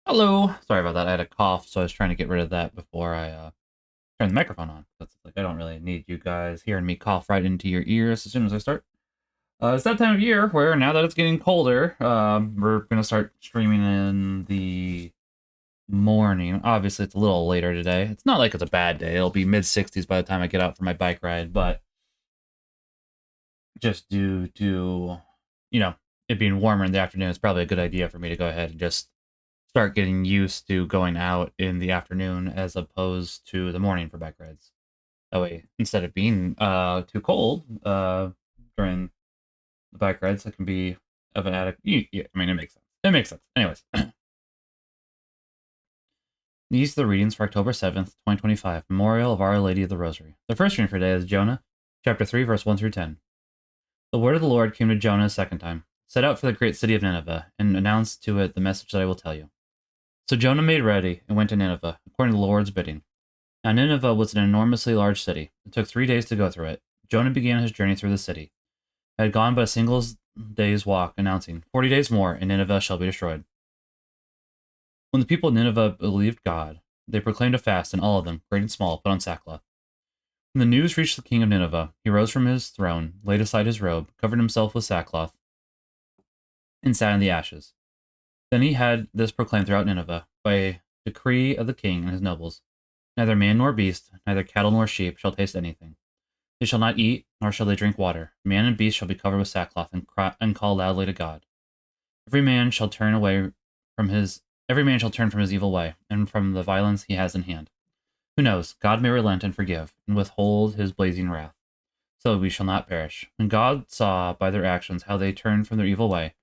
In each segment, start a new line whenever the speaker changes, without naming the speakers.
Hello. Sorry about that. I had a cough, so I was trying to get rid of that before I turned the microphone on. That's like I don't really need you guys hearing me cough right into your ears as soon as I start. It's that time of year where now that it's getting colder, we're gonna start streaming in the morning. Obviously, it's a little later today. It's not like it's a bad day. It'll be mid 60s by the time I get out for my bike ride, but just due to it being warmer in the afternoon, it's probably a good idea for me to go ahead and just start getting used to going out in the afternoon as opposed to the morning for bike rides. That way, instead of being too cold during the bike rides, it can be of an adequate. Yeah, I mean, it makes sense. It makes sense. Anyways, these are the readings for October 7th, 2025, Memorial of Our Lady of the Rosary. The first reading for today is Jonah, chapter 3, verse 1 through 10. The word of the Lord came to Jonah a second time. Set out for the great city of Nineveh, and announce to it the message that I will tell you. So Jonah made ready and went to Nineveh, according to the Lord's bidding. Now Nineveh was an enormously large city. It took 3 days to go through it. Jonah began his journey through the city. He had gone but a single day's walk, announcing, 40 days more, and Nineveh shall be destroyed. When the people of Nineveh believed God, they proclaimed a fast, and all of them, great and small, put on sackcloth. When the news reached the king of Nineveh, he rose from his throne, laid aside his robe, covered himself with sackcloth, and sat in the ashes. Then he had this proclaimed throughout Nineveh, by decree of the king and his nobles. Neither man nor beast, neither cattle nor sheep, shall taste anything. They shall not eat, nor shall they drink water. Man and beast shall be covered with sackcloth, and call loudly to God. Every man shall turn from his evil way, and from the violence he has in hand. Who knows? God may relent and forgive, and withhold his blazing wrath, so we shall not perish. When God saw by their actions how they turned from their evil way,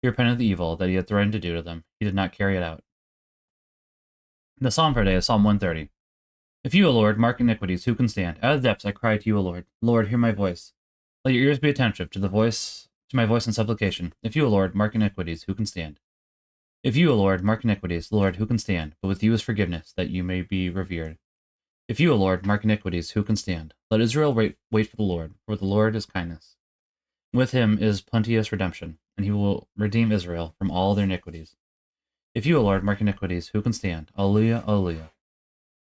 he repented of the evil that he had threatened to do to them. He did not carry it out. The psalm for today is Psalm 130. If you, O Lord, mark iniquities, who can stand? Out of the depths I cry to you, O Lord. Lord, hear my voice. Let your ears be attentive to my voice in supplication. If you, O Lord, mark iniquities, who can stand? If you, O Lord, mark iniquities, Lord, who can stand? But with you is forgiveness, that you may be revered. If you, O Lord, mark iniquities, who can stand? Let Israel wait for the Lord is kindness. With him is plenteous redemption, and he will redeem Israel from all their iniquities. If you, O Lord, mark iniquities, who can stand? Alleluia, alleluia.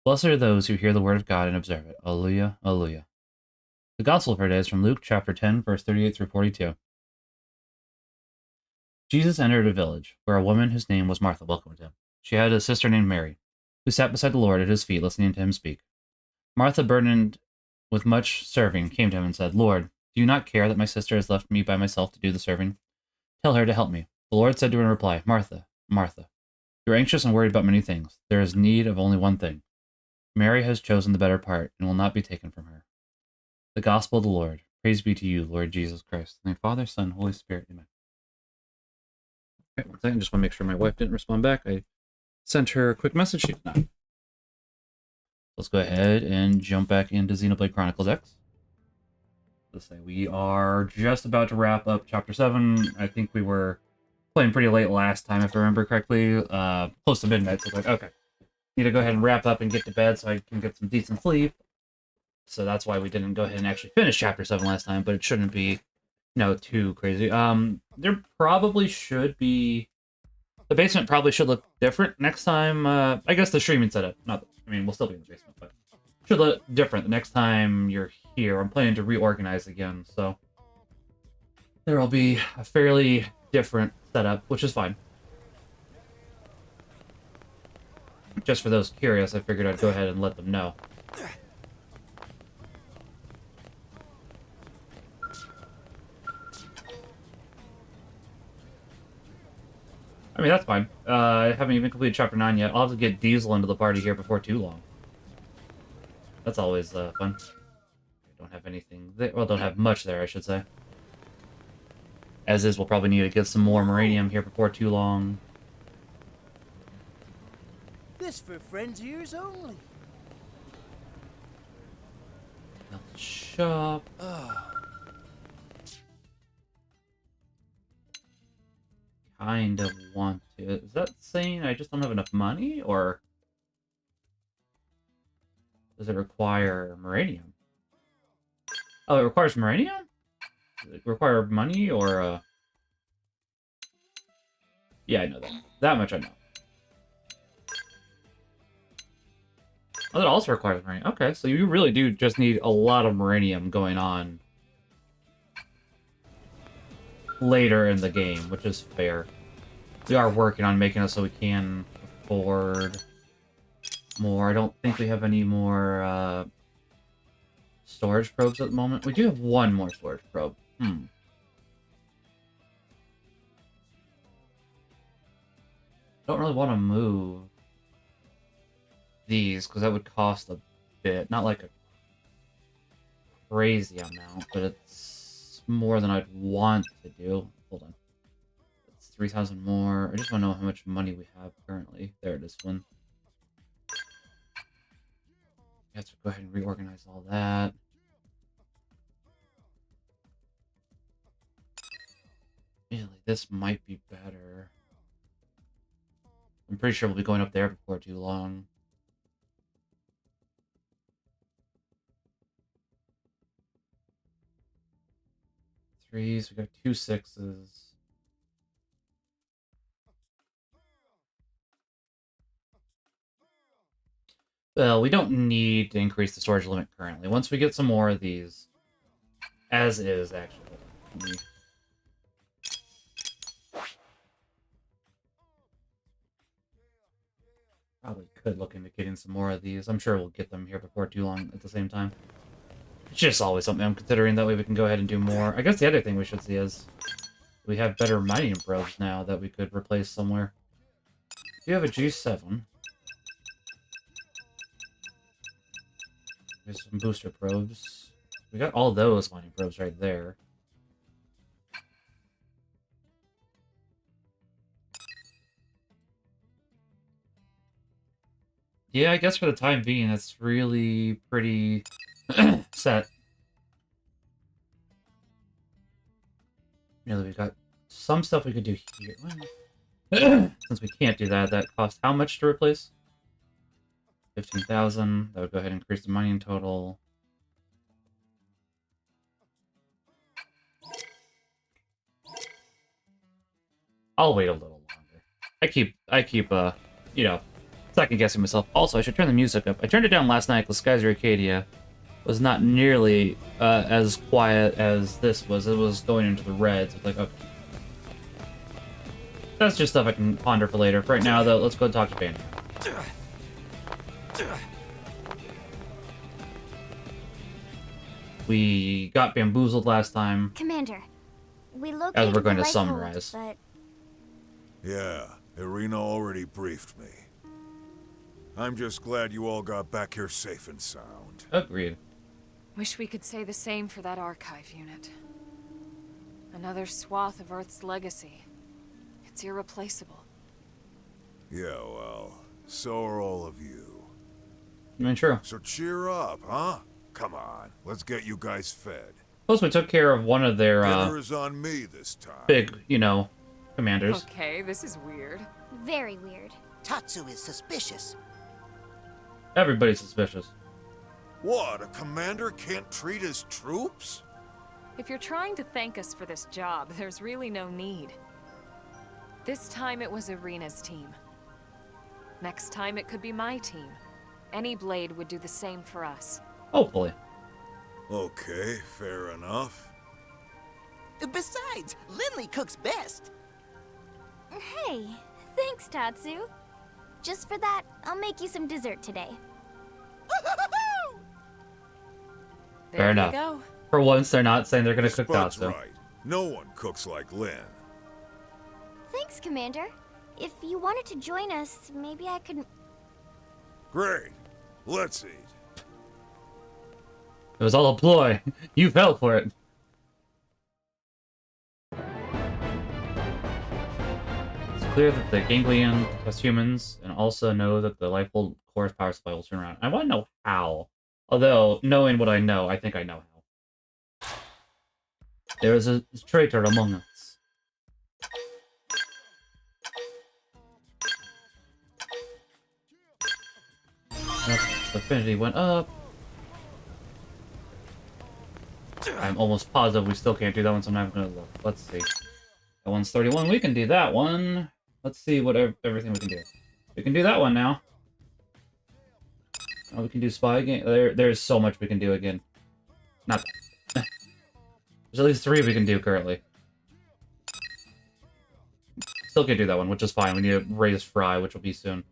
Blessed are those who hear the word of God and observe it. Alleluia, alleluia. The Gospel for today is from Luke chapter 10, verse 38 through 42. Jesus entered a village where a woman whose name was Martha welcomed him. She had a sister named Mary, who sat beside the Lord at his feet, listening to him speak. Martha, burdened with much serving, came to him and said, Lord, do you not care that my sister has left me by myself to do the serving? Tell her to help me. The Lord said to her in reply, Martha, Martha, you are anxious and worried about many things. There is need of only one thing. Mary has chosen the better part and will not be taken from her. The Gospel of the Lord. Praise be to you, Lord Jesus Christ. In the Father, Son, Holy Spirit. Amen. Okay, one second. Just want to make sure my wife didn't respond back. I sent her a quick message. She did not. Let's go ahead and jump back into Xenoblade Chronicles X. Let's say we are just about to wrap up Chapter 7. I think we were playing pretty late last time, if I remember correctly. Close to midnight, so it's like, okay. Need to go ahead and wrap up and get to bed so I can get some decent sleep. So that's why we didn't go ahead and actually finish Chapter 7 last time, but it shouldn't be, too crazy. There probably should be... The basement probably should look different next time. I guess the streaming setup. We'll still be in the basement, but should look different the next time you're here. I'm planning to reorganize again, so there will be a fairly different setup, which is fine. Just for those curious, I figured I'd go ahead and let them know. I mean, that's fine. I haven't even completed Chapter 9 yet. I'll have to get Diesel into the party here before too long. That's always fun. I don't have anything there. Well, don't have much there, I should say. As is, we'll probably need to get some more Muranium here before too long.
This for friends ears only.
Shop. Kind of want to. Is that saying I just don't have enough money, or does it require Muranium? Oh, it requires Muranium? Does it require money, or Yeah, I know that. That much I know. Oh, that also requires marine. Okay, so you really do just need a lot of marinium going on later in the game, which is fair. We are working on making it so we can afford more. I don't think we have any more storage probes at the moment. We do have one more storage probe. Don't really want to move these because that would cost a bit. Not like a crazy amount, but it's more than I'd want to do. Hold on. It's 3,000 more. I just want to know how much money we have currently. There it is, one. We have to go ahead and reorganize all that. Really, this might be better. I'm pretty sure we'll be going up there before too long. Threes, we got 2 6s. Well, we don't need to increase the storage limit currently. Once we get some more of these, as is, actually. Probably could look into getting some more of these. I'm sure we'll get them here before too long at the same time. It's just always something I'm considering. That way we can go ahead and do more. I guess the other thing we should see is we have better mining probes now that we could replace somewhere. Do you have a G7? There's some booster probes. We got all those mining probes right there. Yeah, I guess for the time being, it's really pretty set. You know, we've got some stuff we could do here. Well, since we can't do that, that costs how much to replace? 15,000. That would go ahead and increase the mining total. I'll wait a little longer. I keep you know, second guessing myself. Also, I should turn the music up. I turned it down last night because Skies of Arcadia was not nearly as quiet as this was. It was going into the reds. It's like, okay. That's just stuff I can ponder for later. For right now, though, let's go talk to Bandy. We got bamboozled last time.
Commander, we located
As we're going
the
to
right
summarize.
hold, but
Yeah, Irina already briefed me. I'm just glad you all got back here safe and sound.
Agreed.
Wish we could say the same for that archive unit. Another swath of Earth's legacy. It's irreplaceable.
Yeah, well, so are all of you.
I mean, true.
So cheer up, huh? Come on, let's get you guys fed.
Plus, we took care of one of their
Dinner is on me this time.
big, commanders.
Okay, this is weird.
very weird.
Tatsu is suspicious.
Everybody's suspicious.
What, a commander can't treat his troops?
If you're trying to thank us for this job, there's really no need. This time it was Irina's team. Next time it could be my team. Any blade would do the same for us.
Hopefully.
Okay, fair enough.
Besides, Lindley cooks best.
Hey, thanks, Tatsu. Just for that, I'll make you some dessert today.
There
Fair
you
enough.
go.
For once, they're not saying they're going to cook
Spud's
Tatsu.
right. No one cooks like Lynn.
Thanks, Commander. If you wanted to join us, maybe I could...
Great. Let's eat.
It was all a ploy. You fell for it. It's clear that the ganglion test humans and also know that the life-hold core's power supply will turn around. I want to know how. Although, knowing what I know, I think I know how. There is a traitor among us. Affinity went up. I'm almost positive we still can't do that one, so I'm not gonna look. Let's see. That one's 31. We can do that one. Let's see what everything we can do. We can do that one now. Oh, we can do spy again. There's so much we can do again. Not that. There's at least 3 we can do currently. Still can't do that one, which is fine. We need to raise Fry, which will be soon.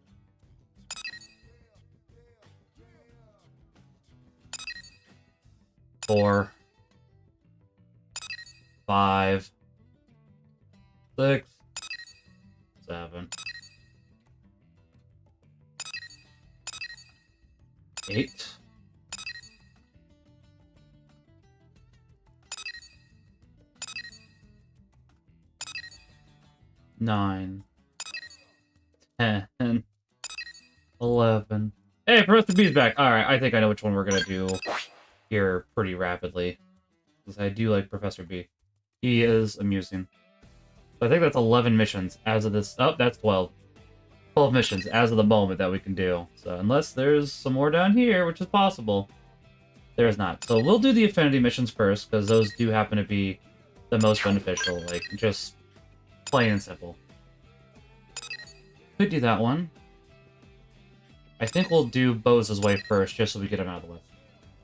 Four. 5. 6. 7. 8. 9. 10. 11. Hey, Professor B's back. Alright, I think I know which one we're gonna do here pretty rapidly. Because I do like Professor B. He is amusing. So I think that's 11 missions as of this. Oh, that's 12. 12 missions as of the moment that we can do. So unless there's some more down here, which is possible, there's not. So we'll do the affinity missions first, because those do happen to be the most beneficial. Like, just plain and simple. Could do that one. I think we'll do Bose's way first, just so we get him out of the way.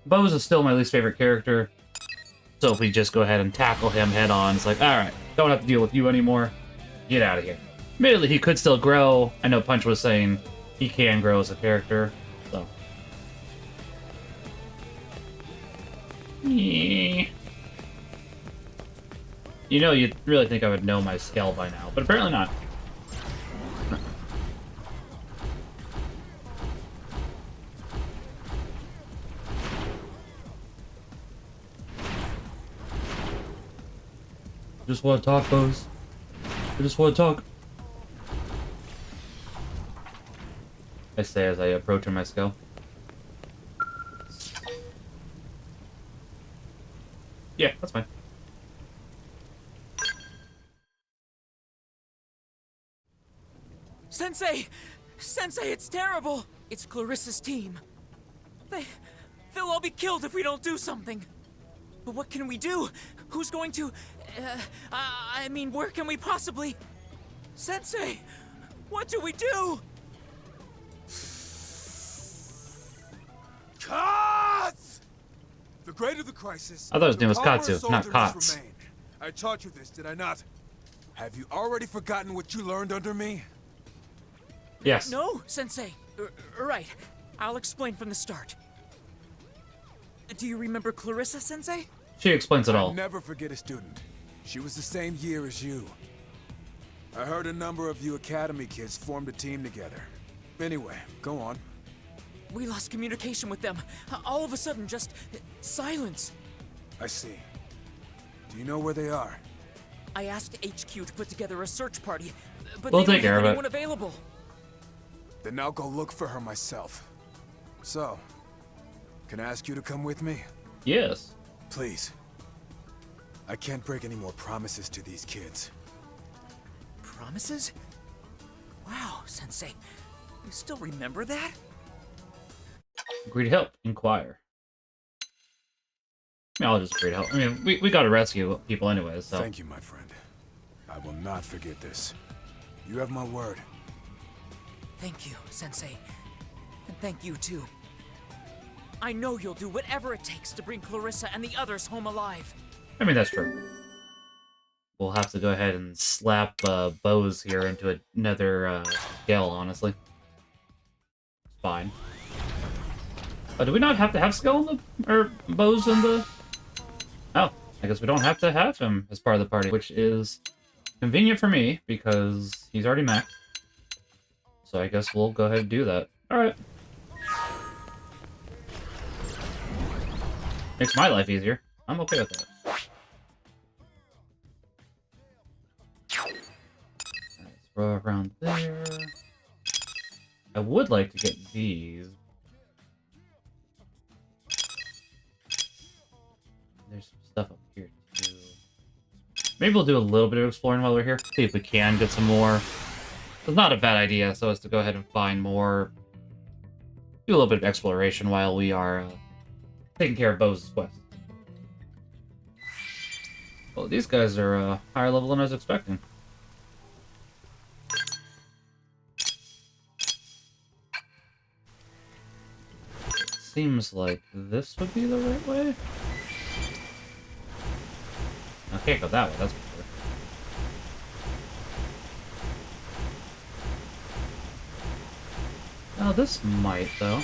Bose is still my least favorite character. So if we just go ahead and tackle him head on, it's like, alright, don't have to deal with you anymore. Get out of here. Admittedly, he could still grow. I know Punch was saying he can grow as a character, so. You know, you'd really think I would know my skill by now, but apparently not. Just want to talk, Bose. I just want to talk. I say as I approach on my skill. Yeah, that's fine.
Sensei! Sensei, it's terrible! It's Clarissa's team. They'll all be killed if we don't do something. But what can we do? Who's going to... I mean, where can we possibly... Sensei! What do we do?
Cut! The greater the crisis,
I thought his
the
name was
calmer a
Katsu,
soldier
not
must
Kotz.
remain. I taught you this, did I not? Have you already forgotten what you learned under me?
Yes.
No, Sensei. Right. I'll explain from the start. Do you remember Clarissa, Sensei?
She explains it all.
I'll never forget a student. She was the same year as you. I heard a number of you Academy kids formed a team together. Anyway, go on.
We lost communication with them. All of a sudden, just silence.
I see. Do you know where they are?
I asked HQ to put together a search party, but
We'll
they
take
don't
care
have
of it.
anyone available.
Then I'll go look for her myself. So, can I ask you to come with me?
Yes.
Please. I can't break any more promises to these kids.
Promises? Wow, Sensei. You still remember that?
Agree to help. Inquire. I mean, I'll just agree to help. I mean, we gotta rescue people anyways, so.
Thank you, my friend. I will not forget this. You have my word.
Thank you, Sensei. And thank you, too. I know you'll do whatever it takes to bring Clarissa and the others home alive.
I mean, that's true. We'll have to go ahead and slap Bose here into another scale, honestly. Fine. Do we not have to have Skull in the... or Bose in the... Oh, I guess we don't have to have him as part of the party, which is convenient for me, because he's already maxed. So I guess we'll go ahead and do that. Alright. Makes my life easier. I'm okay with that. Alright, throw around there. I would like to get these. There's some stuff up here too. Maybe we'll do a little bit of exploring while we're here. See if we can get some more. It's not a bad idea, so as to go ahead and find more. Do a little bit of exploration while we are taking care of Bose's quest. Well, these guys are higher level than I was expecting. seems like this would be the right way. I can't go that way, that's for sure. Oh, this might, though.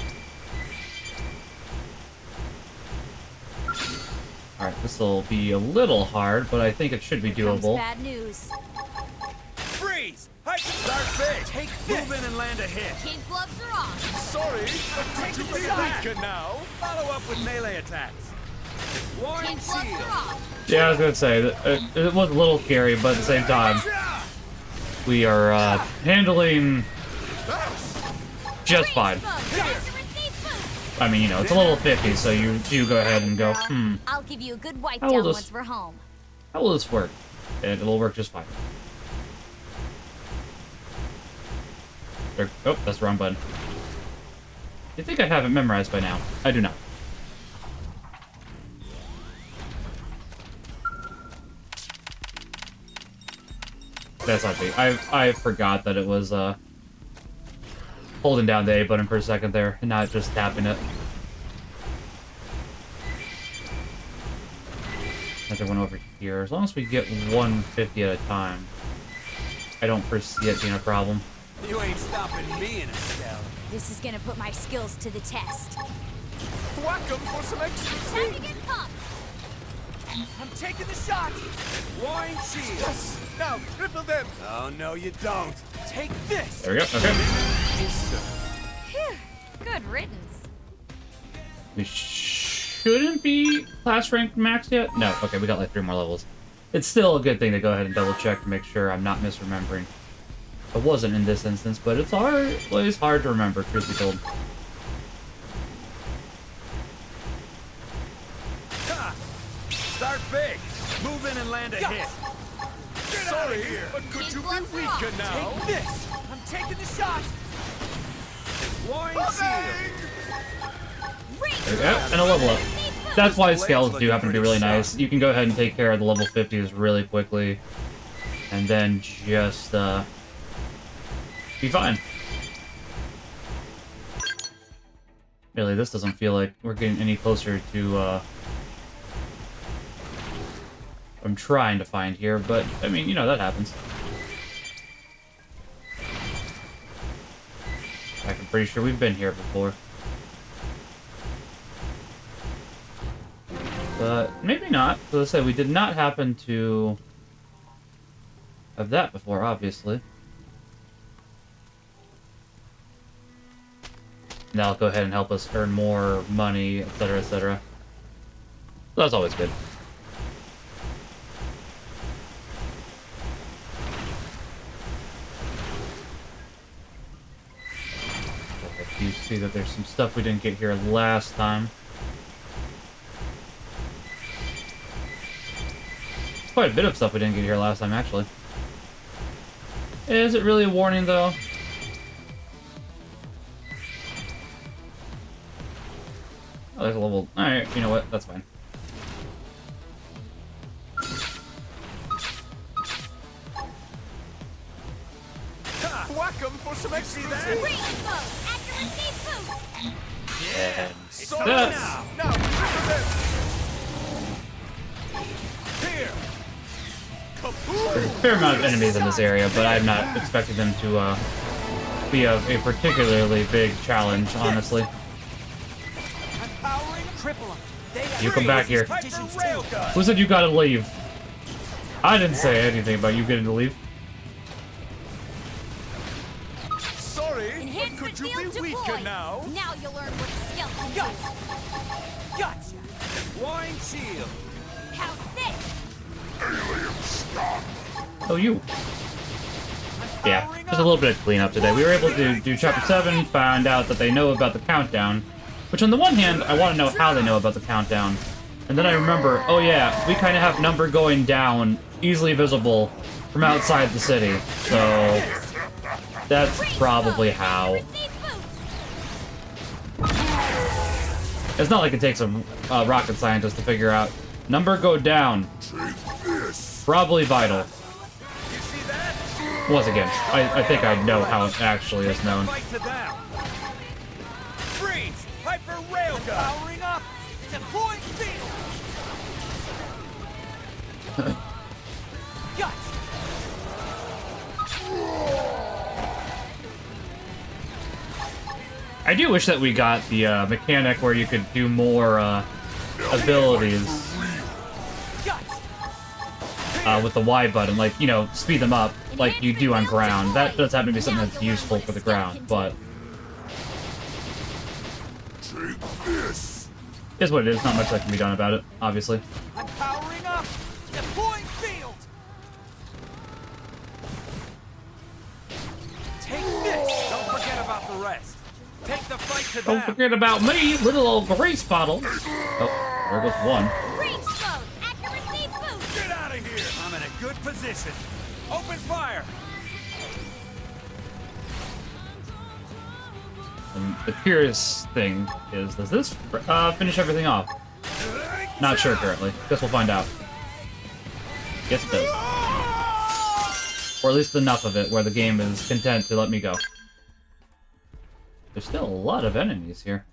Alright, this will be a little hard, but I think it should be doable.
Bad news.
Freeze! Start big! Take this! Move in and land a hit!
Kid gloves are off.
Sorry, but take the shot! Now, follow up with melee attacks. Warren
Kid gloves
shield!
are off.
Yeah, I was gonna say, it was a little scary, but at the same time, we are handling just fine. I mean, you know, it's a little 50, so you do go ahead and go,
I'll give you a good wipe
How will
down
this-
once we're home.
how will this work? And it'll work just fine. There, oh, that's the wrong button. You think I have it memorized by now? I do not. That's not me. I forgot that it was holding down the A button for a second there, and not just tapping it. Another one over here. As long as we get 150 at a time, I don't foresee it being a problem.
You ain't stopping me in a cell.
This is gonna put my skills to the test.
Whack 'em for some extra
Time to get pumped.
I'm taking the shot! Wine shield! Yes! Now, cripple them! Oh, no, you don't! Take this!
There we go. Okay.
Phew. Good riddance.
We shouldn't be class ranked max yet? No. Okay, we got like 3 more levels. It's still a good thing to go ahead and double check to make sure I'm not misremembering. It wasn't in this instance, but it's always hard to remember, truth be told.
Start big! Move in and land a hit! Sorry, but could
Kid
you be
gloves are
weaker
off.
now? Take this! I'm taking the shot! Wine shield!
There we go. And a level up. That's why scales do happen to be really nice. You can go ahead and take care of the level 50s really quickly. And then just, be fine. Really, this doesn't feel like we're getting any closer to, I'm trying to find here, but, I mean, you know, that happens. I'm pretty sure we've been here before. But maybe not. As I said, we did not happen to have that before, obviously. That'll go ahead and help us earn more money, etc., etc. So that's always good. You see that there's some stuff we didn't get here last time. Quite a bit of stuff we didn't get here last time, actually. Is it really a warning, though? Oh, there's a level. Alright, you know what? That's fine.
Whack 'em for some extra
Free info. Accuracy boost.
And
Sorry
that's...
now! Now, cripple them! Here!
There's a fair amount of enemies in this area, but I'm not expecting them to be a particularly big challenge, honestly.
Empowering cripple 'em. They
You come back here.
conditions too.
Who said you gotta leave? I didn't say anything about you getting to leave.
Sorry, but
Enhancement
could you
field
be weaker
deployed.
now?
Now you'll learn what a skill can do.
Gotcha! Wine shield!
How thick?
Oh, you. Yeah, just a little bit of cleanup today. We were able to do Chapter 7, found out that they know about the countdown. Which, on the one hand, I want to know how they know about the countdown. And then I remember, oh yeah, we kind of have number going down, easily visible, from outside the city. So, that's probably how. It's not like it takes a rocket scientist to figure out. Number go down. Probably vital.
You see that?
Once again, I think I know how it actually is known.
Fight to them. Freeze!
Hyper Railgun!
Powering up! Deploying field! Guts!
I do wish that we got the mechanic where you could do more abilities with the Y button, like, you know, speed them up like you do on ground. That does happen to be something that's useful for the ground, but
Take this!
is what it is. Not much that can be done about it, obviously.
I'm powering up! Deploying field!
Take this! Don't forget about the rest. Take the fight to
Don't
them!
forget about me, little old grace bottle. Oh, there goes one.
Range mode! Accuracy boost!
Get out of here! I'm in a good position. Open fire!
And the curious thing is, does this finish everything off? Not sure currently. Guess we'll find out. Yes, it does. Or at least enough of it where the game is content to let me go. There's still a lot of enemies here.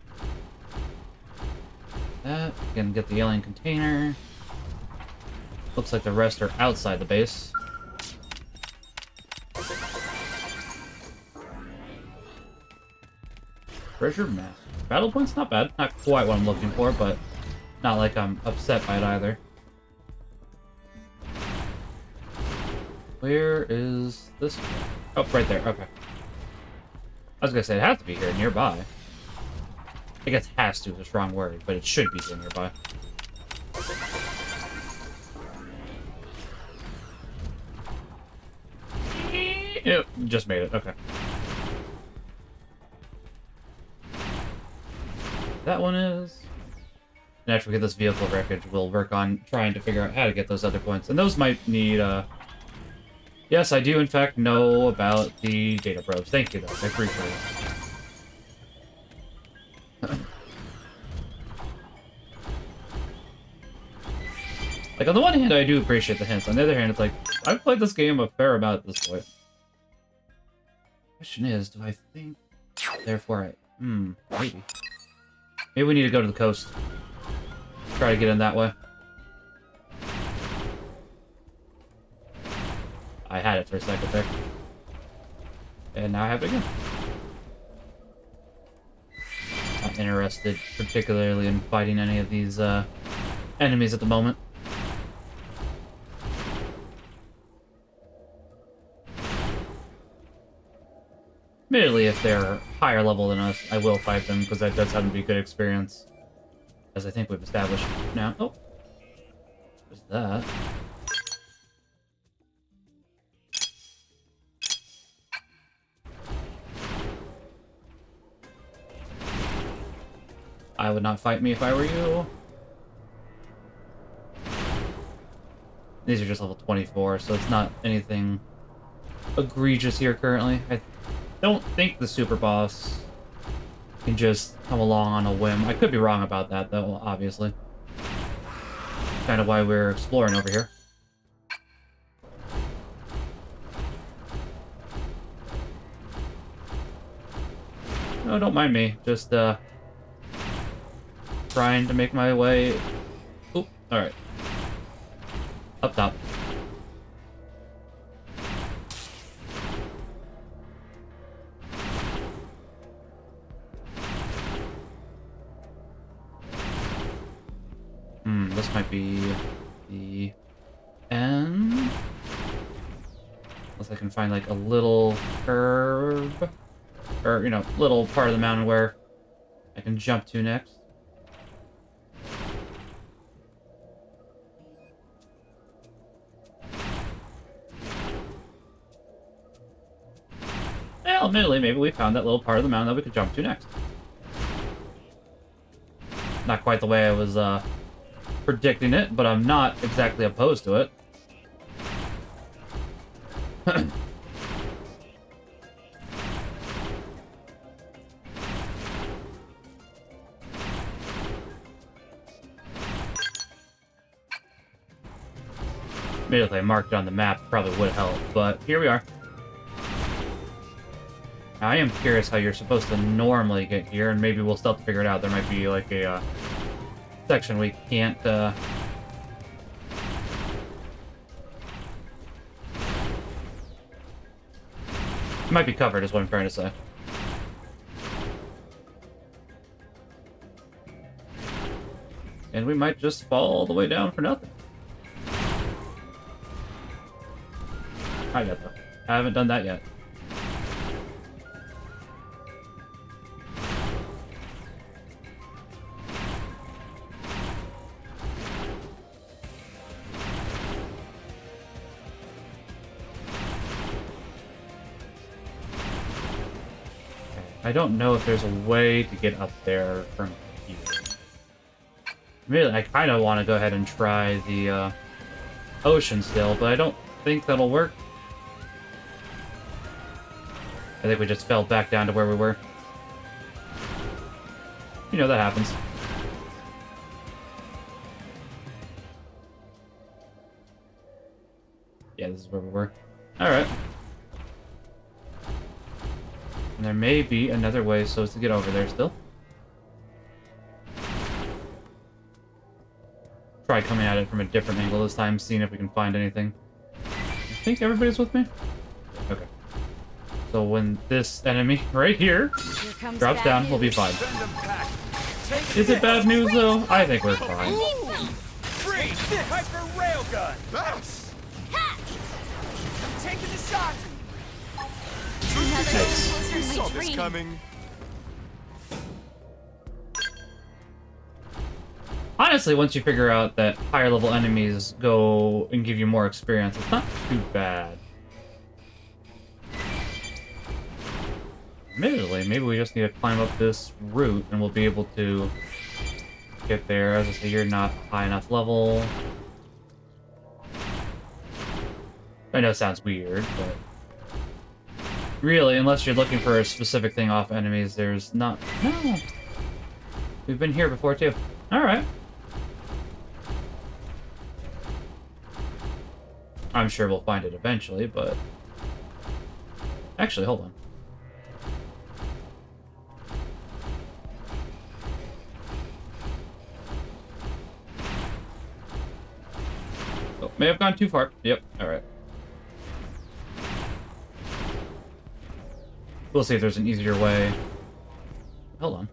That, can get the alien container. Looks like the rest are outside the base. Treasure map. Battle points, not bad. Not quite what I'm looking for, but not like I'm upset by it either. Where is this? Oh, right there. Okay. I was gonna say it has to be here nearby. I guess "has to" is a strong word, but it should be here nearby. It just made it. Okay. That one is. And after we get this vehicle wreckage, we'll work on trying to figure out how to get those other points. And those might need, Yes, I do in fact know about the data probes. Thank you, though. I appreciate it. Like, on the one hand, I do appreciate the hints. On the other hand, it's like, I've played this game a fair amount at this point. Question is, do I think... Therefore I... maybe. Maybe we need to go to the coast. Try to get in that way. I had it for a second there. And now I have it again. Not interested particularly in fighting any of these enemies at the moment. Admittedly, if they're higher level than us, I will fight them, because that does happen to be a good experience. As I think we've established now. Oh. There's that. I would not fight me if I were you. These are just level 24, so it's not anything egregious here currently. I don't think the super boss can just come along on a whim. I could be wrong about that, though, obviously. Kind of why we're exploring over here. No, don't mind me. Just, trying to make my way... Oop, alright. Up top. This might be the end. Unless I can find like a little curve. Or, you know, little part of the mountain where I can jump to next. Well, admittedly, maybe we found that little part of the mountain that we could jump to next. Not quite the way I was, predicting it, but I'm not exactly opposed to it. Maybe if I marked it on the map, probably would help, but here we are. I am curious how you're supposed to normally get here, and maybe we'll still have to figure it out. There might be like a section we can't. It might be covered, is what I'm trying to say. And we might just fall all the way down for nothing. I got that. I haven't done that yet. I don't know if there's a way to get up there from here. Really, I kind of want to go ahead and try the ocean still, but I don't think that'll work. I think we just fell back down to where we were. You know, that happens. Yeah, this is where we were. Alright. And there may be another way so as to get over there still. Try coming at it from a different angle this time, seeing if we can find anything. I think everybody's with me? Okay. So when this enemy right here drops down, we'll be fine. Is it bad news though? I think we're fine.
Freeze! Hyper railgun! I'm taking the shot!
Another
Saw this coming.
Honestly, once you figure out that higher level enemies go and give you more experience, it's not too bad. Admittedly, maybe we just need to climb up this route and we'll be able to get there. As I say, you're not high enough level. I know it sounds weird, but really, unless you're looking for a specific thing off enemies, there's not... No! We've been here before, too. Alright. I'm sure we'll find it eventually, but... Actually, hold on. Oh, may have gone too far. Yep, alright. We'll see if there's an easier way. Hold on.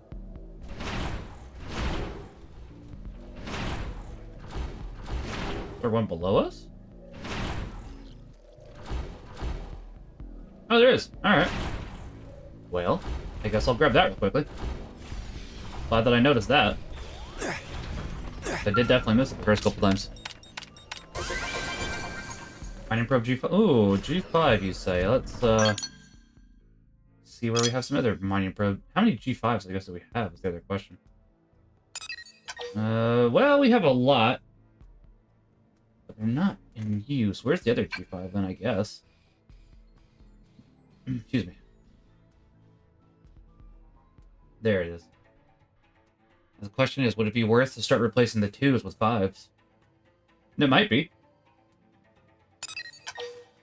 Is there one below us? Oh, there is. Alright. Well, I guess I'll grab that real quickly. Glad that I noticed that. I did definitely miss it the first couple times. Mining probe G5. Ooh, G5 you say. Let's see where we have some other mining probe. How many G5s I guess do we have is the other question. Well, we have a lot. But they're not in use. Where's the other G5 then, I guess? Excuse me. There it is. The question is, would it be worth to start replacing the 2s with 5s? And it might be.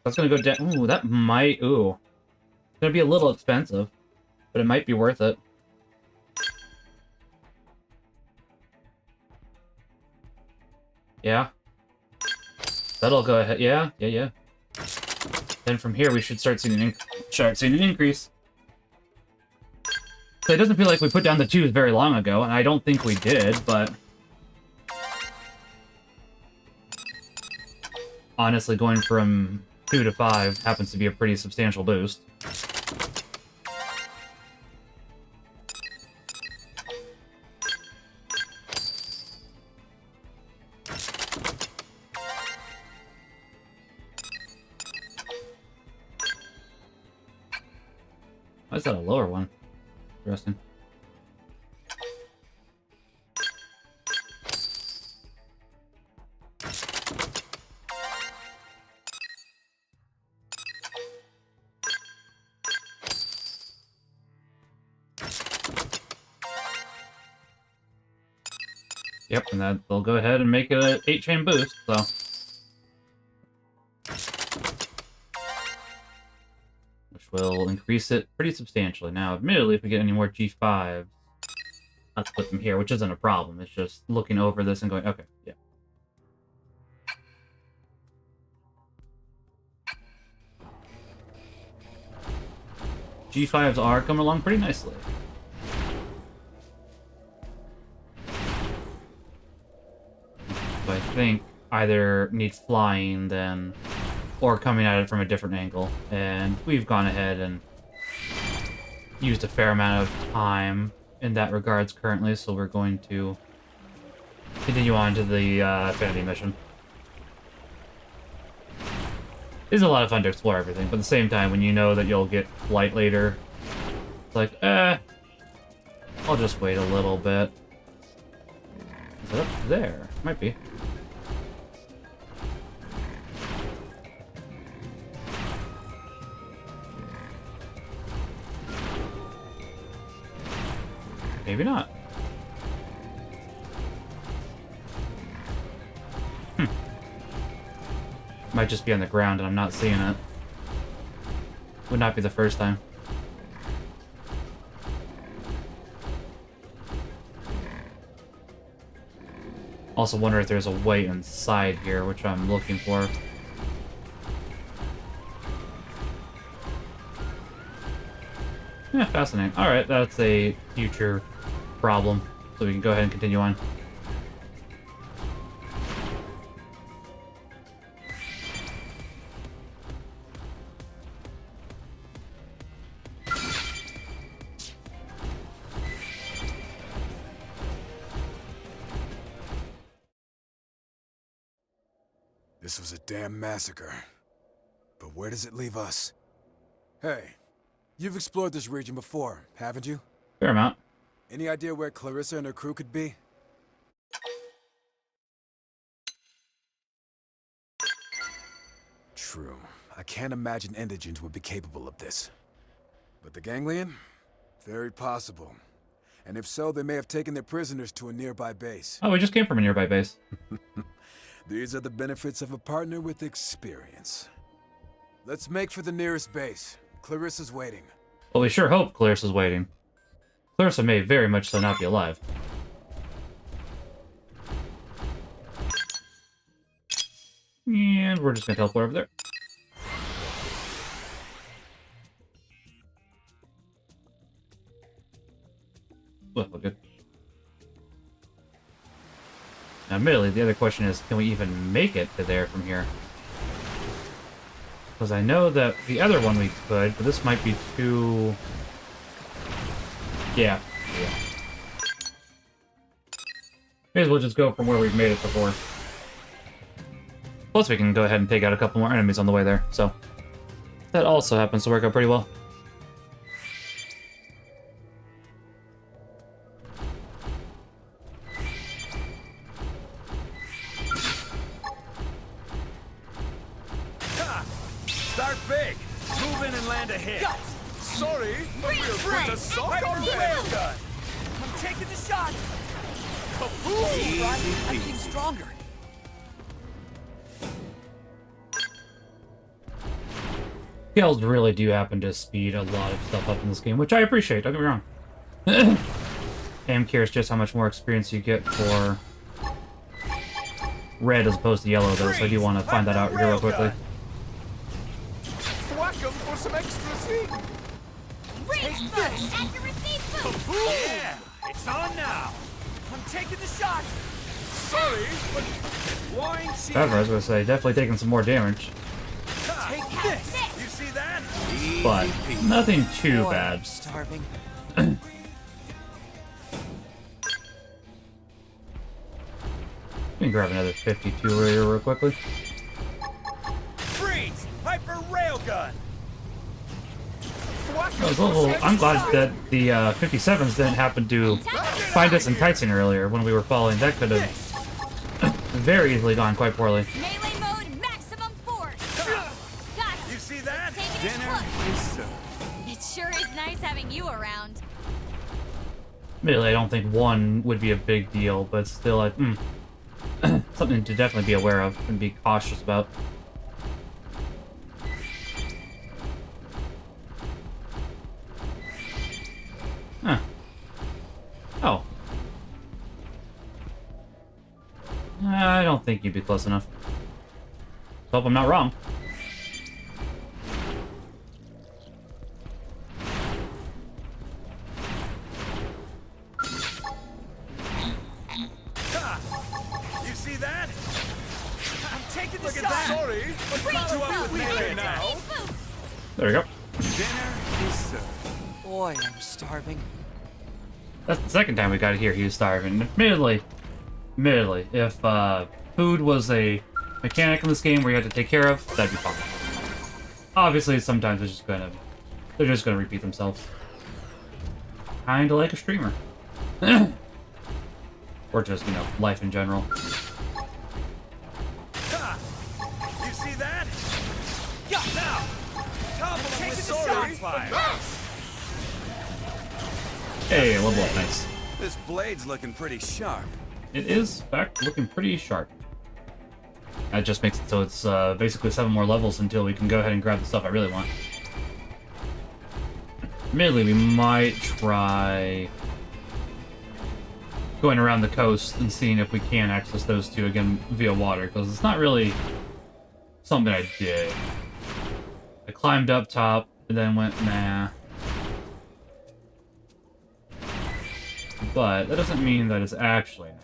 That's gonna go down. Ooh, that might. Ooh. It's gonna be a little expensive, but it might be worth it. Yeah. That'll go ahead. Yeah. Then from here, we should start seeing an increase. So it doesn't feel like we put down the 2s very long ago, and I don't think we did, but... Honestly, going from 2 to 5 happens to be a pretty substantial boost. Why is that a lower one? Interesting. Yep, and that they'll go ahead and make it an 8-chain boost, so. Which will increase it pretty substantially. Now, admittedly, if we get any more G5s, let's put them here, which isn't a problem. It's just looking over this and going, okay, yeah. G5s are coming along pretty nicely. So I think either needs flying then, or coming at it from a different angle. And we've gone ahead and used a fair amount of time in that regards currently, so we're going to continue on to the Affinity mission. It is a lot of fun to explore everything, but at the same time, when you know that you'll get flight later, it's like, I'll just wait a little bit. Is it up there? Might be. Maybe not. Might just be on the ground and I'm not seeing it. Would not be the first time. Also wonder if there's a way inside here, which I'm looking for. Yeah, fascinating. Alright, that's a future problem. So we can go ahead and continue on.
This was a damn massacre. But where does it leave us? Hey, you've explored this region before, haven't you?
Fair amount.
Any idea where Clarissa and her crew could be? True. I can't imagine indigents would be capable of this. But the Ganglion? Very possible. And if so, they may have taken their prisoners to a nearby base.
Oh, we just came from a nearby base.
These are the benefits of a partner with experience. Let's make for the nearest base. Clarissa's waiting.
Well, we sure hope Clarissa's waiting. Clarissa may very much so not be alive. And we're just gonna teleport over there. Well, good. Now, admittedly, the other question is, can we even make it to there from here? Because I know that the other one we could, but this might be too... Yeah. May as well just go from where we've made it before. Plus, we can go ahead and take out a couple more enemies on the way there, so... That also happens to work out pretty well.
Start big. Move in and land a hit. Sorry, but we're put a sock on railgun.
I'm taking the shot. Kaboom! I'm getting stronger.
Scales really do happen to speed a lot of stuff up in this game, which I appreciate, don't get me wrong. I am curious just how much more experience you get for red as opposed to yellow, though, so I do want to find that out here real quickly.
Whack 'em for some extra speed.
Reach first! Accuracy boost!
Yeah, it's on now.
I'm taking the shot.
Sorry, but flying sheep.
However, I was going to say, definitely taking some more damage,
Take this.
You see that?
but nothing too
Boy,
bad.
I'm starving.
We can grab another 52 here real quickly.
Freeze! Hyper railgun.
I'm glad that the 57s didn't happen to find us enticing earlier when we were falling. That could have very easily gone quite poorly.
Melee mode, maximum force! Got
You
it!
see that?
Taking it
Dinner
slow.
is served.
It sure is nice having you around.
Admittedly, I don't think one would be a big deal, but still, like, something to definitely be aware of and be cautious about. don't think you'd be close enough. Hope I'm not wrong.
You see that?
I'm taking the
Look at
shot.
that! Sorry, but put you up with melee now.
There we go.
Dinner is served. Boy, I'm starving.
That's the second time we got here. He was starving. Admittedly, if food was a mechanic in this game where you had to take care of, that'd be fine. Obviously, sometimes they're just gonna repeat themselves. Kinda like a streamer. Or just, you know, life in general.
You see that?
Yeah.
Now! Topple him with sword fire!
Hey, level up, nice.
This blade's looking pretty sharp.
It is, in fact, looking pretty sharp. That just makes it so it's basically 7 more levels until we can go ahead and grab the stuff I really want. Admittedly, we might try going around the coast and seeing if we can access those two again via water, because it's not really something I did. I climbed up top and then went, nah. But that doesn't mean that it's actually nah.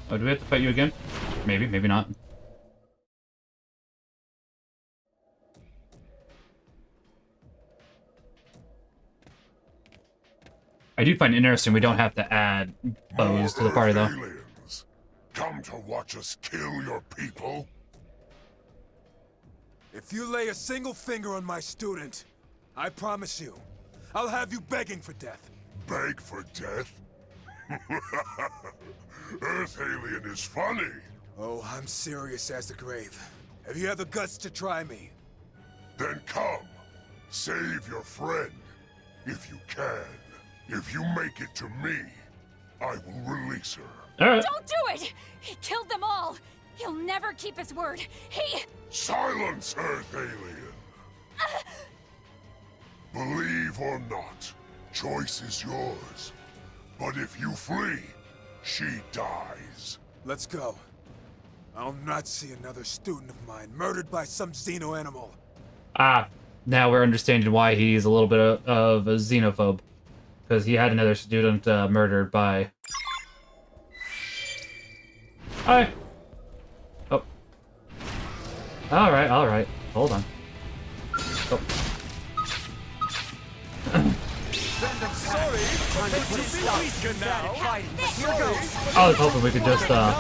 Oh, do we have to fight you again? Maybe, maybe not. I do find it interesting we don't have to add bows to the party, though.
Aliens, come to watch us kill your people?
If you lay a single finger on my student, I promise you, I'll have you begging for death.
Beg for death? Earth alien is funny.
Oh, I'm serious as the grave. Have you had the guts to try me?
Then come, save your friend, if you can. If you make it to me, I will release her.
All right.
Don't do it! He killed them all! He'll never keep his word. He...
Silence, Earth alien. Believe or not, choice is yours. But if you flee, she dies.
Let's go. I'll not see another student of mine murdered by some xeno animal.
Ah, now we're understanding why he's a little bit of a xenophobe. Because he had another student murdered by... Hi! Oh. Alright, alright. Hold on. Oh.
Sorry, but you be weaker now.
I was hoping we could just
We'll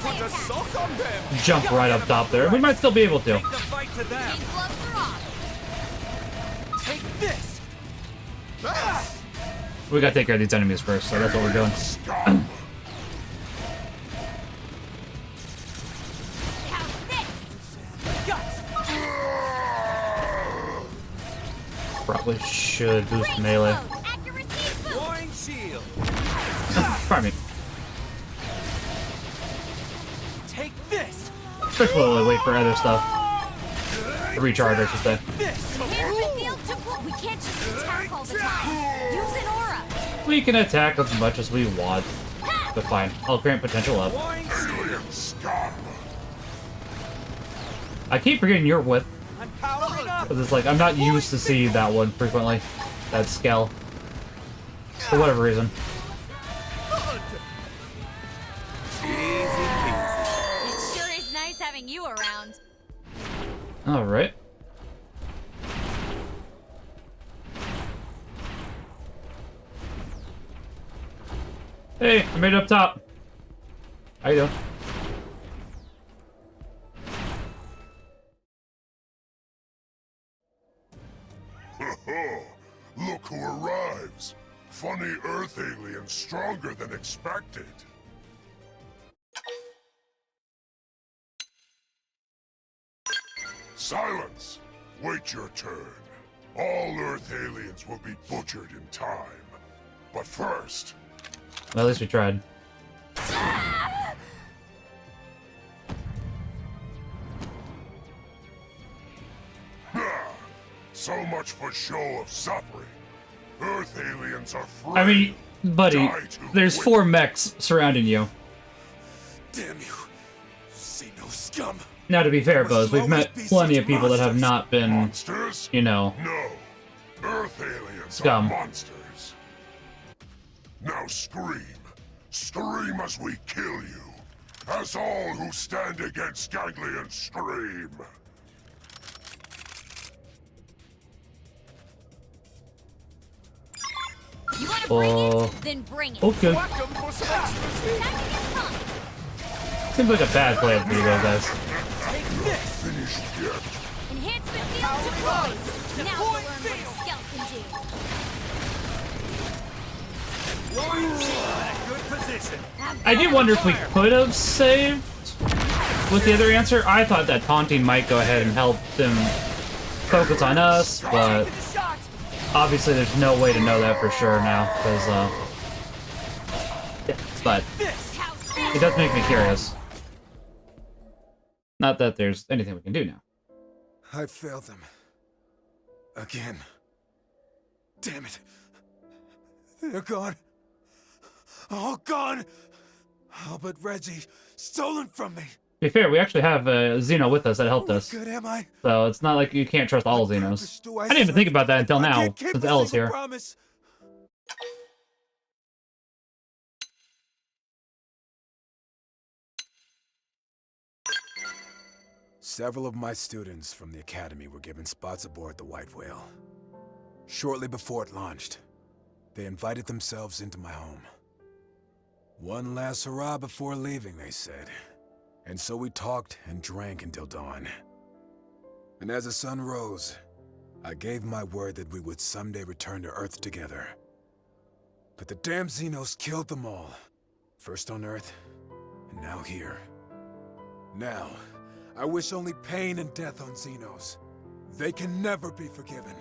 put a sock on them.
jump right up top there. We might still be able to.
Take the fight to them.
gloves are off.
Take this.
We gotta take care of these enemies first, so that's what we're doing. Probably should boost melee.
Warring shield.
Pardon me.
Take this.
Especially while I wait for other stuff. To recharge, I should say.
This.
We can't just attack all the time. Use an aura.
We can attack as much as we want. But fine, I'll grant potential up.
Warring
Alien scum.
I keep forgetting your width.
I'm powering up.
Because it's like, I'm not used to seeing that one frequently. That scale. For whatever reason.
It sure is nice having you around.
Alright. Hey, I made it up top. How you doing?
Look who arrives. Funny Earth alien stronger than expected. Silence! Wait your turn. All Earth aliens will be butchered in time. But first,
Well, at least we tried.
so much for show of suffering. Earth aliens are free.
I mean, Buddy,
Die to
there's
win.
4 mechs surrounding you.
Damn you. See no scum.
Now, to be fair,
Must
Buzz, we've
always
met
be
plenty
such
of people that have
monsters.
not been,
Monsters?
you know,
No. Earth aliens
Scum.
are monsters. Now scream. Scream as we kill you. As all who stand against Ganglion scream.
You wanna bring
Oh.
it? Then bring it.
okay.
Welcome for some extras here.
Time to get pumped.
Seems like a bad plan for you guys.
Take this.
Finished yet.
Enhancement field deployed. Now we'll learn what a scout can do.
One team in a good position.
I do wonder if we could have saved with the other answer. I thought that taunting might go ahead and help them focus on us, but
Taking a shot.
obviously there's no way to know that for sure now, because, yeah, but
This.
it does make me curious. Not that there's anything we can do now.
I failed them. Again. Damn it. They're gone. All gone. All but Reggie. Stolen from me.
To be fair, we actually have Xeno with us that helped
What
us,
good am I?
so it's not like you can't trust all
What
Xenos.
purpose do
I didn't even
serve
think about that until
if I
now,
can't keep
since
a
Ella's
single
here.
promise? Several of my students from the academy were given spots aboard the White Whale. Shortly before it launched, they invited themselves into my home. One last hurrah before leaving, they said. And so we talked and drank until dawn. And as the sun rose, I gave my word that we would someday return to Earth together. But the damn Xenos killed them all. First on Earth, and now here. Now, I wish only pain and death on Xenos. They can never be forgiven.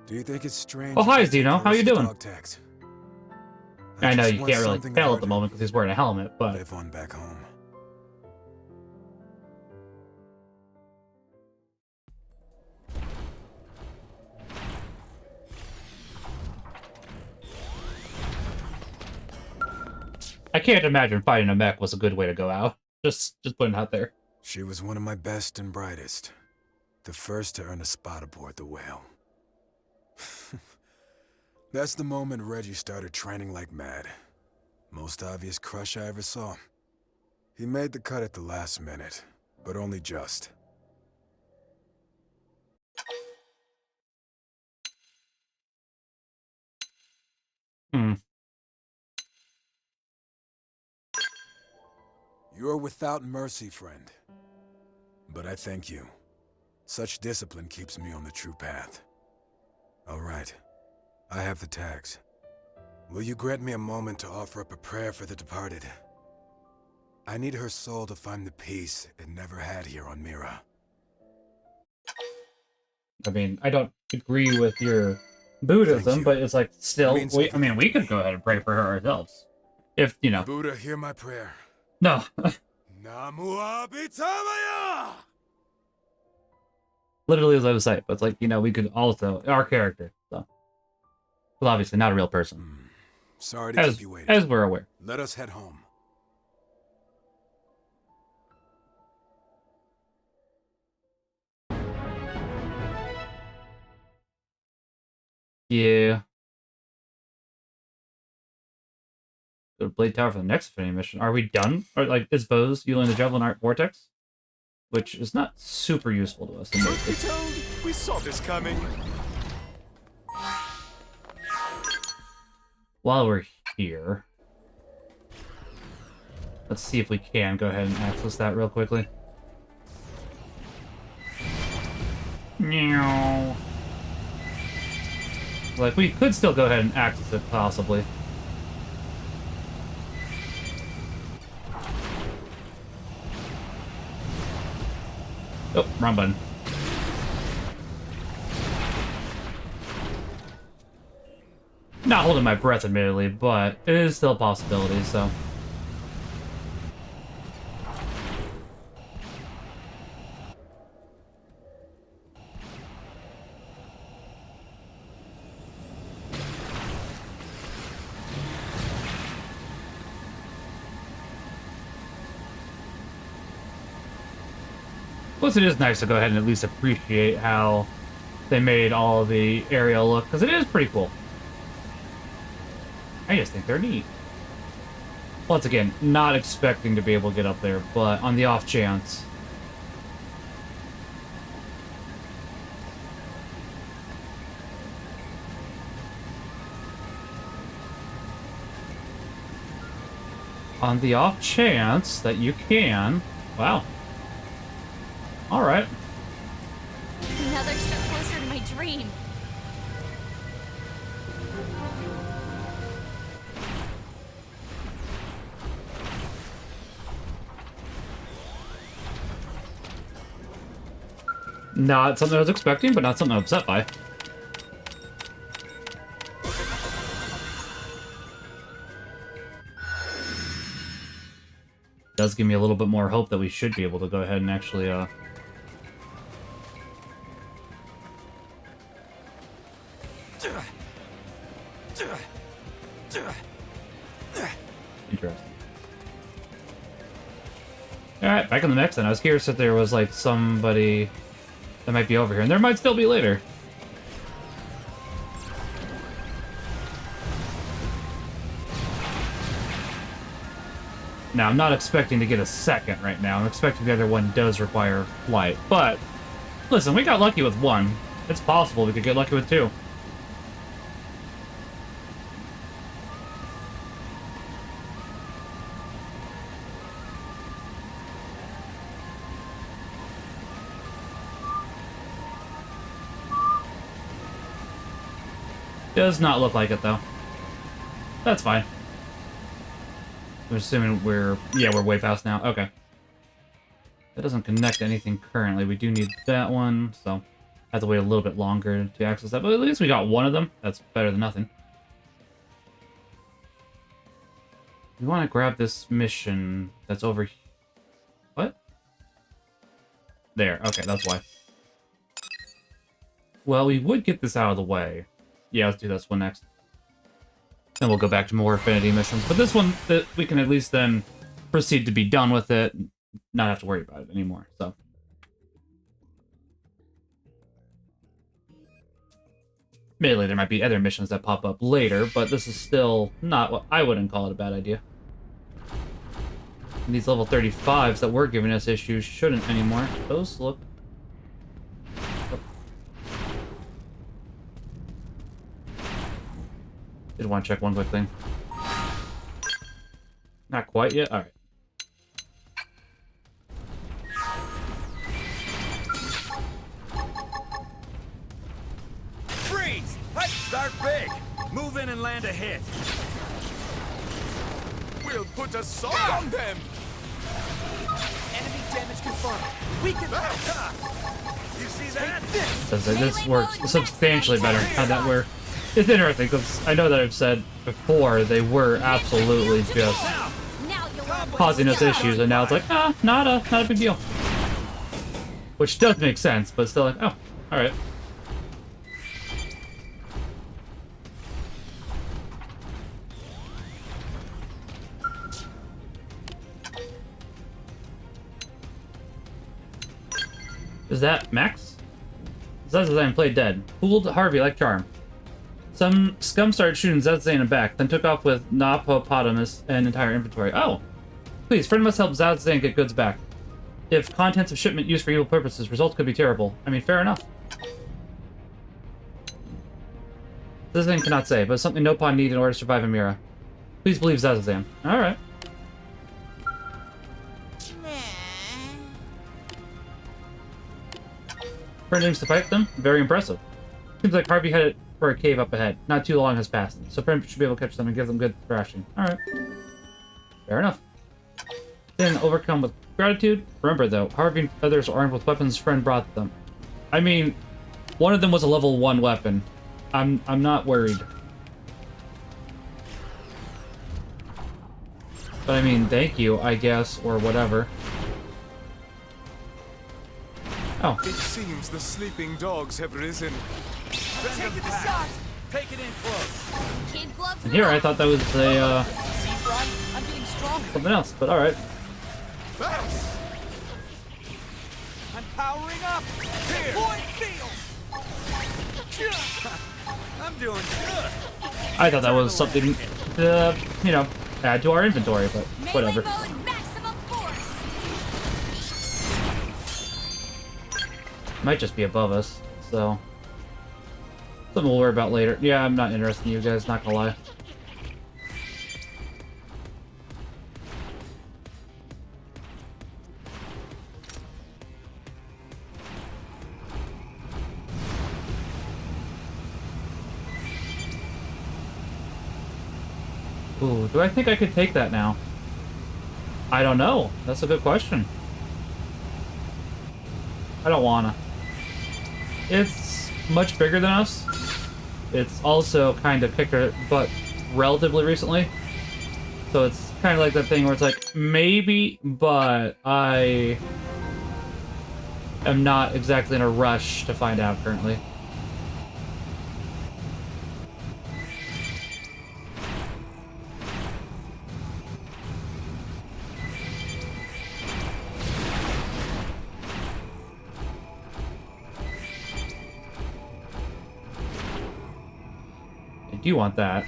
Do you think it's strange?
Oh, hi,
if I take
Xeno. How you
Clarissa's
doing?
dog tags?
I know
just
you
want
can't really
something
tell
of
at the
her
moment because he's wearing a helmet,
to
but
live on back home.
I can't imagine fighting a mech was a good way to go out. Just putting it out there.
She was one of my best and brightest. The first to earn a spot aboard the Whale. That's the moment Reggie started training like mad. Most obvious crush I ever saw. He made the cut at the last minute, but only just.
Hmm.
You're without mercy, friend. But I thank you. Such discipline keeps me on the true path. All right. I have the tags. Will you grant me a moment to offer up a prayer for the departed? I need her soul to find the peace it never had here on Mira.
I mean, I don't agree with your Buddhism,
you.
but it's like still.
Means
I mean, we could go ahead and pray for her ourselves, if you know.
Buddha, hear my prayer.
No,
Namu Abhitamaya!
literally as I was saying, but it's like we could also our character. So, well, obviously not a real person,
Sorry to
as
keep you waiting.
as we're aware.
Let us head home.
Yeah. Go to Blade Tower for the next Affinity mission. Are we done? Or like is Bose using the Javelin Art Vortex? Which is not super useful to us. In
Truth be
this.
told, we saw this coming.
While we're here, let's see if we can go ahead and access that real quickly. Meow. Like, we could still go ahead and access it, possibly. Oh, wrong button. Not holding my breath, admittedly, but it is still a possibility, so... Plus, it is nice to go ahead and at least appreciate how they made all of the area look, because it is pretty cool. I just think they're neat. Once again, not expecting to be able to get up there, but on the off chance. On the off chance that you can. Wow. Alright.
Another step closer to my dream.
Not something I was expecting, but not something I'm upset by. Does give me a little bit more hope that we should be able to go ahead and actually, Interesting. Alright, back in the mix then. I was curious if there was, like, somebody that might be over here, and there might still be later. Now, I'm not expecting to get a second right now. I'm expecting the other one does require flight. But, listen, we got lucky with one. It's possible we could get lucky with two. Does not look like it, though. That's fine. I'm assuming we're way past now. Okay. That doesn't connect to anything currently. We do need that one, so I have to wait a little bit longer to access that. But at least we got one of them. That's better than nothing. We want to grab this mission that's over here. What? There. Okay, that's why. Well, we would get this out of the way. Yeah, let's do this one next. Then we'll go back to more affinity missions. But this one, we can at least then proceed to be done with it, and not have to worry about it anymore. So, admittedly, there might be other missions that pop up later, but this is still not what I wouldn't call it a bad idea. And these level 35s that were giving us issues shouldn't anymore. Those look... Did want to check one quick thing. Not quite yet? Alright.
Freeze! Start big! Move in and land a hit.
We'll put a song on them!
Enemy damage confirmed. We can...
You see that?
This works substantially better now that we're... It's interesting, because I know that I've said before they were absolutely just causing us issues, and now it's like, not a big deal. Which does make sense, but still like, oh, alright. Is that Max? Zazazan played dead. Fooled Harvey like charm. Some scum started shooting Zazazan back, then took off with Napopotamus and entire inventory. Oh! Please, friend must help Zazazan get goods back. If contents of shipment used for evil purposes, results could be terrible. I mean, fair enough. Zazazan cannot say, but it's something Nopon need in order to survive Amira. Please believe Zazazan. Alright. Friend aims to fight them? Very impressive. Seems like Harvey headed for a cave up ahead. Not too long has passed, so Friend should be able to catch them and give them good thrashing. Alright. Fair enough. Then overcome with gratitude. Remember though, Harvey and others are armed with weapons Friend brought them. I mean, one of them was a level 1 weapon. I'm not worried. But I mean, thank you, I guess, or whatever. Oh.
It seems the sleeping dogs have risen.
Take it a shot! Take it in close.
Kid gloves.
And here I thought that was a,
See, Fry? I'm getting stronger.
something else, but alright.
I'm
Powering up. Here. Point field. I'm doing good.
I thought that was something to, you know, add to our inventory, but whatever.
Melee mode, maximum force.
Might just be above us, so something we'll worry about later. Yeah, I'm not interested in you guys, not gonna lie. Ooh, do I think I could take that now? I don't know. That's a good question. I don't wanna. It's much bigger than us. It's also kind of kicked our butt relatively recently. So it's kind of like that thing where it's like, maybe, but I am not exactly in a rush to find out currently. I do want that.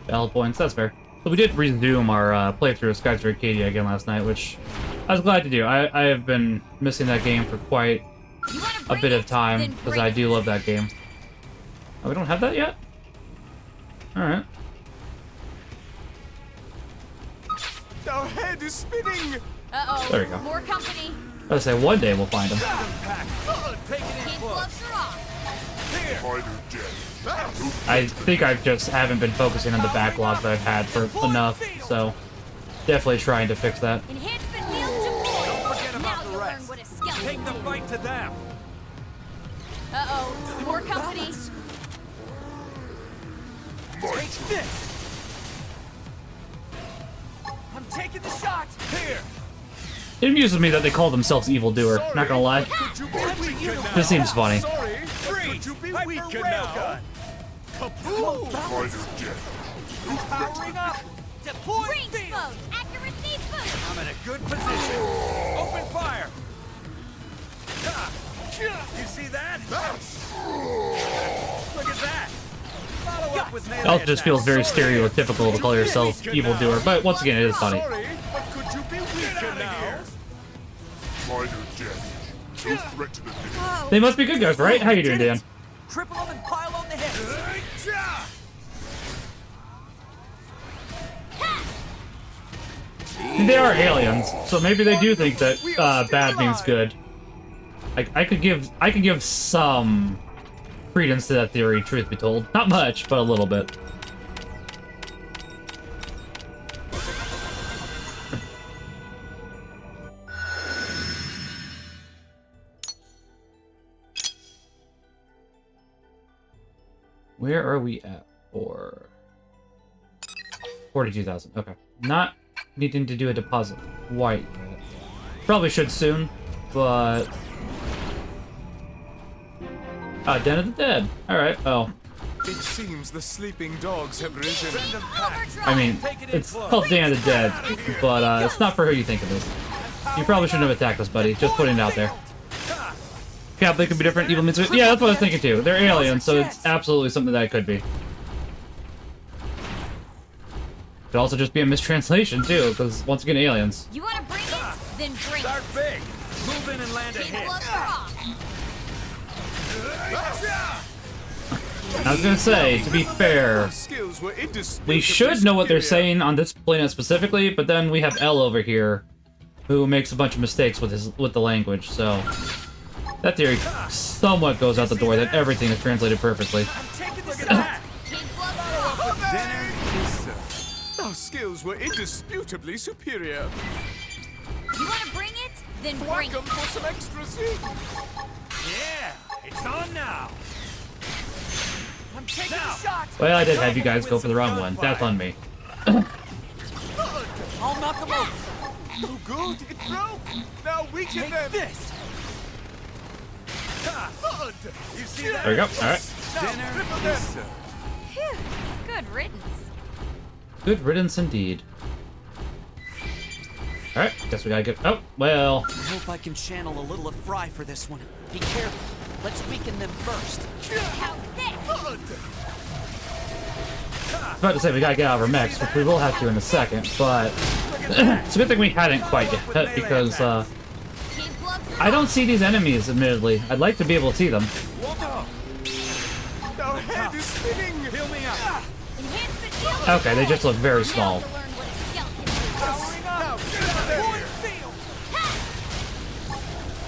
Battle points, that's fair. So we did resume our playthrough of Skies of Arcadia again last night, which I was glad to do. I have been missing that game for quite a bit of time, because I do love that game. Oh, we don't have that yet? Alright.
Our head is spinning.
Uh-oh.
There we go.
More company.
I was gonna say, one day we'll find them.
Take it in
Kid
close.
gloves are off.
Here.
Fighter dead.
I think I just haven't been focusing on the backlog that I've had for enough, so definitely trying to fix that.
Enhancement field deployed.
Don't forget
Now
about the
you'll learn
rest.
what a skeleton
Take the
do.
fight to them.
Uh-oh. More company.
Take this. I'm taking the shot. Here.
It amuses me that they call themselves evildoer, not gonna lie.
Could you be weaker now?
This seems funny.
Sorry. Could you be weaker now? Kaboom!
Fighter dead.
Powering up. Deploy
Range
field.
mode. Accuracy boost.
I'm in a good position. Open fire. Ha! You see that? Look at that. Follow up with melee
It also just feels very
attack. Sorry.
stereotypical to call yourself evildoer, but once again, it is funny.
Sorry, but could you be weaker now?
Fighter dead. No threat to the nation.
They must be good guys, right? How you doing, Dan?
Cripple them and pile on the heads.
They are aliens, so maybe they do think that bad means good. I could give some credence to that theory, truth be told. Not much, but a little bit. Where are we at for 42,000? Okay. Not needing to do a deposit quite yet. Probably should soon, but... Den of the Dead. Alright, oh.
It seems the sleeping dogs have risen.
I mean, it's called Den of the Dead, but it's not for who you think it is. You probably shouldn't have attacked us, buddy. Just putting it out there. Yeah, they could be different. Evil means... Yeah, that's what I was thinking too. They're aliens, so it's absolutely something that it could be. Could also just be a mistranslation too, because once again, aliens.
You want to bring it? Then bring
Start
it.
big. Move in and land a
Kid
hit.
gloves are off.
I was gonna say, to be fair,
Skills were
we should know what they're saying on this planet specifically, but then we have L over here, who makes a bunch of mistakes with the language, so that theory somewhat goes out the door that everything is translated perfectly.
Look at that.
Kid gloves are off.
Dinner is served. Our skills were indisputably superior.
You want to bring it? Then bring
Welcome
it.
for some ecstasy. Yeah, it's on now. I'm taking the shot.
Well, I did have you guys go for the wrong one. That's on me.
I'll knock them over.
Oh, good. It broke. Now weaken
Take
them.
this.
Ha! You see that?
There we go. Alright.
Dinner is served.
Phew, good riddance.
Good riddance indeed. Alright, guess we gotta get... Oh, well...
I hope I can channel a little of Fry for this one. Be careful. Let's weaken them first.
How's this?
I was about to say we gotta get out of our mechs, which we will have to in a second, but... it's a good thing we hadn't quite yet, because,
Keep gloves
I don't see these enemies, admittedly. I'd like to be able to see them.
Our head is spinning! Heal me up!
enhancement shield.
Okay, they just look very small.
To learn what a skeleton is.
Powering up! Get out of here!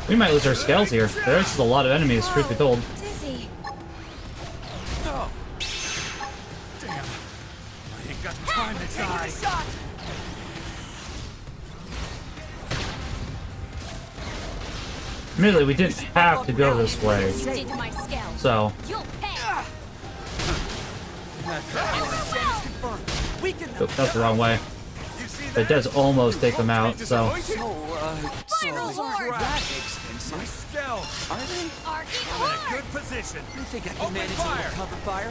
We might lose our scales here. There's just a lot of enemies, truth be told.
Dizzy.
Oh. Damn. I ain't got time to die.
Admittedly, we didn't have to go this way,
You did to my scales.
so...
You'll pay.
Weaken them.
Oop, that's the wrong way.
You see
It
that?
does almost take them out, so...
Spiral horn.
That expensive.
My scalp!
Are they?
Arcing
I'm in a
horn.
good position.
I think I can
Open
manage
fire.
a little cover fire.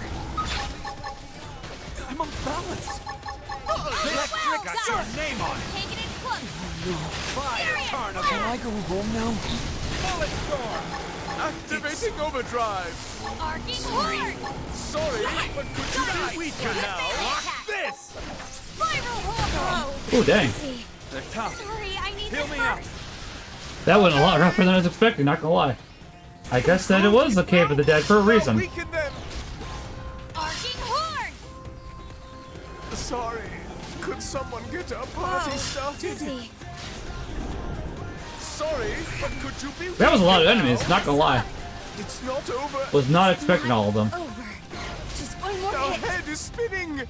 I'm unbalanced.
Electric got your name on it.
Taking it close.
Fire carnival.
Can I go home now?
Bullet storm. Activating overdrive.
Arcing horn.
Sorry, but could you be weaker now? Watch this.
Spiral horn.
Ooh, dang.
Dizzy.
They're tough.
Sorry, I need
Heal
this
me up.
first.
That went a lot rougher than I was expecting, not gonna lie. I guess that it was the Cave of the Dead for a reason.
Weaken them.
Arcing horn.
Sorry. Could someone get a party started?
Dizzy.
Sorry, but could you be
That was a lot of
weaker
enemies,
now?
not gonna lie.
It's not over.
Was not expecting all of them.
Over. Just one more
Our
hit.
head is spinning.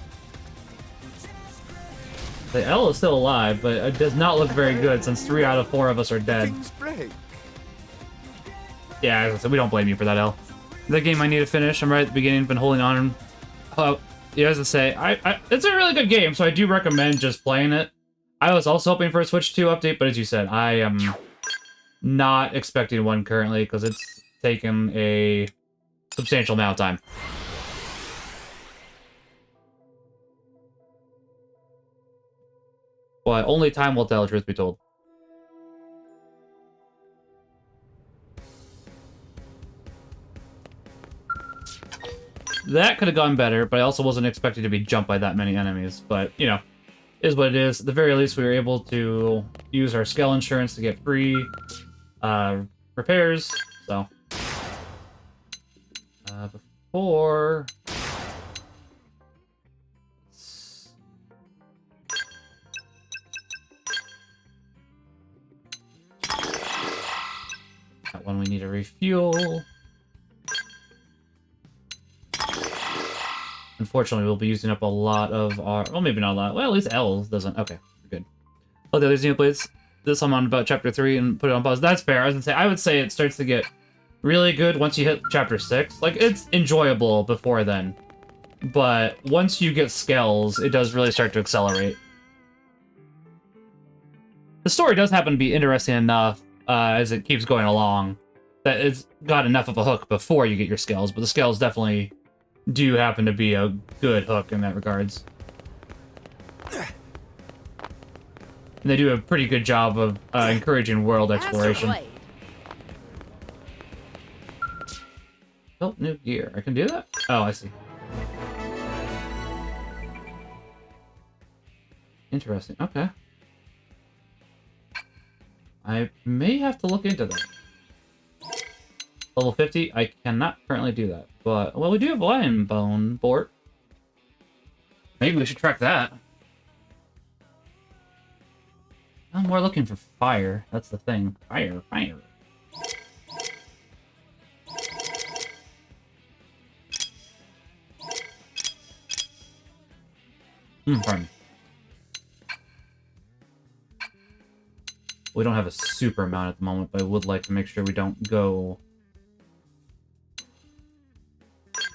The L is still alive, but it does not look very good since 3 out of 4 of us are dead.
Things break.
Yeah, as I said, we don't blame you for that, L. The game I need to finish. I'm right at the beginning, been holding on. Yeah, as I say, it's a really good game, so I do recommend just playing it. I was also hoping for a Switch 2 update, but as you said, I am not expecting one currently because it's taken a substantial amount of time. But only time will tell, truth be told. That could have gone better, but I also wasn't expecting to be jumped by that many enemies. But, you know, is what it is. At the very least, we were able to use our scale insurance to get free repairs. So, before... That one we need to refuel. Unfortunately, we'll be using up a lot of our... Well, maybe not a lot. Well, at least L doesn't... Okay, we're good. Oh, the other Xenoblades. This I'm on about Chapter 3 and put it on pause. That's fair. I would say it starts to get really good once you hit Chapter 6. Like, it's enjoyable before then. But once you get skills, it does really start to accelerate. The story does happen to be interesting enough as it keeps going along that it's got enough of a hook before you get your skills, but the skills definitely do happen to be a good hook in that regards. And they do a pretty good job of encouraging world exploration. Oh, new gear. I can do that? Oh, I see. Interesting. Okay. I may have to look into that. Level 50, I cannot currently do that. But, well, we do have Lion Bone Bort. Maybe we should track that. I'm more looking for fire. That's the thing. Fire, fire. Pardon me. We don't have a super amount at the moment, but I would like to make sure we don't go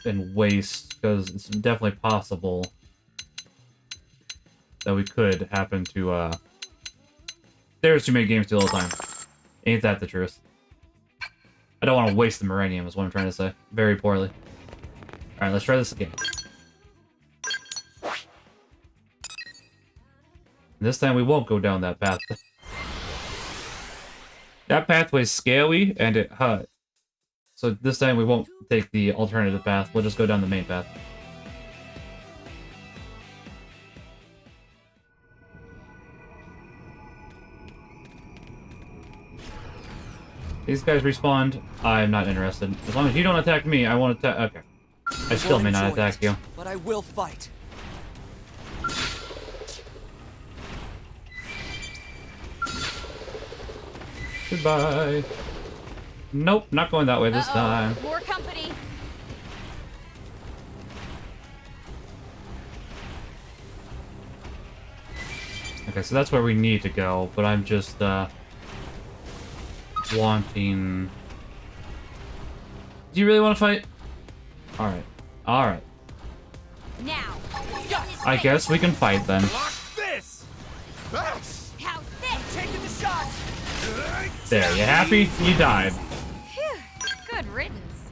and waste, because it's definitely possible that we could happen to, there's too many games to all the time. Ain't that the truth? I don't want to waste the Millennium, is what I'm trying to say. Very poorly. Alright, let's try this again. This time we won't go down that path. That pathway's scary and it hurt. So this time we won't take the alternative path. We'll just go down the main path. These guys respawned. I'm not interested. As long as you don't attack me, I won't attack. Okay. I still may not attack you.
But I will fight.
Goodbye. Nope, not going that way this time.
More company.
Okay, so that's where we need to go, but I'm just, wanting... Do you really want to fight? Alright. Alright.
Now.
I guess we can fight then.
Lock this!
How's this?
Taking the shots.
There, you happy? You died.
Phew. Good riddance.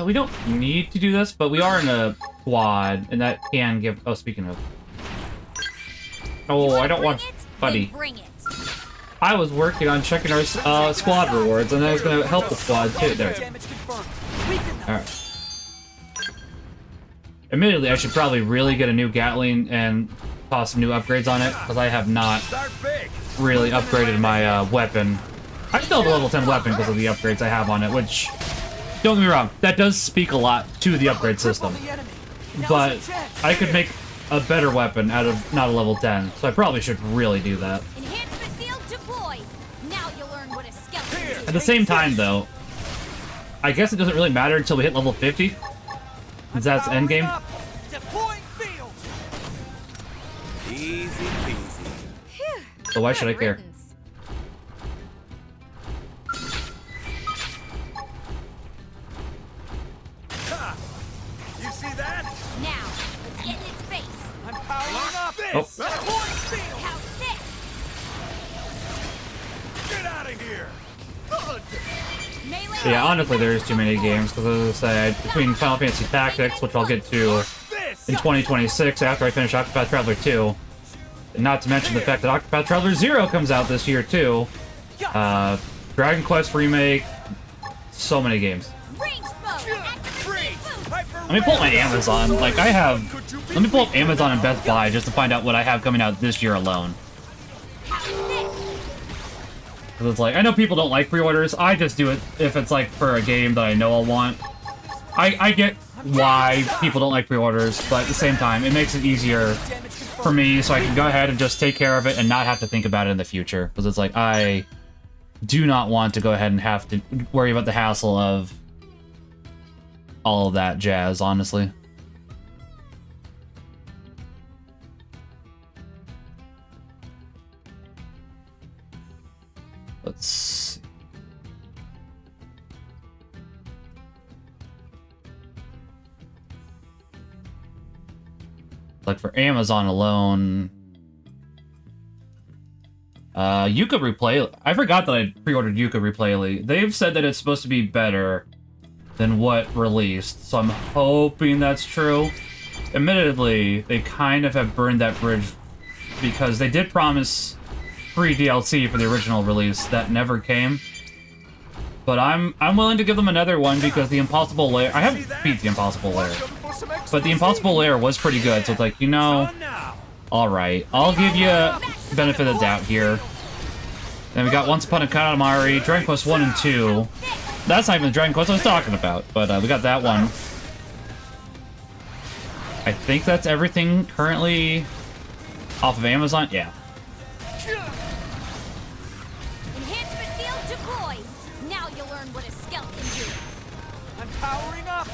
We don't need to do this, but we are in a quad, and that can give... Oh, speaking of... Oh, I don't want... Buddy.
Bring it.
I was working on checking our squad rewards, and I was going to help the squad too. There.
Damage confirmed. Weaken them.
Alright. Admittedly, I should probably really get a new Gatling and toss some new upgrades on it, because I have not
Start big!
really upgraded my weapon. I still have a level 10 weapon because of the upgrades I have on it, which, don't get me wrong, that does speak a lot to the upgrade system. But I could make a better weapon out of not a level 10, so I probably should really do that.
Enhancement field deployed. Now you'll learn what a skeleton is.
At the same time, though, I guess it doesn't really matter until we hit level 50. Since that's endgame.
Deploying field.
Easy peasy.
Phew.
So why should I
Good
care?
riddance.
Ha! You see that?
Now, let's get in its face.
I'm powering up.
This!
Deploying field.
How's this?
Get out of here! Good!
Melee.
Yeah, honestly, there's too many games, because as I say, between Final Fantasy Tactics, which I'll get to
This!
in 2026 after I finish Octopath Traveler 2, and not to mention the fact that Octopath Traveler 0 comes out this year, too. Dragon Quest Remake, so many games.
Ranged mode. Activate boost.
Let me pull up my Amazon, like I have... Let me pull up Amazon and Best Buy just to find out what I have coming out this year alone.
How's this?
Because it's like, I know people don't like pre-orders, I just do it if it's like for a game that I know I'll want. I get why people don't like pre-orders, but at the same time, it makes it easier for me so I can go ahead and just take care of it and not have to think about it in the future. Because it's like, I do not want to go ahead and have to worry about the hassle of all of that jazz, honestly. Let's see. Like for Amazon alone, Yuka Replay. I forgot that I pre-ordered Yuka Replay. They've said that it's supposed to be better than what released, so I'm hoping that's true. Admittedly, they kind of have burned that bridge because they did promise free DLC for the original release that never came. But I'm willing to give them another one because the Impossible Lair... I haven't beat the Impossible Lair, but the Impossible Lair was pretty good, so it's like, you know... Alright, I'll give you benefit of the doubt here. Then we got Once Upon a Katamari, Dragon Quest 1 and 2. That's not even the Dragon Quest I was talking about, but we got that one. I think that's everything currently off of Amazon. Yeah.
Enhancement field deployed. Now you'll learn what a skeleton do.
I'm powering up.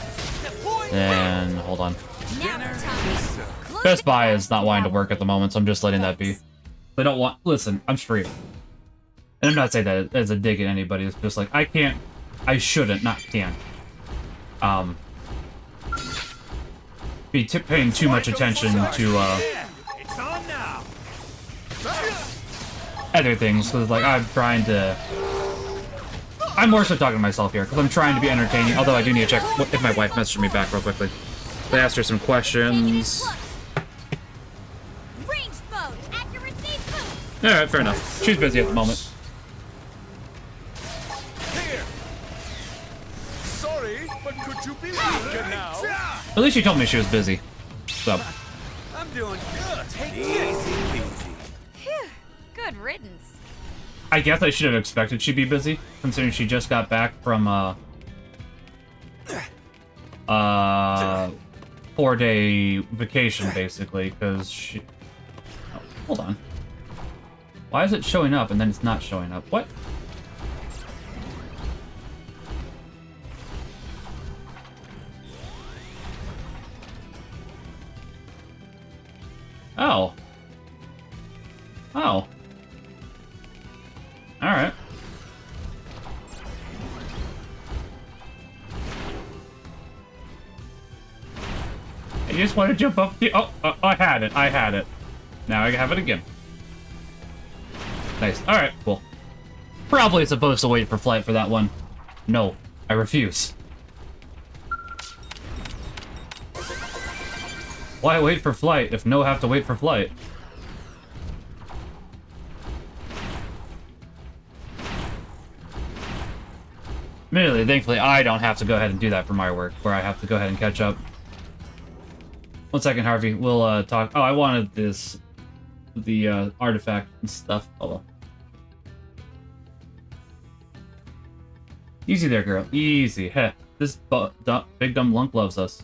Deploying
And hold on.
Now the time is close
Best
to
Buy
the
is not wanting to work at the moment, so I'm just letting that be. They don't want... Listen, I'm straight. And I'm not saying that as a dig at anybody. It's just like, I can't... I shouldn't, not can't. Be paying too much attention to,
It's on now!
other things, because, like, I'm trying to... I'm more so talking to myself here, because I'm trying to be entertaining, although I do need to check if my wife messaged me back real quickly. I asked her some questions.
Ranged mode.
Alright, fair enough. She's busy at the moment.
Here. Sorry, but could you be weaker now?
At least she told me she was busy. So.
I'm doing good. Take it easy.
Phew. Good riddance.
I guess I should have expected she'd be busy, considering she just got back from, 4-day vacation, basically, because she... Oh, hold on. Why is it showing up and then it's not showing up? What? Oh. Oh. Alright. I just want to jump up the... Oh, I had it. I had it. Now I have it again. Nice. Alright, cool. Probably supposed to wait for flight for that one. No, I refuse. Why wait for flight if no have to wait for flight? Admittedly, thankfully, I don't have to go ahead and do that for my work, where I have to go ahead and catch up. 1 second, Harvey. We'll talk. Oh, I wanted this, the artifact and stuff. Hold on. Easy there, girl. Easy. Heh. This big dumb lunk loves us.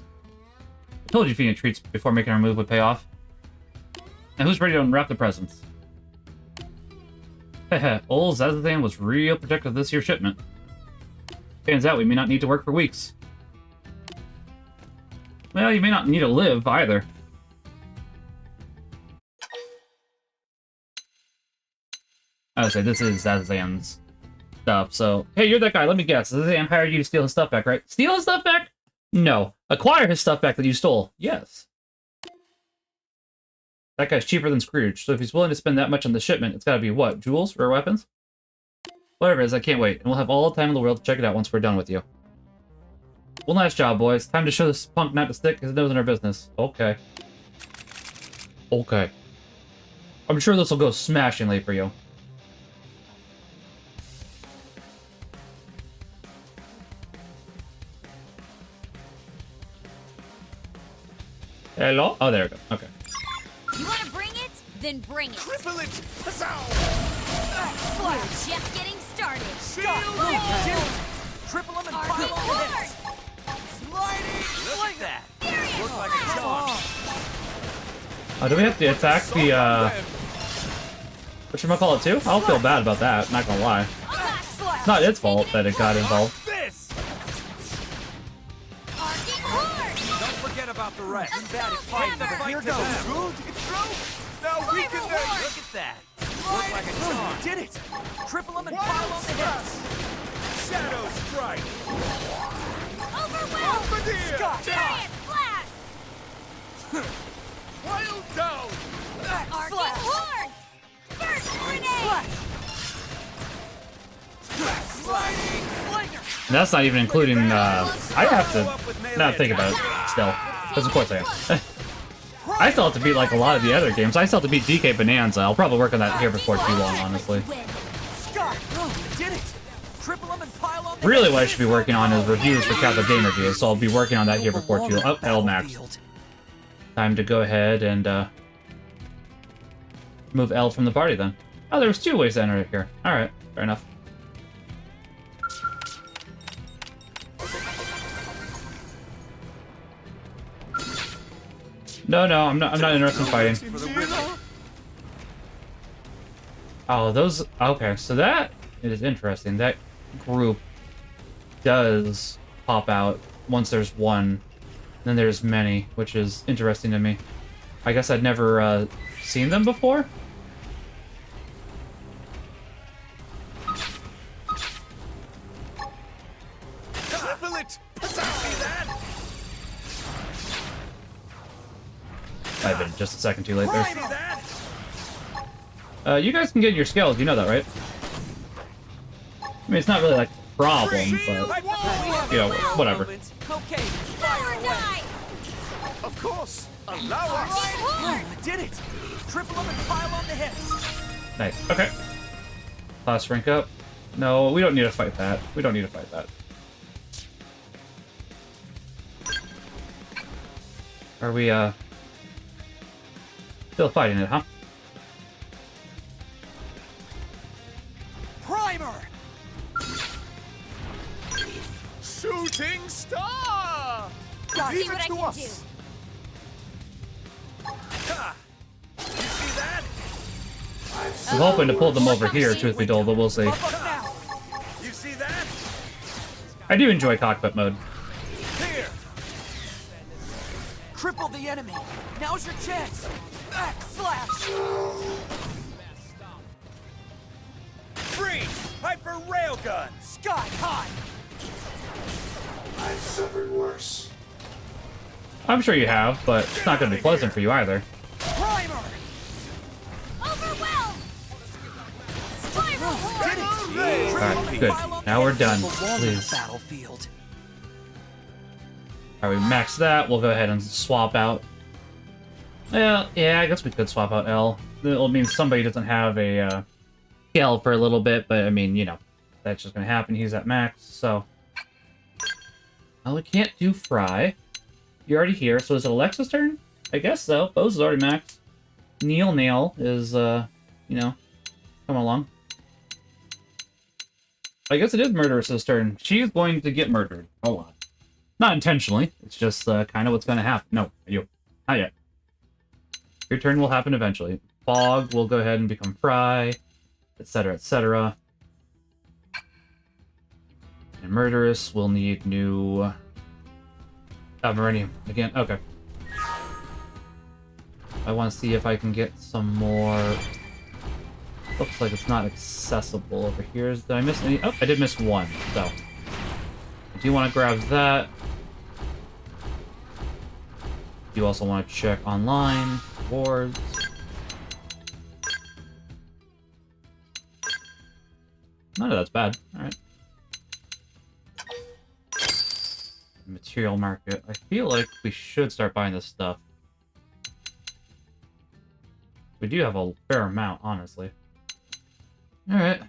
I told you feeding treats before making our move would pay off. Now who's ready to unwrap the presents? Heh. Old Zazathan was real protective of this year's shipment. Turns out we may not need to work for weeks. Well, you may not need to live, either. I would say this is Zazan's stuff, so... Hey, you're that guy, let me guess. Zazan hired you to steal his stuff back, right? Steal his stuff back? No. Acquire his stuff back that you stole. Yes. That guy's cheaper than Scrooge, so if he's willing to spend that much on the shipment, it's gotta be what? Jewels? Rare weapons? Whatever it is, I can't wait, and we'll have all the time in the world to check it out once we're done with you. Well, nice job, boys. Time to show this punk not to stick his nose in our business. Okay. Okay. I'm sure this will go smashingly for you. Hello? Oh, there we go. Okay.
You want to bring it? Then bring it.
Triple it! Huzzah!
We're just getting started.
Triple them and pile on the hits.
Sliding!
Look at that.
Serious
Look like a charm.
Oh, do we have to attack the, whatchamacallit too? I'll feel bad about that, not gonna lie. It's not its fault that it got involved.
This!
Don't forget about the rest. You bad at fighting, but here goes.
It's true! Now we can then...
Look at that. Look like a charm. Did it. Triple them and pile on the hits.
Shadow strike!
Overwhelmed.
Bombardier!
Giant blast.
Wild down!
Arcing horn. Burst grenade.
Sliding slinger!
And that's not even including, I have to not think about it still. Because of course I am. I still have to beat, like, a lot of the other games. I still have to beat DK Bonanza. I'll probably work on that here before too long, honestly.
Did it. Triple them and pile on the
Really what I should be working on is reviews for Catholic Game Reviews, so I'll be working on that here before too long. Oh, LMAX. Time to go ahead and, move L from the party, then. Oh, there was 2 ways to enter it here. Alright, fair enough. No, I'm not interested in fighting. Oh, those... Okay, so that is interesting. That group does pop out once there's one. Then there's many, which is interesting to me. I guess I'd never seen them before.
Triple it! See that?
I've been just a second too late there.
See that?
You guys can get your skills, you know that, right? I mean, it's not really like a problem, but, you know, whatever.
Okay.
Power die.
Of course! Allow us!
I did it. Triple them and pile on the hits.
Nice. Okay. Class rank up. No, we don't need to fight that. We don't need to fight that. Are we, still fighting it, huh?
Primer!
Shooting star!
I'll see
Leave
what
it
I
to
can
us.
Ha! You see that?
I'm hoping to pull them over here, truth be told, but we'll see.
Buff up now.
You see that?
I do enjoy cockpit mode.
Here!
Cripple the enemy. Now's your chance. Backslash.
Freeze! Hyper railgun!
Sky high.
I've suffered worse.
I'm sure you have, but it's not going to be pleasant for you either.
Primer.
Overwhelm! Spiral
Did
horn!
it.
Alright, good. Now we're done, please.
Battlefield.
Alright, we maxed that. We'll go ahead and swap out. Well, yeah, I guess we could swap out L. It'll mean somebody doesn't have a L for a little bit, but I mean, you know, that's just going to happen. He's at max, so. Well, we can't do Fry. You're already here, so is it Alexa's turn? I guess so. Bose is already maxed. Nail is, you know, coming along. I guess it is Murderous's turn. She's going to get murdered. Hold on. Not intentionally. It's just kind of what's going to happen. No, you. Not yet. Your turn will happen eventually. Fog will go ahead and become Fry, etc., etc. And Murderous will need new... Meridian. Again, okay. I want to see if I can get some more... Looks like it's not accessible over here. Did I miss any? Oh, I did miss one, so. I do want to grab that. You also want to check online, rewards. None of that's bad. Alright. Material market. I feel like we should start buying this stuff. We do have a fair amount, honestly. Alright.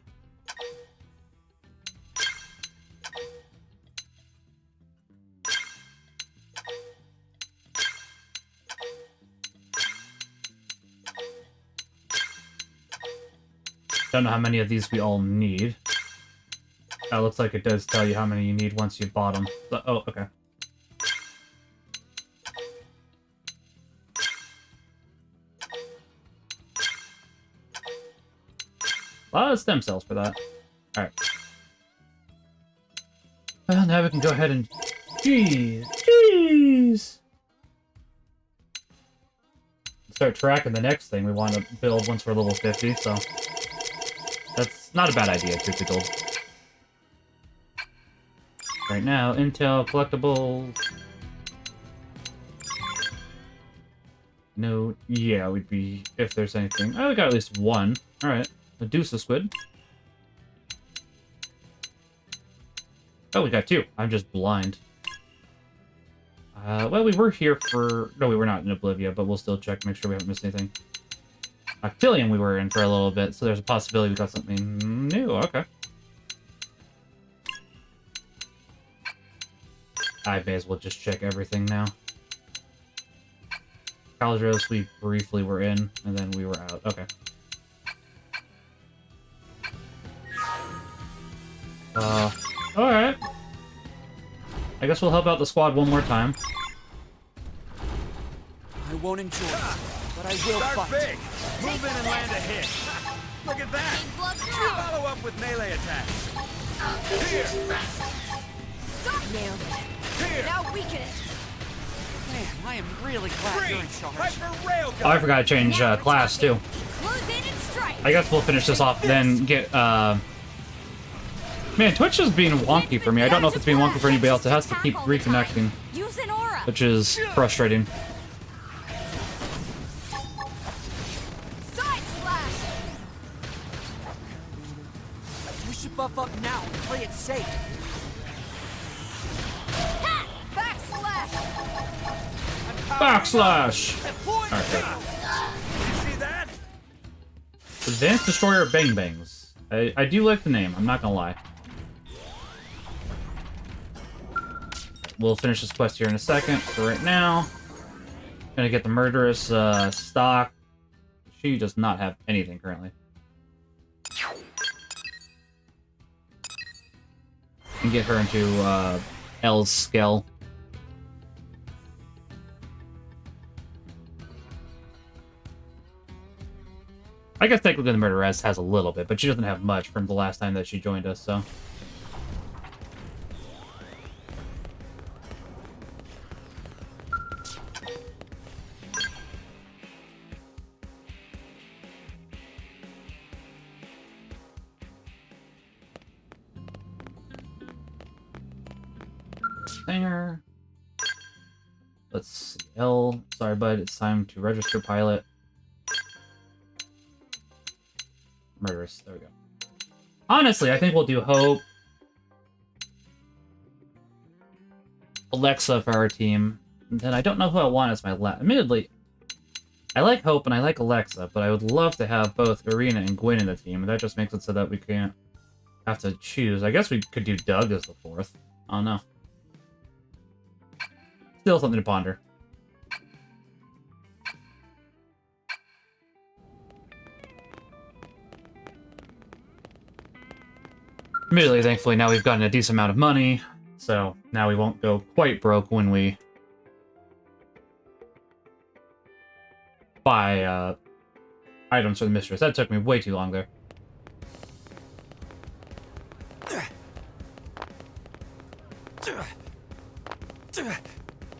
Don't know how many of these we all need. It looks like it does tell you how many you need once you bought them. So, oh, okay. A lot of stem cells for that. Alright. Well, now we can go ahead and... Jeez! Start tracking the next thing we want to build once we're level 50, so... That's not a bad idea, truth be told. Right now, Intel, collectibles... No, yeah, we'd be... If there's anything... Oh, we got at least one. Alright. Medusa squid. Oh, we got two. I'm just blind. Well, we were here for... No, we were not in Oblivia, but we'll still check, make sure we haven't missed anything. Octillion we were in for a little bit, so there's a possibility we got something new. Okay. I may as well just check everything now. Caldros we briefly were in, and then we were out. Okay. Alright. I guess we'll help out the squad one more time.
I won't enjoy it, but I will
Start
fight.
big! Move in and land a hit! Look at that! Follow up with melee attacks! Here!
Nailed it.
Here!
Now weaken it.
Man, I am really glad you're in
Freeze!
charge.
Hyper railgun!
Oh, I forgot to change class too.
Close in and strike.
I guess we'll finish this off, then get, Man, Twitch is being wonky for me. I don't know if it's being wonky for anybody else. It has to keep reconnecting,
Use an aura.
which is frustrating.
Side slash.
We should buff up now and play it safe.
Ha! Backslash.
Backslash!
You see that?
Advanced Destroyer Bang Bangs. I do like the name, I'm not gonna lie. We'll finish this quest here in a second. For right now, gonna get the murderous stock. She does not have anything currently. And get her into L's Skell. I guess technically the murderess has a little bit, but she doesn't have much from the last time that she joined us, so. There. Let's see. L. Sorry, bud. It's time to register pilot. Murderous. There we go. Honestly, I think we'll do Hope. Alexa for our team. And then I don't know who I want as my last. Admittedly, I like Hope and I like Alexa, but I would love to have both Irina and Gwen in the team. And that just makes it so that we can't have to choose. I guess we could do Doug as the fourth. I don't know. Still something to ponder. Admittedly, thankfully, now we've gotten a decent amount of money, so now we won't go quite broke when we buy items for the mistress. That took me way too long there.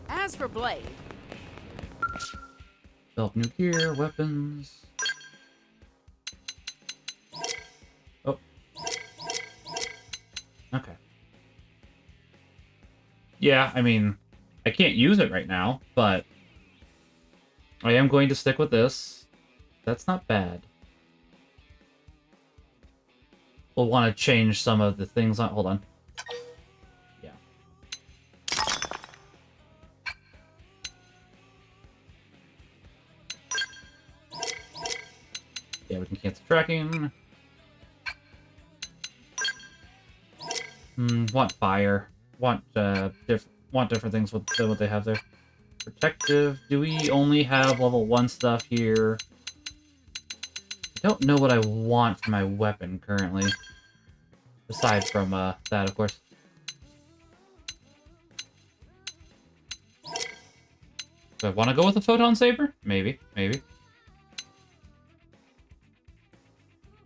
As for Blade,
Develop new gear, weapons. Oh. Okay. Yeah, I mean, I can't use it right now, but I am going to stick with this. That's not bad. We'll want to change some of the things on... Hold on. Yeah. Yeah, we can cancel tracking. Want fire. Want different things with what they have there. Protective. Do we only have level 1 stuff here? I don't know what I want for my weapon currently. Aside from that, of course. Do I want to go with a photon saber? Maybe, maybe.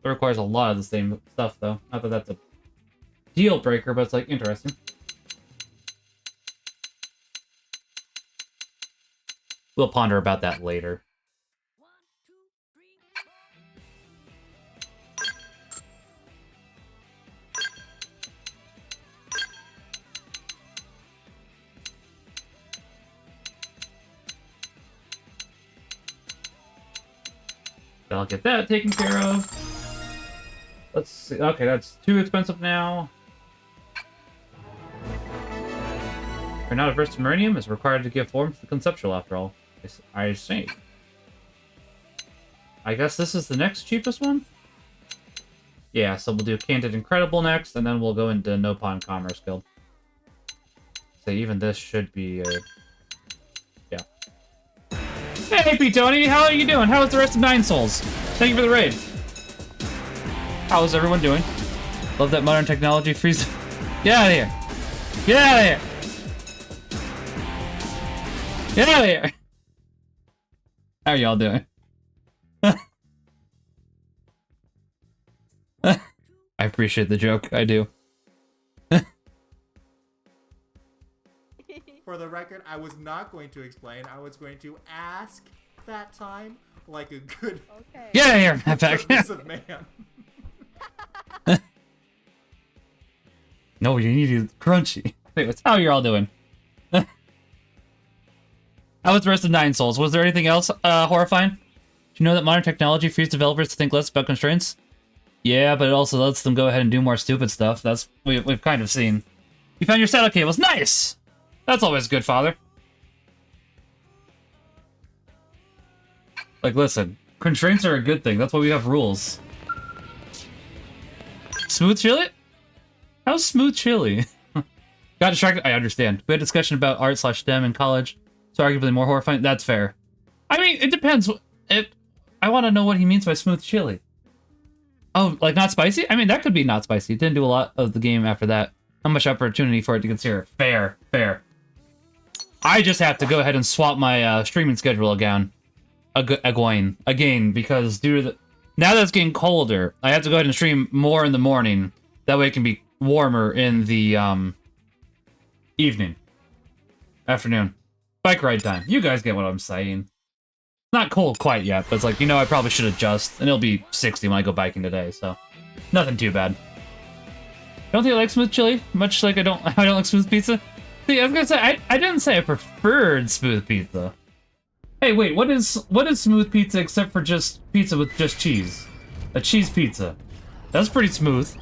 It requires a lot of the same stuff, though. Not that that's a deal breaker, but it's, like, interesting. We'll ponder about that later. I'll get that taken care of. Let's see. Okay, that's too expensive now. You're not averse to Meridium is required to give form to the conceptual, after all. I see. I guess this is the next cheapest one? Yeah, so we'll do Candid Incredible next, and then we'll go into Nopon Commerce Guild. So even this should be yeah. Hey, P. Tony, how are you doing? How is the rest of Nine Souls? Thank you for the raid. How is everyone doing? Love that modern technology frees... Get out of here! Get out of here! Get out of here! How are y'all doing? I appreciate the joke. I do.
For the record, I was not going to explain. I was going to ask that time like a good...
okay.
Get out of here, Matt
submissive man.
No, you need it crunchy. Anyways, how are you all doing? How was the rest of Nine Souls? Was there anything else horrifying? Do you know that modern technology frees developers to think less about constraints? Yeah, but it also lets them go ahead and do more stupid stuff. That's we've kind of seen. You found your saddle cables. Nice! That's always good, father. Like, listen. Constraints are a good thing. That's why we have rules. Smooth chili? How's smooth chili? Got distracted? I understand. We had a discussion about art/STEM in college, so arguably more horrifying. That's fair. I mean, it depends. I want to know what he means by smooth chili. Oh, like not spicy? I mean, that could be not spicy. Didn't do a lot of the game after that. How much opportunity for it to consider? Fair, fair. I just have to go ahead and swap my streaming schedule again, because due to the now that it's getting colder, I have to go ahead and stream more in the morning. That way, it can be warmer in the evening, afternoon, bike ride time. You guys get what I'm saying. Not cold quite yet, but it's like, you know, I probably should adjust, and it'll be 60 when I go biking today, so nothing too bad. Don't think I like smooth chili, much like I don't like smooth pizza. See, I was gonna say I didn't say I preferred smooth pizza. Hey, wait, what is smooth pizza except for just pizza with just cheese? A cheese pizza. That's pretty smooth.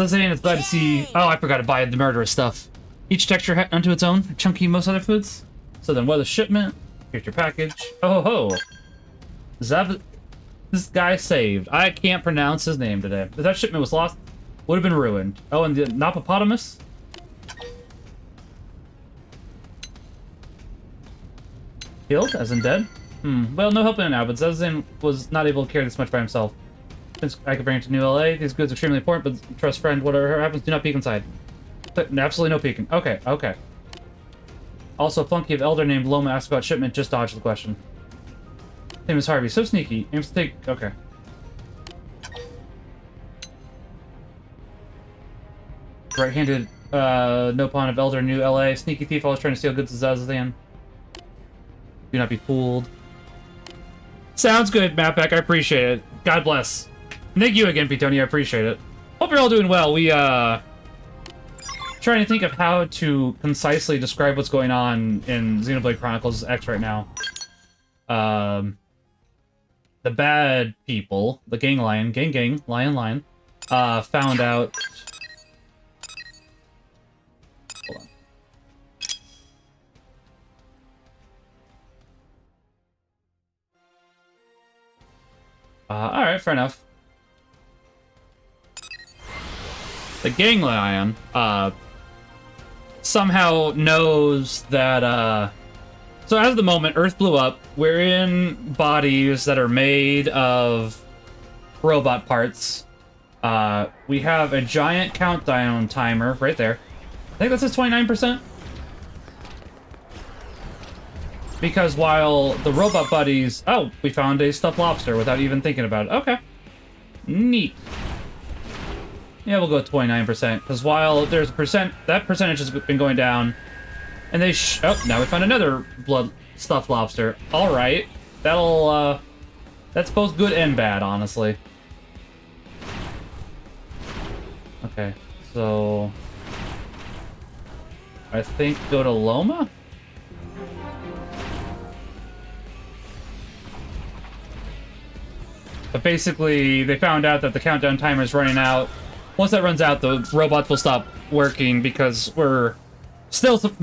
Saying it's glad to see. Oh, I forgot to buy the murderous stuff. Each texture had unto its own, chunky most other foods. So then, what is shipment? Here's your package. Oh ho! This guy saved. I can't pronounce his name today. If that shipment was lost, would have been ruined. Oh, and the Napopotamus? Killed, as in dead? Well, no help in it now, but Zazin was not able to carry this much by himself. Since I could bring it to New LA, these goods are extremely important, but trust friend, whatever happens, do not peek inside. Absolutely no peeking. Okay, okay. Also, a flunky of Elder named Loma asked about shipment, just dodged the question. Name is Harvey, so sneaky. Aims to take... Okay. Right-handed, Nopon of Elder, New LA. Sneaky thief, always trying to steal goods of Zazan. Do not be fooled. Sounds good, Mapback. I appreciate it. God bless. Thank you again, Pitoni. I appreciate it. Hope you're all doing well. We, trying to think of how to concisely describe what's going on in Xenoblade Chronicles X right now. The bad people, the gang, lion, found out... Hold on. Alright, fair enough. The gang lion, somehow knows that, so as of the moment, Earth blew up. We're in bodies that are made of robot parts. We have a giant countdown timer right there. I think that says 29%. Because while the robot buddies... Oh, we found a stuffed lobster without even thinking about it. Okay. Neat. Yeah, we'll go with 29%. Because while there's a that percentage has been going down. And they oh, now we found another blood stuffed lobster. Alright. That'll, that's both good and bad, honestly. Okay, so... I think go to Loma? But basically, they found out that the countdown timer is running out. Once that runs out, the robots will stop working because we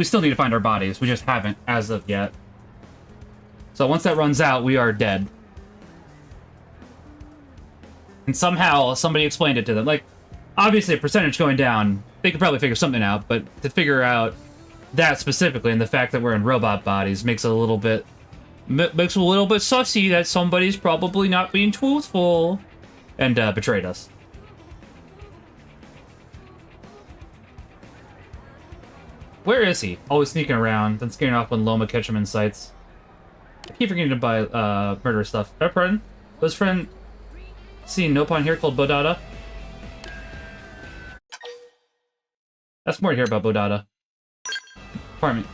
still need to find our bodies. We just haven't as of yet. So once that runs out, we are dead. And somehow somebody explained it to them. Like, obviously a percentage going down, they could probably figure something out, but to figure out that specifically and the fact that we're in robot bodies makes it a little bit sussy that somebody's probably not being truthful and betrayed us. Where is he? Always sneaking around, then scaring off when Loma catch him in sights. I keep forgetting to buy murderous stuff. Pardon? Was friend seen Nopon here called Bodada? That's more to hear about Bodada. Pardon me.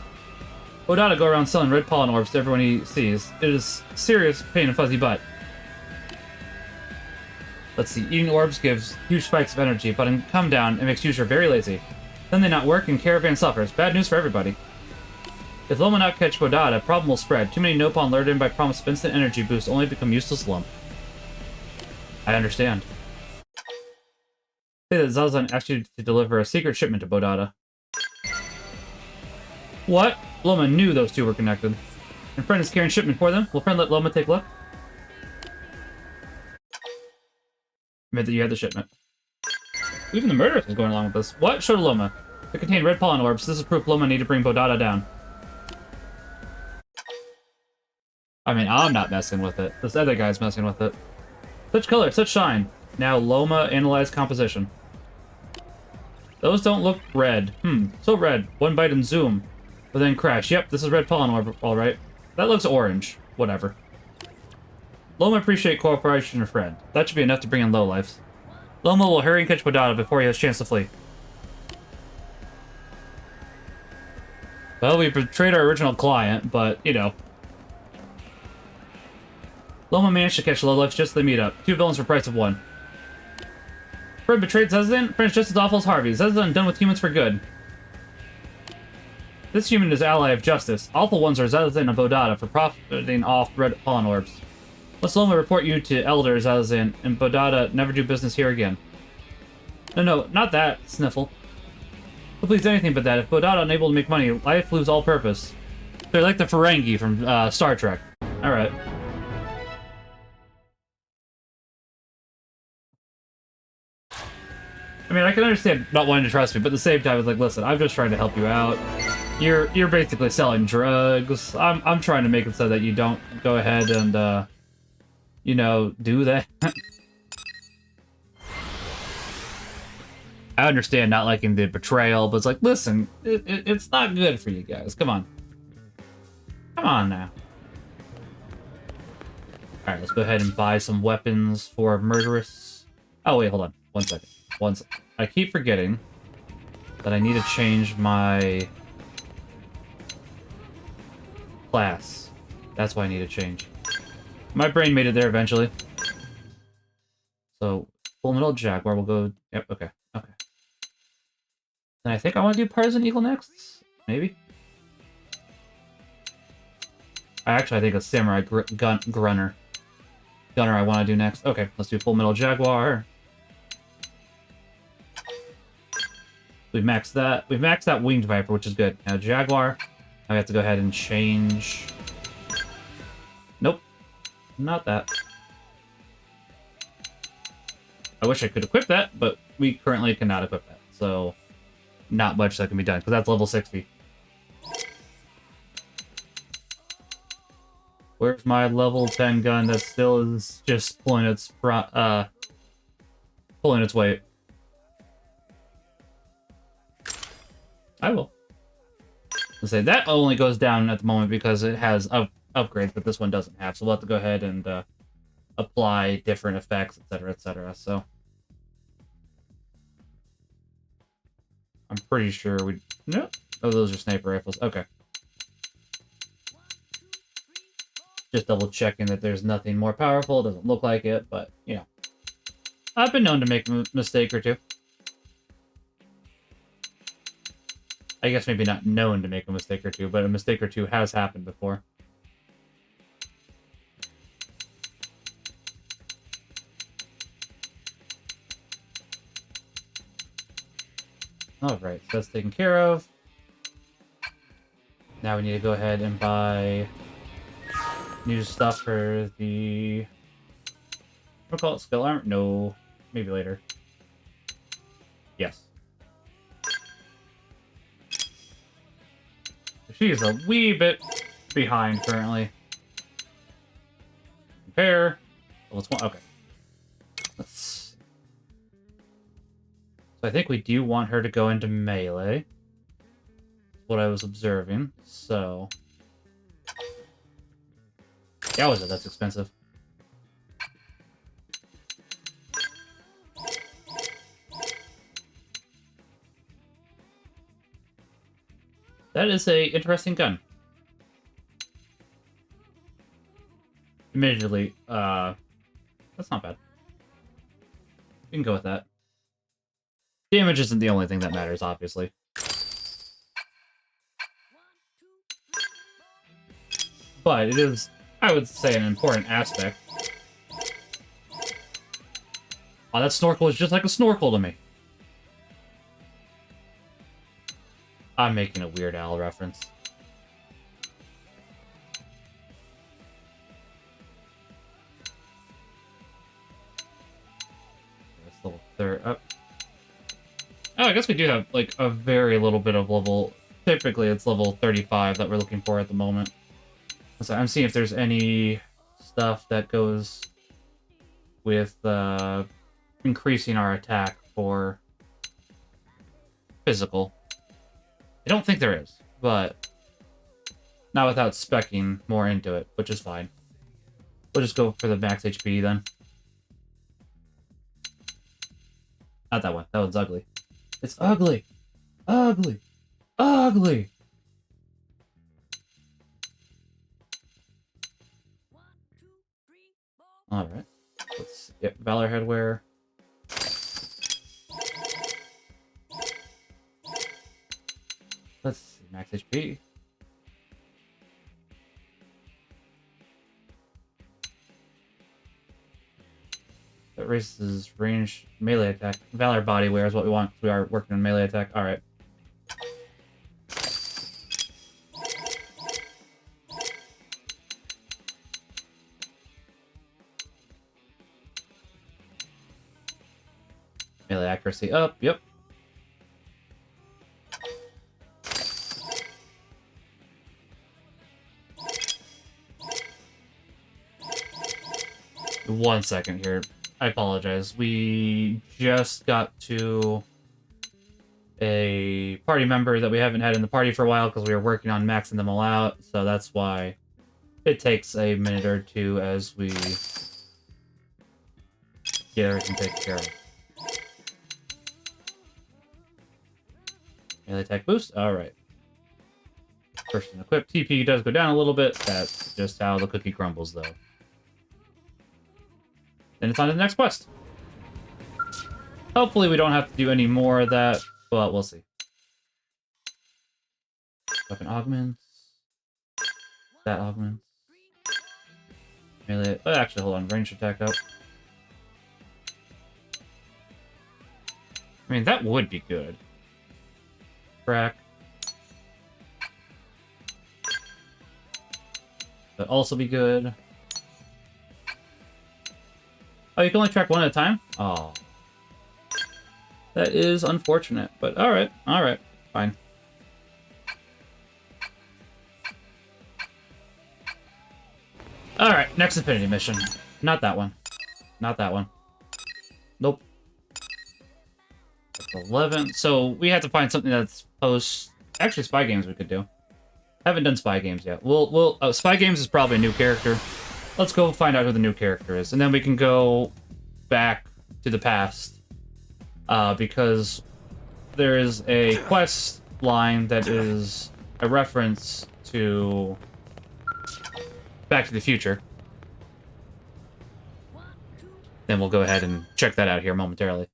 Bodada go around selling red pollen orbs to everyone he sees. It is serious pain in fuzzy butt. Let's see. Eating orbs gives huge spikes of energy, but in come down, it makes user very lazy. Then they not work and Caravan suffers. Bad news for everybody. If Loma not catch Bodada, problem will spread. Too many Nopon lured in by promise of instant energy boost only become useless lump. I understand. Say that Zazan asked you to deliver a secret shipment to Bodada. What? Loma knew those two were connected. And Friend is carrying shipment for them. Will Friend let Loma take a look? Admit that you had the shipment. Even the murderess was going along with this. What? Show to Loma. They contain red pollen orbs. This is proof Loma need to bring Bodada down. I mean, I'm not messing with it. This other guy's messing with it. Such color, such shine. Now Loma analyze composition. Those don't look red. So red. One bite and zoom. But then crash. Yep, this is red pollen orb, alright. That looks orange. Whatever. Loma appreciate cooperation of Friend. That should be enough to bring in lowlifes. Loma will hurry and catch Bodada before he has a chance to flee. Well, we betrayed our original client, but, you know. Loma managed to catch lowlifes just as they meet up. 2 villains for price of 1. Friend betrayed Zazan. Friend's just as awful as Harvey. Zazan done with humans for good. This human is ally of justice. Awful ones are Zazan and Bodada for profiting off red pollen orbs. Let's Loma report you to Elder Zazan and Bodada never do business here again. No, not that, Sniffle. Well, please, anything but that. If Bodada unable to make money, life lose all purpose. They're like the Ferengi from Star Trek. Alright. I mean, I can understand not wanting to trust me, but at the same time, it's like, listen, I'm just trying to help you out. You're basically selling drugs. I'm trying to make it so that you don't go ahead and, you know, do that. I understand not liking the betrayal, but it's like, listen, it's not good for you guys. Come on. Come on now. Alright, let's go ahead and buy some weapons for murderous. Oh, wait, hold on. 1 second. I keep forgetting that I need to change my class. That's why I need to change. My brain made it there eventually. So, Full Metal Jaguar will go... Yep, okay. And I think I want to do Partisan Eagle next? Maybe? I think a Samurai Gunner I want to do next. Okay, let's do Full Metal Jaguar. We've maxed that. We've maxed that Winged Viper, which is good. Now Jaguar. I have to go ahead and change... Nope. Not that. I wish I could equip that, but we currently cannot equip that. So, not much that can be done, because that's level 60. Where's my level 10 gun that still is just pulling its weight? I will. I'll say that only goes down at the moment because it has upgrades, but this one doesn't have. So we'll have to go ahead and apply different effects, etc., etc. So I'm pretty sure we... No. Oh, those are sniper rifles. Okay. Just double checking that there's nothing more powerful. Doesn't look like it, but, you know. I've been known to make a mistake or two. I guess maybe not known to make a mistake or two, but a mistake or two has happened before. Alright, so that's taken care of. Now we need to go ahead and buy new stuff for the... What do we call it? Skill armor? No. Maybe later. Yes. She is a wee bit behind currently. Compare. Well, let's okay. Let's. So I think we do want her to go into melee. What I was observing. So. Yeah, that's expensive. That is a interesting gun. Admittedly, that's not bad. We can go with that. Damage isn't the only thing that matters, obviously. But it is, I would say, an important aspect. Oh, that snorkel is just like a snorkel to me. I'm making a Weird Al reference. That's level 30. Oh, I guess we do have like a very little bit of level. Typically, it's level 35 that we're looking for at the moment. So I'm seeing if there's any stuff that goes with increasing our attack for physical. I don't think there is, but not without speccing more into it, which is fine. We'll just go for the max HP then. Not that one. That one's ugly. It's ugly! Ugly! Ugly! Alright. Let's see. Yep, Valor Headwear. Let's see. Max HP. That raises range melee attack. Valor Body Wear is what we want. We are working on melee attack. Alright. Melee accuracy up, yep. One second here. I apologize. We just got to a party member that we haven't had in the party for a while because we were working on maxing them all out, so that's why it takes a minute or two as we get everything taken care of. Melee attack boost? Alright. Person equipped. TP does go down a little bit. That's just how the cookie crumbles, though. Then it's on to the next quest. Hopefully we don't have to do any more of that, but we'll see. Weapon augments. That augments. Melee. Oh, actually, hold on. Range attack up. I mean, that would be good. Crack. That'd also be good. Oh, you can only track one at a time? Oh. That is unfortunate, but alright, fine. Alright, next Affinity mission. Not that one. Not that one. Nope. That's 11. So we have to find something that's post... Actually, Spy Games we could do. Haven't done Spy Games yet. Spy Games is probably a new character. Let's go find out who the new character is, and then we can go back to the past. Because there is a quest line that is a reference to Back to the Future. Then we'll go ahead and check that out here momentarily.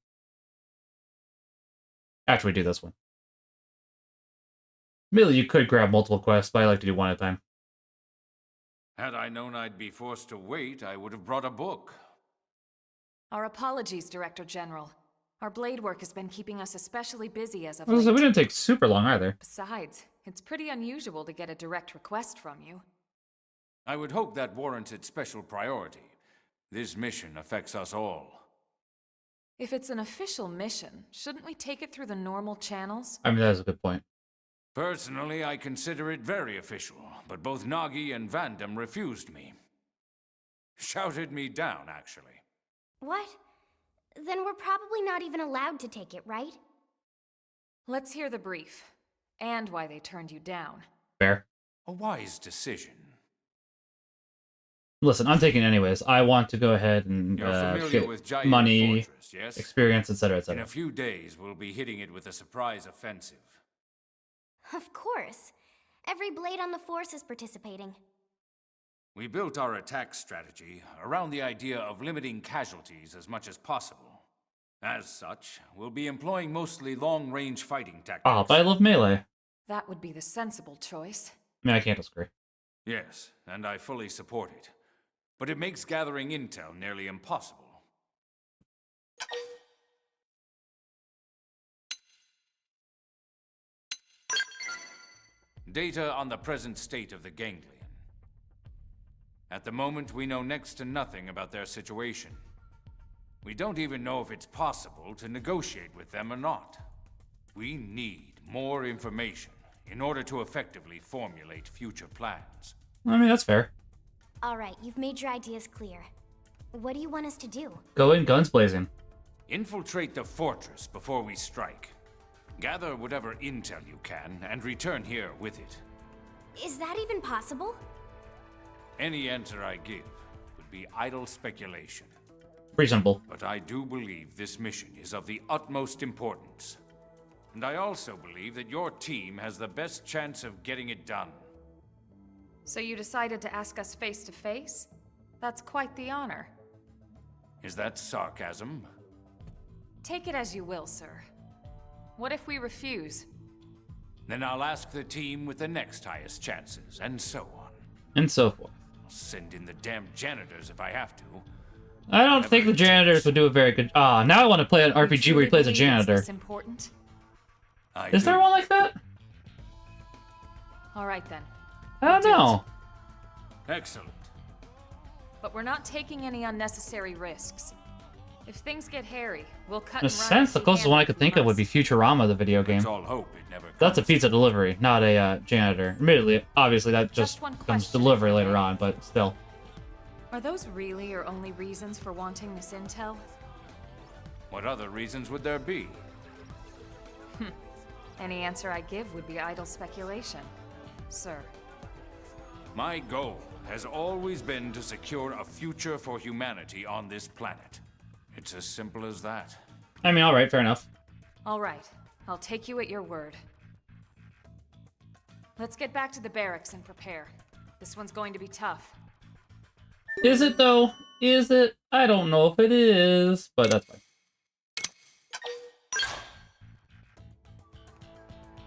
After we do this one. Really, you could grab multiple quests, but I like to do one at a time.
Had I known I'd be forced to wait, I would have brought a book.
Our apologies, Director General. Our blade work has been keeping us especially busy as of
We
late.
didn't take super long either.
Besides, it's pretty unusual to get a direct request from you.
I would hope that warranted special priority. This mission affects us all.
If it's an official mission, shouldn't we take it through the normal channels?
I mean, that is a good point.
Personally, I consider it very official, but both Nagi and Vandam refused me. Shouted me down, actually.
What? Then we're probably not even allowed to take it, right?
Let's hear the brief, and why they turned you down.
Fair.
A wise decision.
Listen, I'm taking it anyways. I want to go ahead and
You're familiar with
get
Jair
money,
Fortress, yes?
experience, etc., etc.
In a few days, we'll be hitting it with a surprise offensive.
Of course. Every blade on the force is participating.
We built our attack strategy around the idea of limiting casualties as much as possible. As such, we'll be employing mostly long-range fighting tactics.
Oh, but I love melee.
That would be the sensible choice.
I mean, I can't disagree.
Yes, and I fully support it. But it makes gathering intel nearly impossible. data on the present state of the ganglion. At the moment, we know next to nothing about their situation. We don't even know if it's possible to negotiate with them or not. We need more information in order to effectively formulate future plans.
I mean, that's fair.
Alright, you've made your ideas clear. What do you want us to do?
Go in guns blazing.
Infiltrate the fortress before we strike. Gather whatever intel you can and return here with it.
Is that even possible?
Any answer I give would be idle speculation.
Reasonable.
But I do believe this mission is of the utmost importance. And I also believe that your team has the best chance of getting it done.
So you decided to ask us face to face? That's quite the honor.
Is that sarcasm?
Take it as you will, sir. What if we refuse?
Then I'll ask the team with the next highest chances, and so on.
And so forth.
I'll send in the damn janitors if I have to.
I don't think the janitors would do a very good... now I want to play an RPG where he plays a janitor.
Is this important?
Is there one like that?
All right then.
I don't know.
Excellent.
But we're not taking any unnecessary risks. If things get hairy, we'll cut
In a
and run
sense, the closest one I could think of would be Futurama, the video game.
Let's all hope it never
That's a
comes.
pizza delivery, not a janitor. Admittedly, obviously, that just
one
comes
question.
delivery later on, but still.
Are those really your only reasons for wanting this intel?
What other reasons would there be?
Any answer I give would be idle speculation, sir.
My goal has always been to secure a future for humanity on this planet. It's as simple as that.
I mean, alright, fair enough.
All right, I'll take you at your word. Let's get back to the barracks and prepare. This one's going to be tough.
Is it, though? Is it? I don't know if it is, but that's fine.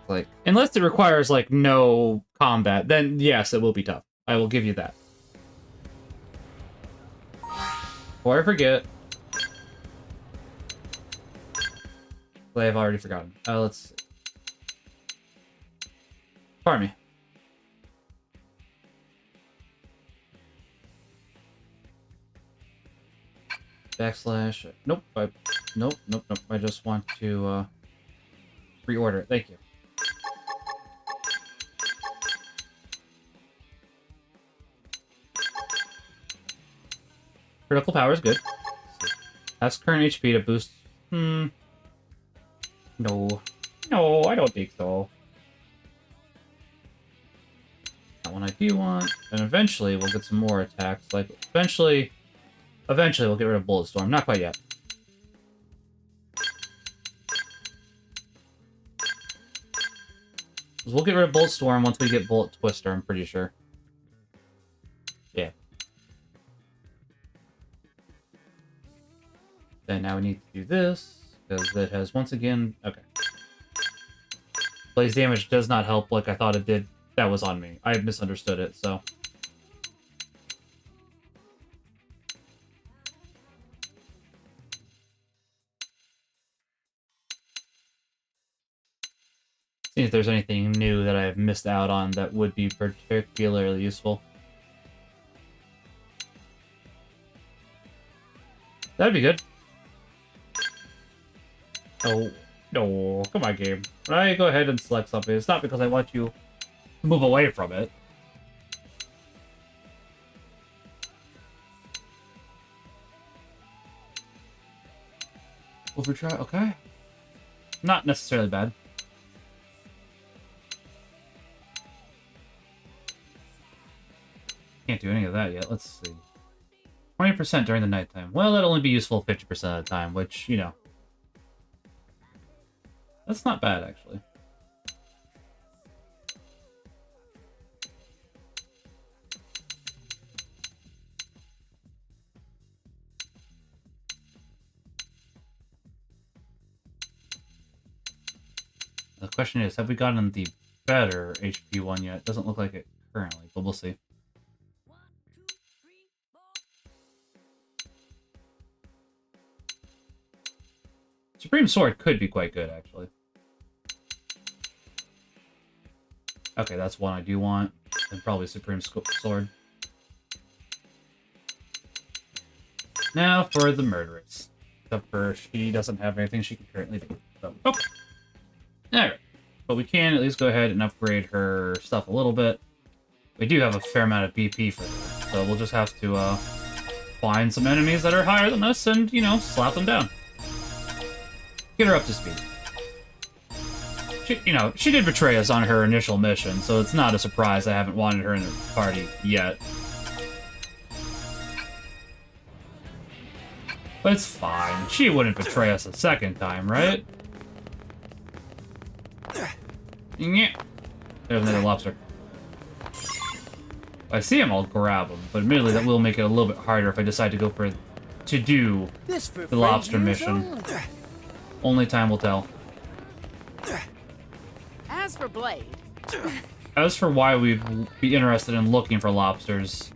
Like, unless it requires, like, no combat, then yes, it will be tough. I will give you that. Before I forget... I've already forgotten. Let's see. Pardon me. Backslash. Nope. Nope. I just want to reorder it. Thank you. Critical power is good. Ask current HP to boost. No, I don't think so. That one I do want. And eventually we'll get some more attacks. Like, eventually we'll get rid of Bullet Storm. Not quite yet. We'll get rid of Bullet Storm once we get Bullet Twister, I'm pretty sure. Yeah. Then now we need to do this. Because it has, once again... Okay. Blaze damage does not help like I thought it did. That was on me. I misunderstood it, so... See if there's anything new that I've missed out on that would be particularly useful. That'd be good. Oh, no. Come on, game. When I go ahead and select something, it's not because I want you to move away from it. Overdrive, okay. Not necessarily bad. Can't do any of that yet. Let's see. 20% during the nighttime. Well, that'll only be useful 50% of the time, which, you know. That's not bad, actually. The question is, have we gotten the better HP one yet? Doesn't look like it currently, but we'll see. Supreme Sword could be quite good, actually. Okay, that's one I do want. And probably Supreme Sword. Now for the murderess. Except for she doesn't have anything she can currently do. So, okay. Alright. But we can at least go ahead and upgrade her stuff a little bit. We do have a fair amount of BP for her. So we'll just have to find some enemies that are higher than us and, you know, slap them down. Get her up to speed. She did betray us on her initial mission, so it's not a surprise I haven't wanted her in the party yet. But it's fine. She wouldn't betray us a second time, right? Yeah. There's another lobster. If I see him, I'll grab him, but admittedly that will make it a little bit harder if I decide to do the lobster mission. Only time will tell.
As for Blade...
As for why we'd be interested in looking for lobsters,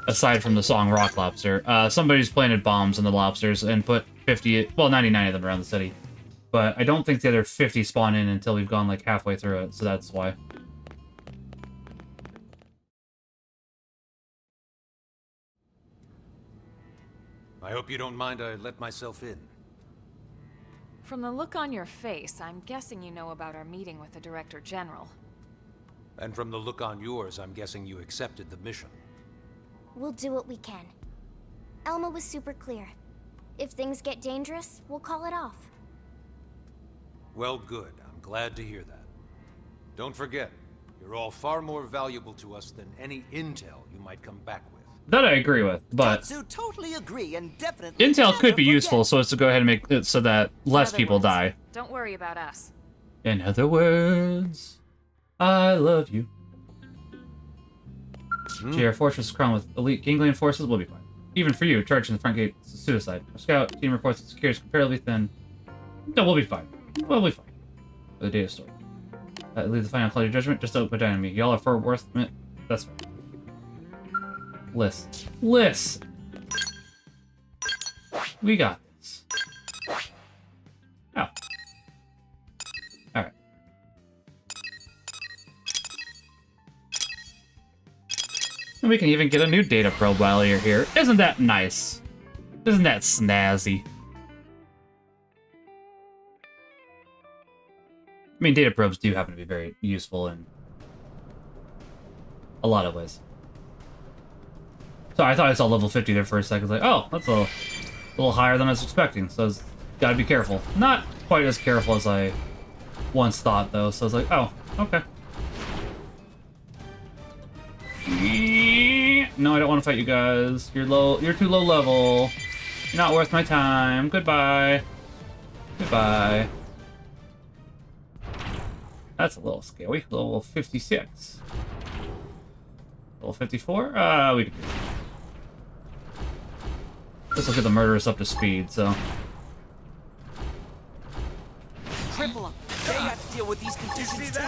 aside from the song Rock Lobster, somebody's planted bombs in the lobsters and put 99 of them around the city. But I don't think the other 50 spawn in until we've gone like halfway through it, so that's why.
I hope you don't mind I let myself in.
From the look on your face, I'm guessing you know about our meeting with the Director General.
And from the look on yours, I'm guessing you accepted the mission.
We'll do what we can. Elma was super clear. If things get dangerous, we'll call it off.
Well, good. I'm glad to hear that. Don't forget, you're all far more valuable to us than any intel you might come back with.
That I agree with, but
Tatsu totally agree and definitely
intel
never
could be
forget.
useful so as to go ahead and make it so that less people die.
Don't worry about us.
In other words, I love you. Our fortress is crowned with elite Ganglion forces. Will be fine. Even for you, charging the front gate is a suicide. Our scout team reports that security is comparatively thin. No, we'll be fine. We'll be fine. For the data store. Leave the final cloud of judgment. Just don't put down on me. Y'all are far worth it. That's fine. Listen. We got this. Oh. Alright. And we can even get a new data probe while you're here. Isn't that nice? Isn't that snazzy? I mean, data probes do happen to be very useful in a lot of ways. So I thought I saw level 50 there for a second. Like, oh, that's a little higher than I was expecting. So I was, gotta be careful. Not quite as careful as I once thought, though. So I was like, oh, okay. No, I don't want to fight you guys. You're low. You're too low level. You're not worth my time. Goodbye. Goodbye. That's a little scary. Level 56. Level 54? We can do it. This will get the murderers up to speed, so.
Cripple them. They have to deal with these conditions too.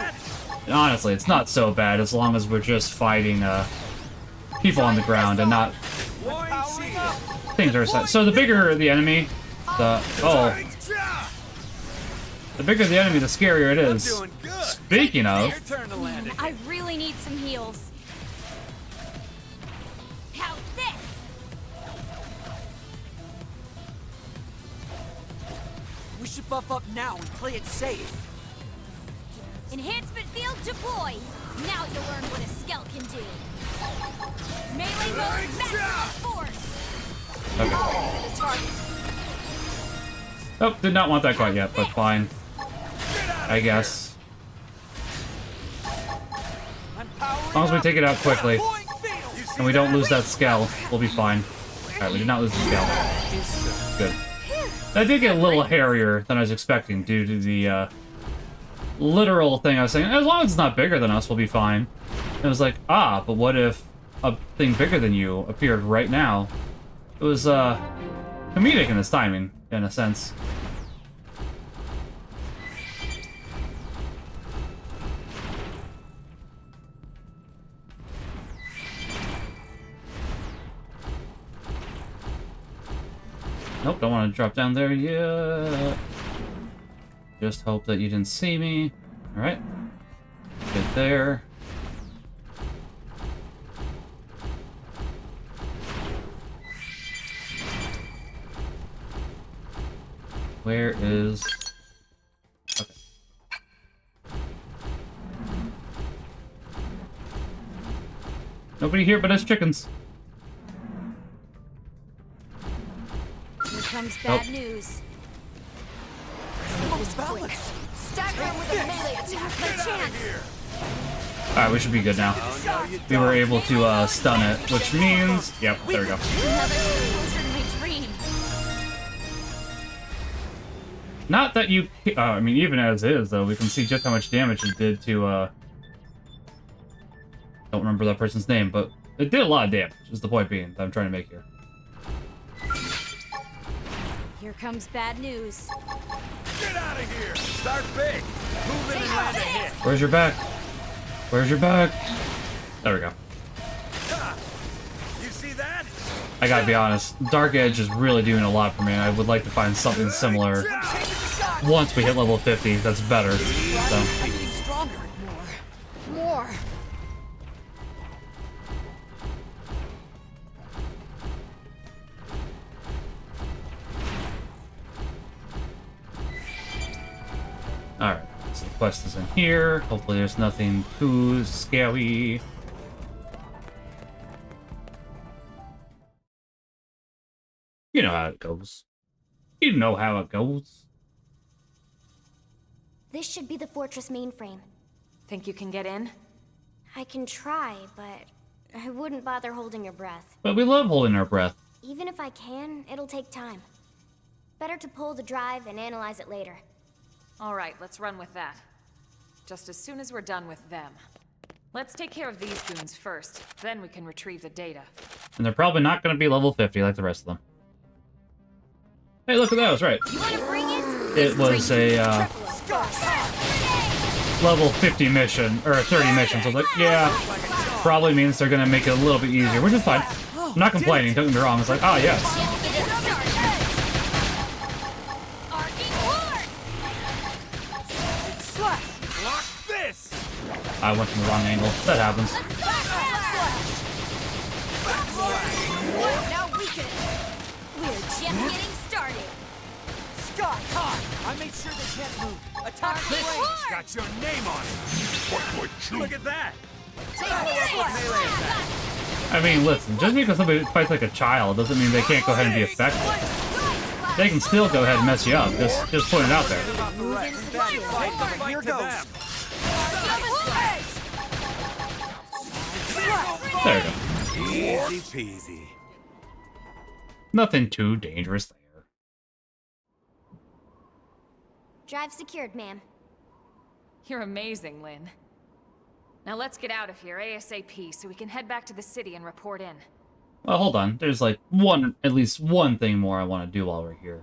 And honestly, it's not so bad as long as we're just fighting people on the ground and not things are set. So the bigger the enemy, the bigger the enemy, the scarier it is. Speaking of,
I really need some heals. How's this?
We should buff up now and play it safe.
Enhancement field deploy. Now you'll learn what a skell can do. Melee mode, maximum force.
okay.
The target.
Oh, did not want that quite yet, but fine. I guess. As long as we take it out quickly and we don't lose that skell, we'll be fine. Alright, we did not lose the skell. Good. That did get a little hairier than I was expecting due to the literal thing I was saying. As long as it's not bigger than us, we'll be fine. And it was like, ah, but what if a thing bigger than you appeared right now? It was comedic in its timing, in a sense. Nope, don't want to drop down there yet. Just hope that you didn't see me. Alright. Get there. Where is... Okay. Nobody here but us chickens.
Here comes bad news. Make this quick. Stagger him with a melee attack. No chance.
Alright, we should be good now. We were able to stun it, which means... Yep, there we go.
Another step closer to my dream.
Not that you... I mean, even as is, though, we can see just how much damage it did to, don't remember that person's name, but it did a lot of damage, is the point being that I'm trying to make here.
Here comes bad news.
Get out of here! Start big! Move in and land a hit!
Where's your back? Where's your back? There we go.
You see that?
I gotta be honest, Dark Edge is really doing a lot for me, and I would like to find something similar once we hit level 50 that's better. So.
I'm getting stronger. More.
Alright, so the quest is in here. Hopefully there's nothing too scary. You know how it goes. You know how it goes.
This should be the fortress mainframe.
Think you can get in?
I can try, but I wouldn't bother holding your breath.
But we love holding our breath.
Even if I can, it'll take time. Better to pull the drive and analyze it later.
All right, let's run with that. Just as soon as we're done with them. Let's take care of these goons first, then we can retrieve the data.
And they're probably not going to be level 50 like the rest of them. Hey, look at that, I was right.
You wanna bring it?
It was a, level 50 mission, or 30 mission, so I was like, yeah, probably means they're going to make it a little bit easier, which is fine. I'm not complaining, don't get me wrong, it's like, ah, yes.
Lock this!
I went from the wrong angle. That happens.
Now we can. We're just getting started.
Scott! I made sure they can't move. Attack this! It's got your name on it!
Fight like you.
Look at that!
I mean, listen, just because somebody fights like a child doesn't mean they can't go ahead and be effective. They can still go ahead and mess you up. Just put it out there.
Here goes!
There we go.
Easy peasy.
Nothing too dangerous there.
Drive secured, ma'am.
You're amazing, Lynn. Now let's get out of here ASAP so we can head back to the city and report in.
Well, hold on. There's like at least one thing more I want to do while we're here.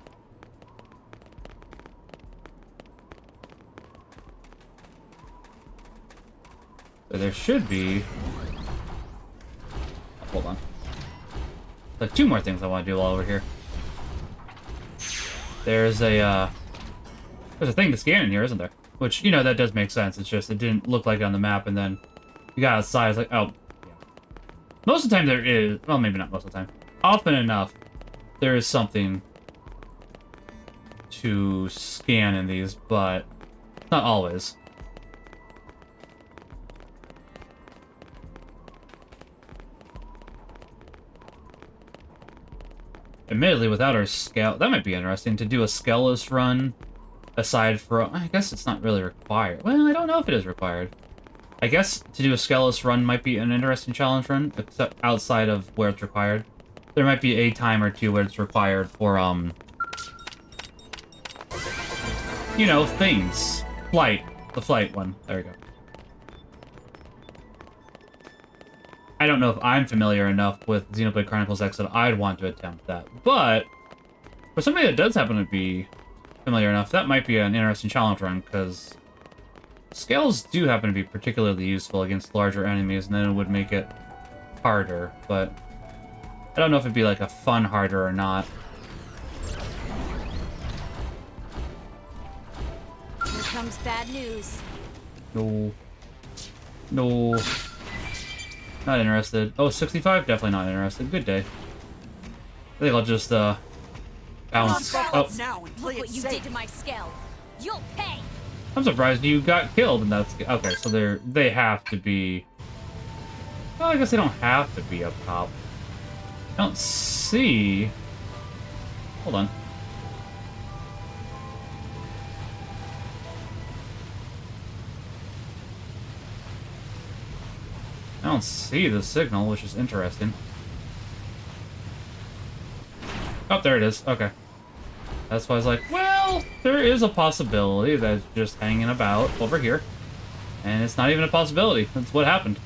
So there should be... Hold on. Like 2 more things I want to do while we're here. There's a thing to scan in here, isn't there? Which, you know, that does make sense. It's just, it didn't look like it on the map, and then you got outside, it's like, oh, yeah. Most of the time there is, well, maybe not most of the time. Often enough, there is something to scan in these, but not always. Admittedly, without our scout, that might be interesting, to do a scaleless run, aside from, I guess it's not really required. Well, I don't know if it is required. I guess to do a scaleless run might be an interesting challenge run, except outside of where it's required. There might be a time or two where it's required for, you know, things. Flight. The flight one. There we go. I don't know if I'm familiar enough with Xenoblade Chronicles X that I'd want to attempt that, but for somebody that does happen to be familiar enough, that might be an interesting challenge run, because scales do happen to be particularly useful against larger enemies, and then it would make it harder, but I don't know if it'd be like a fun harder or not.
Here comes bad news.
No. No. Not interested. Oh, 65? Definitely not interested. Good day. I think I'll just, Bounce. Oh.
Now and play
Look
it
what you
safe.
did to my scale. You'll pay.
I'm surprised you got killed, and that's okay. So they have to be. Well, I guess they don't have to be up top. I don't see. Hold on. I don't see the signal, which is interesting. Oh, there it is. Okay. That's why I was like, well, there is a possibility that's just hanging about over here. And it's not even a possibility. That's what happened.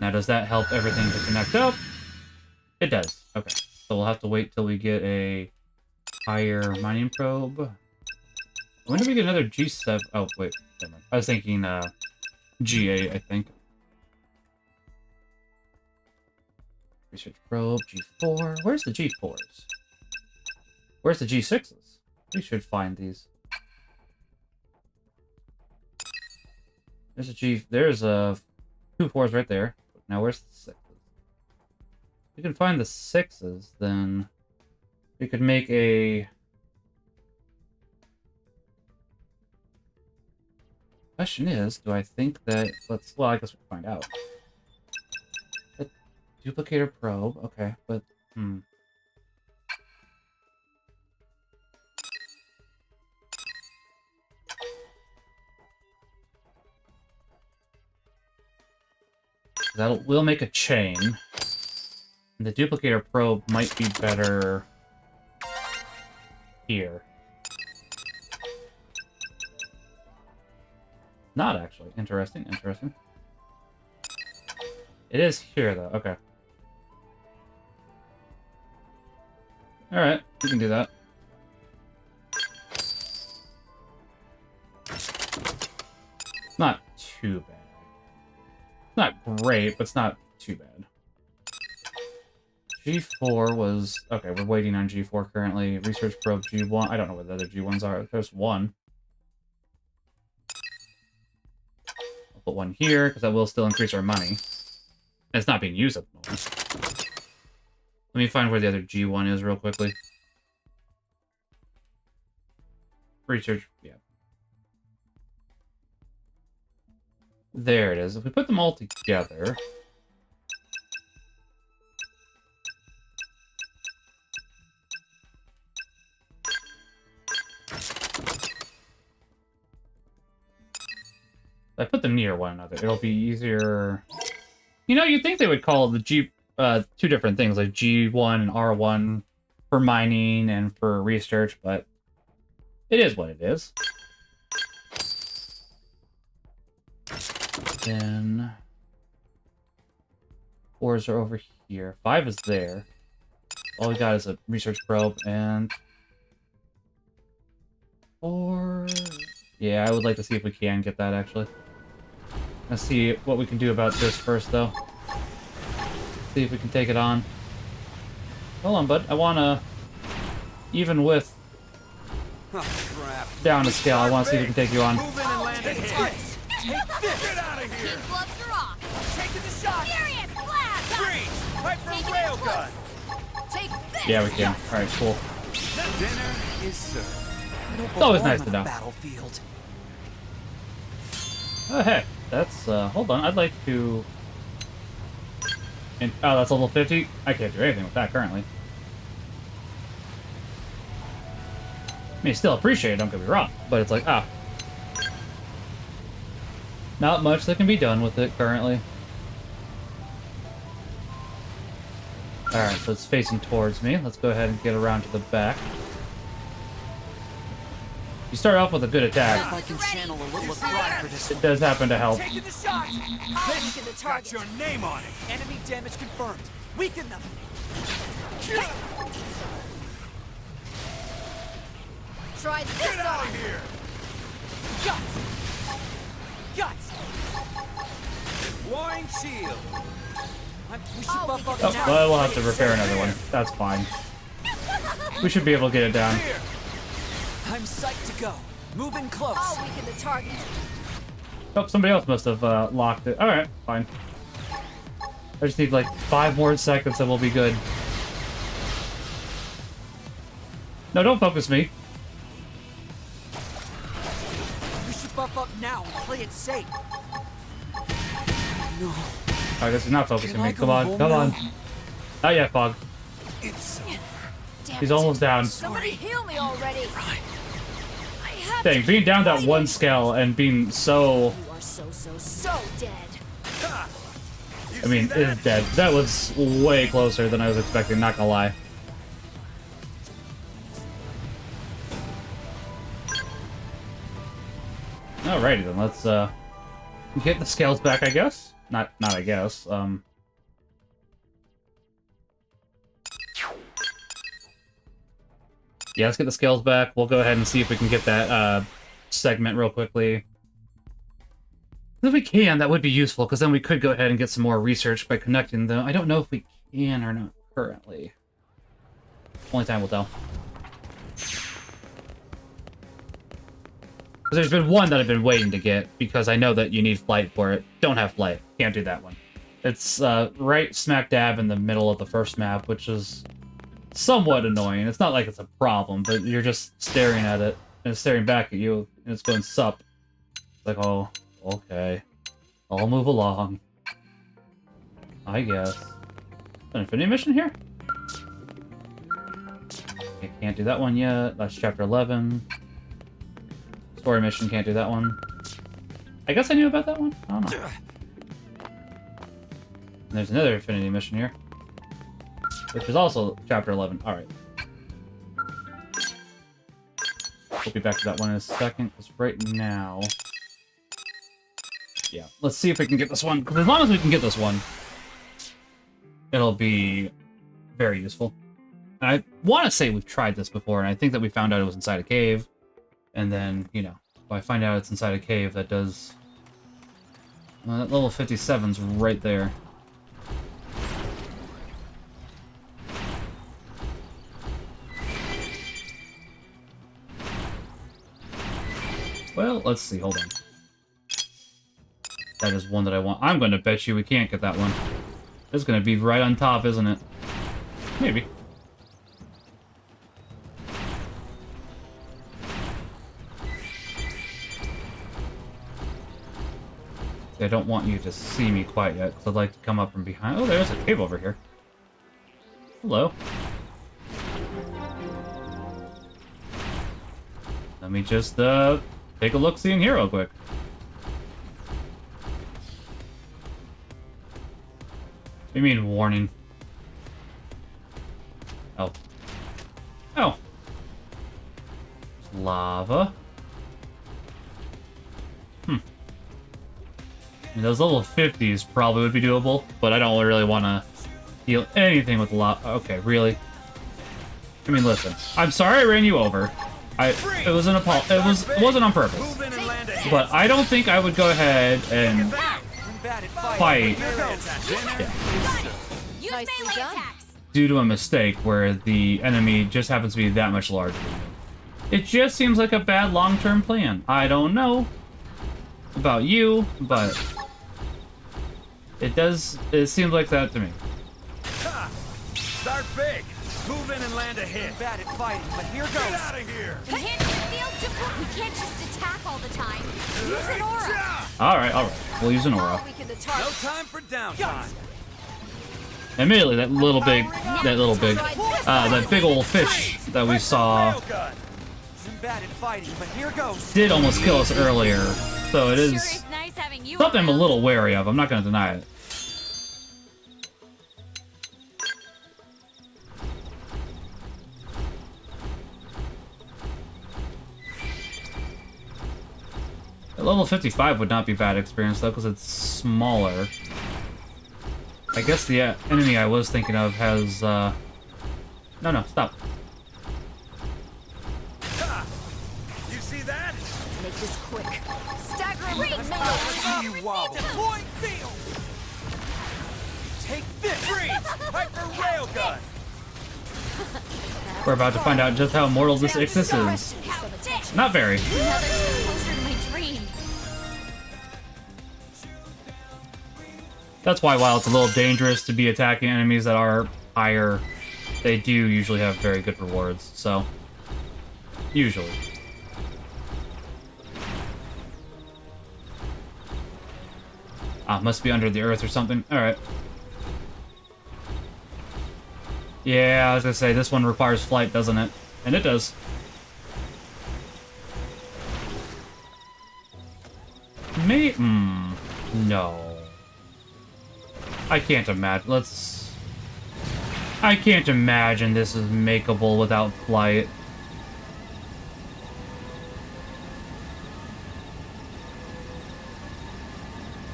Now, does that help everything to connect up? It does. Okay. So we'll have to wait till we get a higher mining probe. When do we get another G7? Oh, wait. Never mind. I was thinking G8, I think. Research probe, G4. Where's the G4s? Where's the G6s? We should find these. There's a G... There's a 2 4s right there. Now, where's the 6s? If we can find the 6s, then we could make a... Question is, do I think that... Well, I guess we can find out. A duplicator probe, okay, but... We'll make a chain. And the duplicator probe might be better here. Not actually. Interesting, interesting. It is here, though. Okay. Alright, we can do that. Not too bad. Not great, but it's not too bad. G4 was... Okay, we're waiting on G4 currently. Research probe G1. I don't know what the other G1s are. There's one. I'll put one here, because that will still increase our money. And it's not being used at the moment. Let me find where the other G1 is real quickly. Research, yeah. There it is. If we put them all together... If I put them near one another, it'll be easier... You know, you'd think they would call the G... two different things, like G1 and R1 for mining and for research, but it is what it is. Then 4s are over here. 5 is there. All we got is a research probe and 4. Yeah, I would like to see if we can get that actually. Let's see what we can do about this first, though. See if we can take it on. Hold on, bud. I wanna, even with down to scale, I want to see if we can take you on.
Move in and land a hit. Take this! Get out of here!
Pink gloves are off.
Taking the shot!
Furious blast!
Freeze! Right for
Taking
a
it
railgun!
close. Take this!
Yeah, we can. Alright, cool.
Dinner is served.
It's always nice to know.
Battlefield.
Oh, hey. That's, hold on. I'd like to... oh, that's level 50? I can't do anything with that currently. I mean, still appreciate it, don't get me wrong. But it's like, not much that can be done with it currently. Alright, so it's facing towards me. Let's go ahead and get around to the back. You start off with a good attack.
If I can channel a little of pride for this.
It does happen to help.
Taking the shot!
I'll weaken the
Got
target.
your name on it!
Enemy damage confirmed. Weaken them.
Try this
Get out
on.
of here!
Guts.
Warring shield!
We should buff up
Oh,
now.
well, we'll have to repair another one. That's fine. We should be able to get it down.
I'm psyched to go. Moving close.
I'll weaken the target.
Oh, somebody else must have locked it. Alright, fine. I just need like 5 more seconds and we'll be good. No, don't focus me.
We should buff up now and play it safe. No.
I guess he's not focusing me. Come on, come on. Oh yeah, Fog.
It's over.
He's almost down.
Somebody heal me already.
Right.
I have
Dang,
to
being
keep
down that
fighting.
one scale and being so...
You are so dead.
I mean, is dead. That was way closer than I was expecting, not gonna lie. Alrighty then, let's get the scales back, I guess. Not I guess. Yeah, let's get the scales back. We'll go ahead and see if we can get that segment real quickly. If we can, that would be useful, because then we could go ahead and get some more research by connecting them. I don't know if we can or not currently. Only time will tell. Because there's been one that I've been waiting to get, because I know that you need flight for it. Don't have flight. Can't do that one. It's right smack dab in the middle of the first map, which is somewhat annoying. It's not like it's a problem, but you're just staring at it, and it's staring back at you, and it's going sup. It's like, oh, okay. I'll move along. I guess. An infinity mission here? Okay, can't do that one yet. That's chapter 11. Story mission, can't do that one. I guess I knew about that one? I don't know. And there's another infinity mission here. Which is also chapter 11. Alright. We'll be back to that one in a second, because right now... Yeah, let's see if we can get this one. Because as long as we can get this one, it'll be very useful. And I want to say we've tried this before, and I think that we found out it was inside a cave. And then, you know, if I find out it's inside a cave, that does... that level 57's right there. Well, let's see, hold on. That is one that I want. I'm going to bet you we can't get that one. It's going to be right on top, isn't it? Maybe. I don't want you to see me quite yet, because I'd like to come up from behind. Oh, there's a cave over here. Hello. Let me just, take a look-see in here real quick. What do you mean, warning? Oh. Oh. Lava. I mean, those level 50s probably would be doable, but I don't really want to deal anything with lava. Okay, really? I mean, listen. I'm sorry I ran you over. It was an it wasn't on purpose. But I don't think I would go ahead and fight due to a mistake where the enemy just happens to be that much larger than me. It just seems like a bad long-term plan. I don't know about you, but it seems like that to me.
Start big. Move in and land a hit.
Bad at fighting, but here goes.
Get out of here.
We can't just attack all the time. Use an aura.
Alright. We'll use an aura.
No time for downtime.
Admittedly, that big old fish that we saw
Bad at fighting, but here goes.
did almost kill us earlier, so it is something I'm a little wary of. I'm not going to deny it. At level 55 would not be bad experience though, because it's smaller. I guess the enemy I was thinking of has, No, stop.
You see that?
Make this quick. Staggering with the
You wobble.
Deploying field. Take this. Freeze. Hyper railgun.
We're about to find out just how mortal this Ixis is. Not very.
Another closer to my dream.
That's why while it's a little dangerous to be attacking enemies that are higher, they do usually have very good rewards, so... Usually. Ah, must be under the earth or something. Alright. Yeah, I was gonna say, this one requires flight, doesn't it? And it does. No. I can't imagine. I can't imagine this is makeable without flight.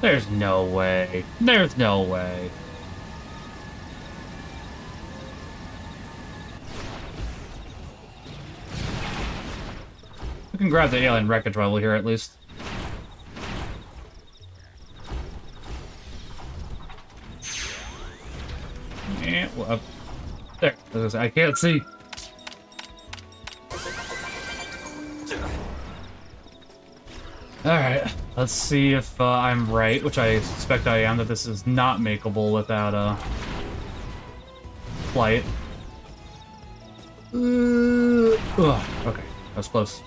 There's no way. There's no way. We can grab the alien wreckage while we're here, at least. Yeah, well, there. I can't see. Alright, let's see if I'm right, which I suspect I am, that this is not makeable without flight. Ugh, okay, that's close.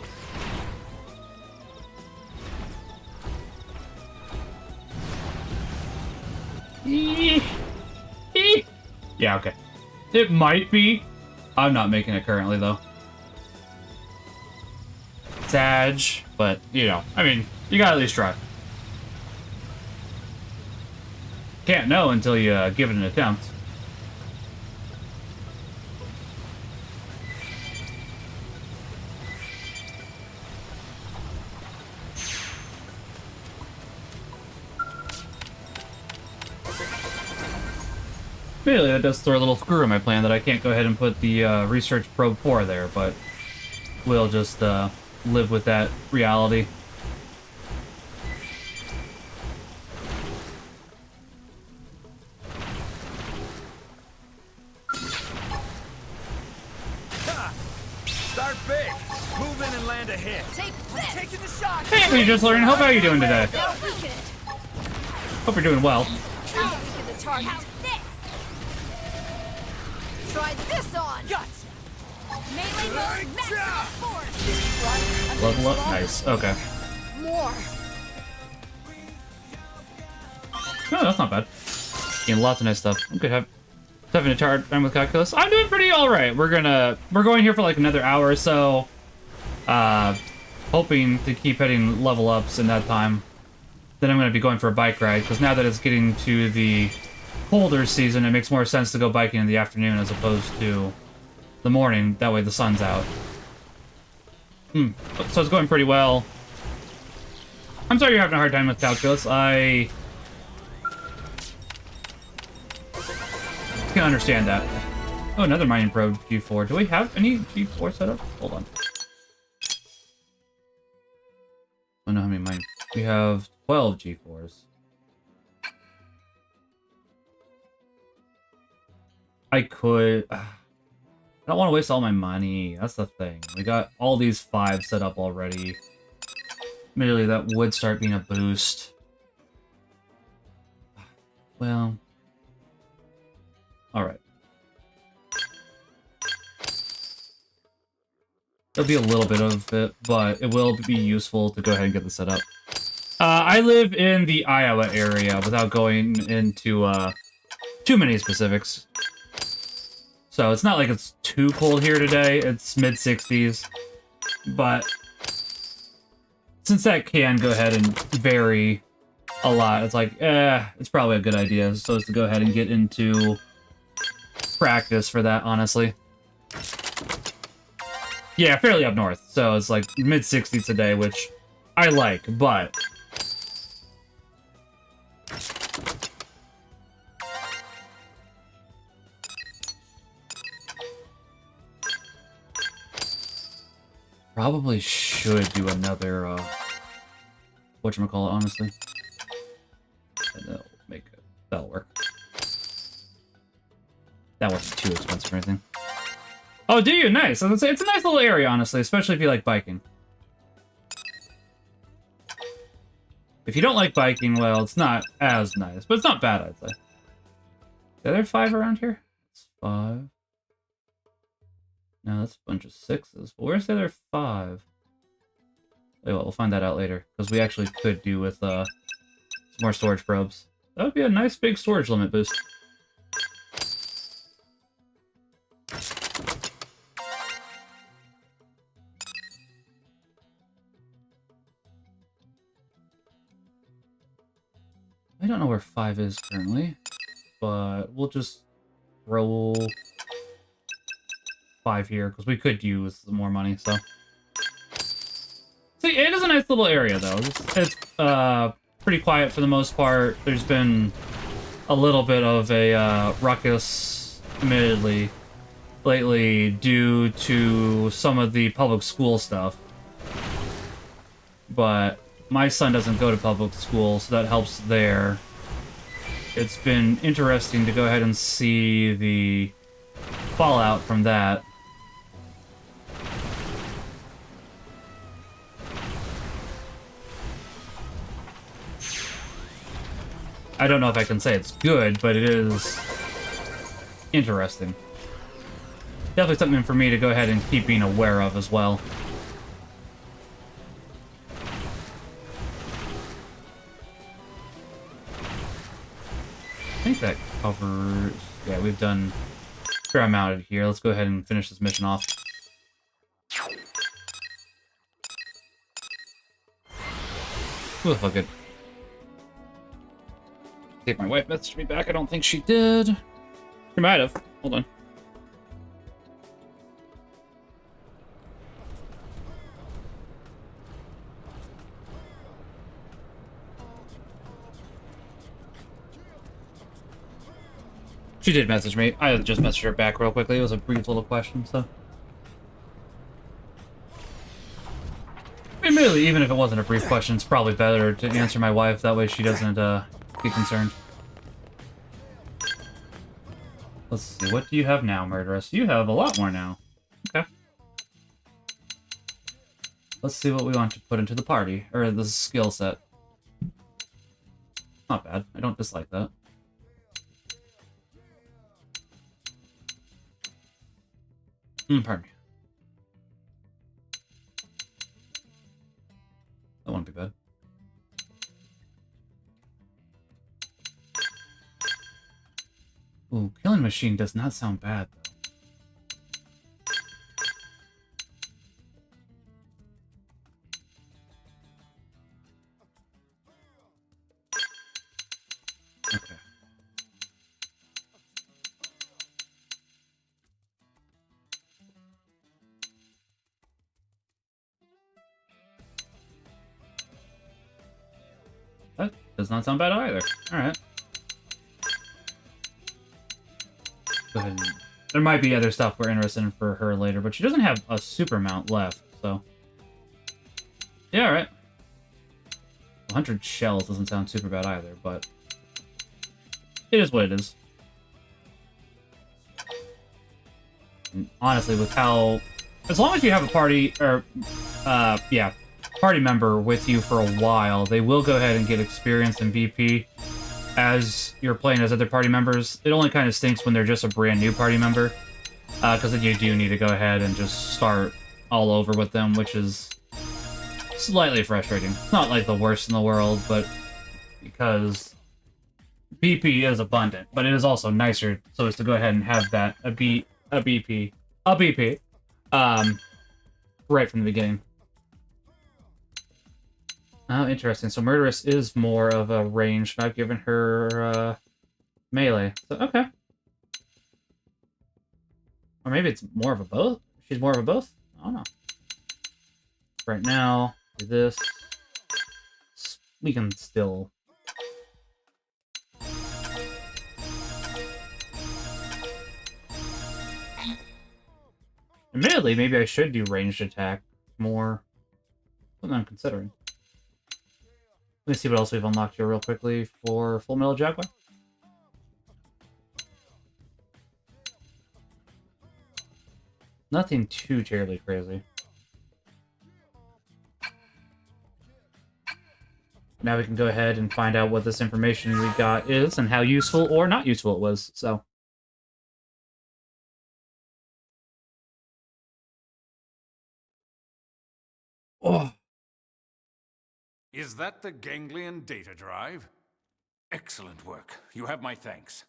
Yeah, okay. It might be. I'm not making it currently, though. Sag, but, you know, I mean, you gotta at least try. Can't know until you give it an attempt. Really, that does throw a little screw in my plan that I can't go ahead and put the research probe 4 there, but we'll just live with that reality.
Start big. Move in and land a hit.
Take this.
Taking the shot.
Hey, we just learned. How are you doing today?
Now weaken it.
Hope you're doing well.
I'll weaken the target. How's this? Try this on.
Gotcha.
Melee mode, maximum force.
Level up. Nice. Okay.
More.
Oh, that's not bad. Getting lots of nice stuff. I'm good. Having a hard time with calculus. I'm doing pretty all right. We're going here for like another hour or so. Hoping to keep hitting level ups in that time. Then I'm going to be going for a bike ride, because now that it's getting to the colder season, it makes more sense to go biking in the afternoon as opposed to the morning. That way the sun's out. So it's going pretty well. I'm sorry you're having a hard time with calculus. I can understand that. Oh, another mining probe G4. Do we have any G4 set up? Hold on. I don't know how many mine. We have 12 G4s. I could... I don't want to waste all my money. That's the thing. We got all these 5 set up already. Admittedly, that would start being a boost. Well... Alright. There'll be a little bit of it, but it will be useful to go ahead and get this set up. I live in the Iowa area without going into too many specifics. So it's not like it's too cold here today. It's mid-60s. But since that can go ahead and vary a lot, it's like, it's probably a good idea. So it's to go ahead and get into practice for that, honestly. Yeah, fairly up north. So it's like mid-60s today, which I like, but... Probably should do another, whatchamacallit, honestly. And that'll make it. That'll work. That wasn't too expensive or anything. Oh, do you? Nice. I was gonna say, it's a nice little area, honestly, especially if you like biking. If you don't like biking, well, it's not as nice, but it's not bad, I'd say. Are there 5 around here? It's 5. No, that's a bunch of 6s. But where's the other 5? Wait, well, we'll find that out later, because we actually could do with some more storage probes. That would be a nice big storage limit boost. I don't know where 5 is currently, but we'll just roll 5 here, because we could use some more money, so... See, it is a nice little area, though. It's pretty quiet for the most part. There's been a little bit of a ruckus, admittedly, lately, due to some of the public school stuff. But my son doesn't go to public school, so that helps there. It's been interesting to go ahead and see the fallout from that. I don't know if I can say it's good, but it is interesting. Definitely something for me to go ahead and keep being aware of as well. I think that covers... Yeah, we've done a fair amount here. Let's go ahead and finish this mission off. Ooh, fuck it. See if my wife messaged me back. I don't think she did. She might have. Hold on. She did message me. I just messaged her back real quickly. It was a brief little question, so... Admittedly, even if it wasn't a brief question, it's probably better to answer my wife. That way she doesn't, get concerned. Let's see, what do you have now, Murderess? You have a lot more now. Okay. Let's see what we want to put into the party, or the skill set. Not bad. I don't dislike that. Pardon me. That won't be bad. Ooh, killing machine does not sound bad, though. Okay. That does not sound bad either. Alright. Go ahead and... There might be other stuff we're interested in for her later, but she doesn't have a super amount left, so... Yeah, alright. 100 shells doesn't sound super bad either, but... It is what it is. And honestly, with how... As long as you have a party, or... yeah. Party member with you for a while, they will go ahead and get experience in BP as you're playing as other party members. It only kind of stinks when they're just a brand new party member, because then you do need to go ahead and just start all over with them, which is slightly frustrating. It's not like the worst in the world, but because BP is abundant, but it is also nicer so as to go ahead and have that a BP right from the beginning. Oh, interesting. So Murderess is more of a ranged, and I've given her melee. So, okay. Or maybe it's more of a both? She's more of a both? I don't know. Right now, do this. We can still... Admittedly, maybe I should do ranged attack more. Something I'm considering. Let me see what else we've unlocked here real quickly for Full Metal Jaguar. Nothing too terribly crazy. now we can go ahead and find out what this information we got is and how useful or not useful it was. So. Oh.
Is that the ganglion data drive? Excellent work. You have my thanks.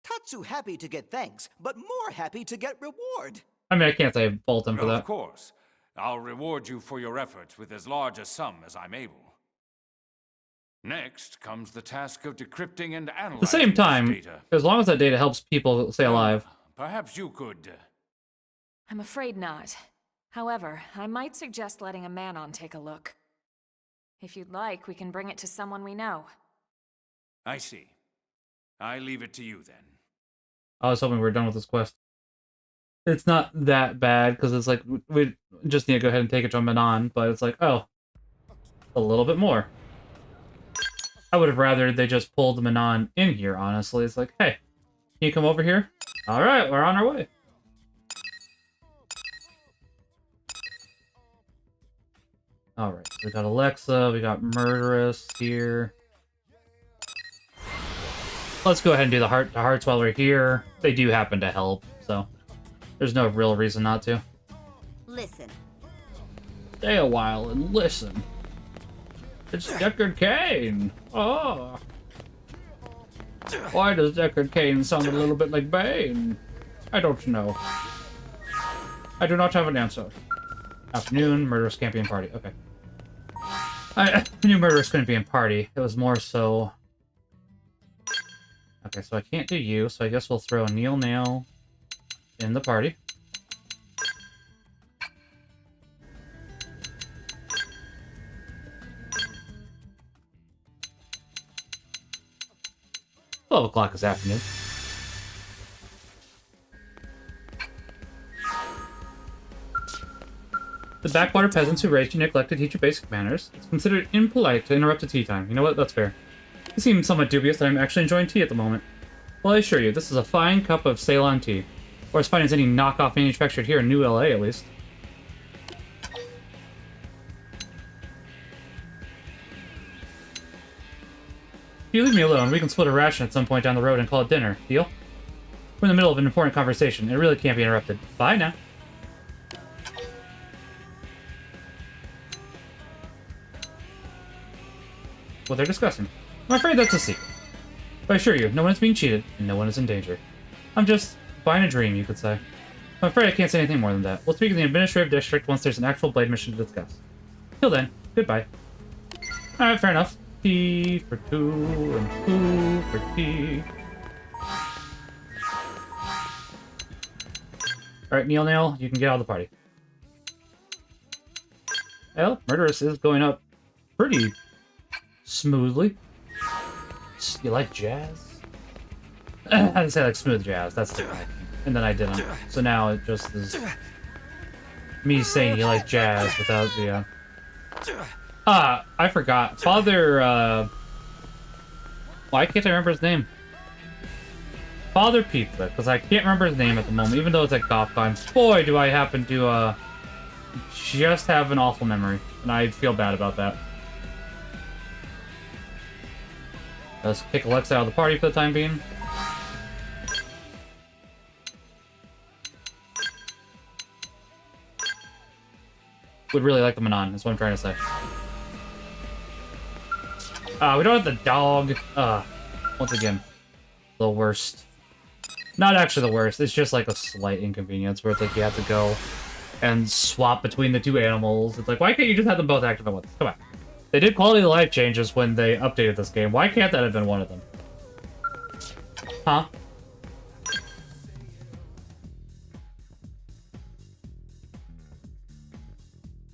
Tatsu happy to get thanks, but more happy to get reward.
I mean, I can't say I fault him for that.
Of course. I'll reward you for your efforts with as large a sum as I'm able. Next comes the task of decrypting and analyzing
At the same time,
this data.
as long as that data helps people stay alive.
Perhaps you could...
I'm afraid not. However, I might suggest letting a Manon take a look. If you'd like, we can bring it to someone we know.
I see. I leave it to you then.
I was hoping we were done with this quest. It's not that bad, because it's like, we just need to go ahead and take it to Manon, but it's like, oh, a little bit more. I would have rather they just pulled the Manon in here, honestly. It's like, hey, can you come over here? Alright, we're on our way. Alright, we got Alexa, we got Murderous here. Let's go ahead and do the hearts while we're here. They do happen to help, so there's no real reason not to.
Listen.
Stay a while and listen. It's Deckard Cain. Oh. Why does Deckard Cain sound a little bit like Bane? I don't know. I do not have an answer. Afternoon, murderous champion party. Okay. I knew murderous couldn't be in party. It was more so... Okay, so I can't do you, so I guess we'll throw Neil Nail in the party. "12 o'clock this afternoon." The backwater peasants who raised you neglect to teach you basic manners. It's considered impolite to interrupt a tea time. You know what? That's fair. It seems somewhat dubious that I'm actually enjoying tea at the moment. Well, I assure you, this is a fine cup of Ceylon tea. Or as fine as any knockoff manufactured here in New LA, at least. If you leave me alone, we can split a ration at some point down the road and call it dinner. Deal? We're in the middle of an important conversation. It really can't be interrupted. Bye now. What they're discussing. I'm afraid that's a secret. But I assure you, no one is being cheated, and no one is in danger. I'm just buying a dream, you could say. I'm afraid I can't say anything more than that. We'll speak in the administrative district once there's an actual Blade mission to discuss. Till then, goodbye. Alright, fair enough. Tea for two, and two for tea. Alright, Neil Nail, you can get out of the party. Well, Murderous is going up pretty smoothly. You like jazz? I didn't say like smooth jazz, that's the right. And then I didn't. So now it just is me saying you like jazz without the I forgot. Father why can't I remember his name? Father Pizza, because I can't remember his name at the moment, even though it's at GothCon. Boy, do I happen to just have an awful memory, and I feel bad about that. Let's kick Alexa out of the party for the time being. Would really like the Manon, is what I'm trying to say. We don't have the dog. Once again, the worst. Not actually the worst, it's just like a slight inconvenience where it's like you have to go and swap between the two animals. It's like, why can't you just have them both active at once? Come on. They did quality of life changes when they updated this game. Why can't that have been one of them? Huh?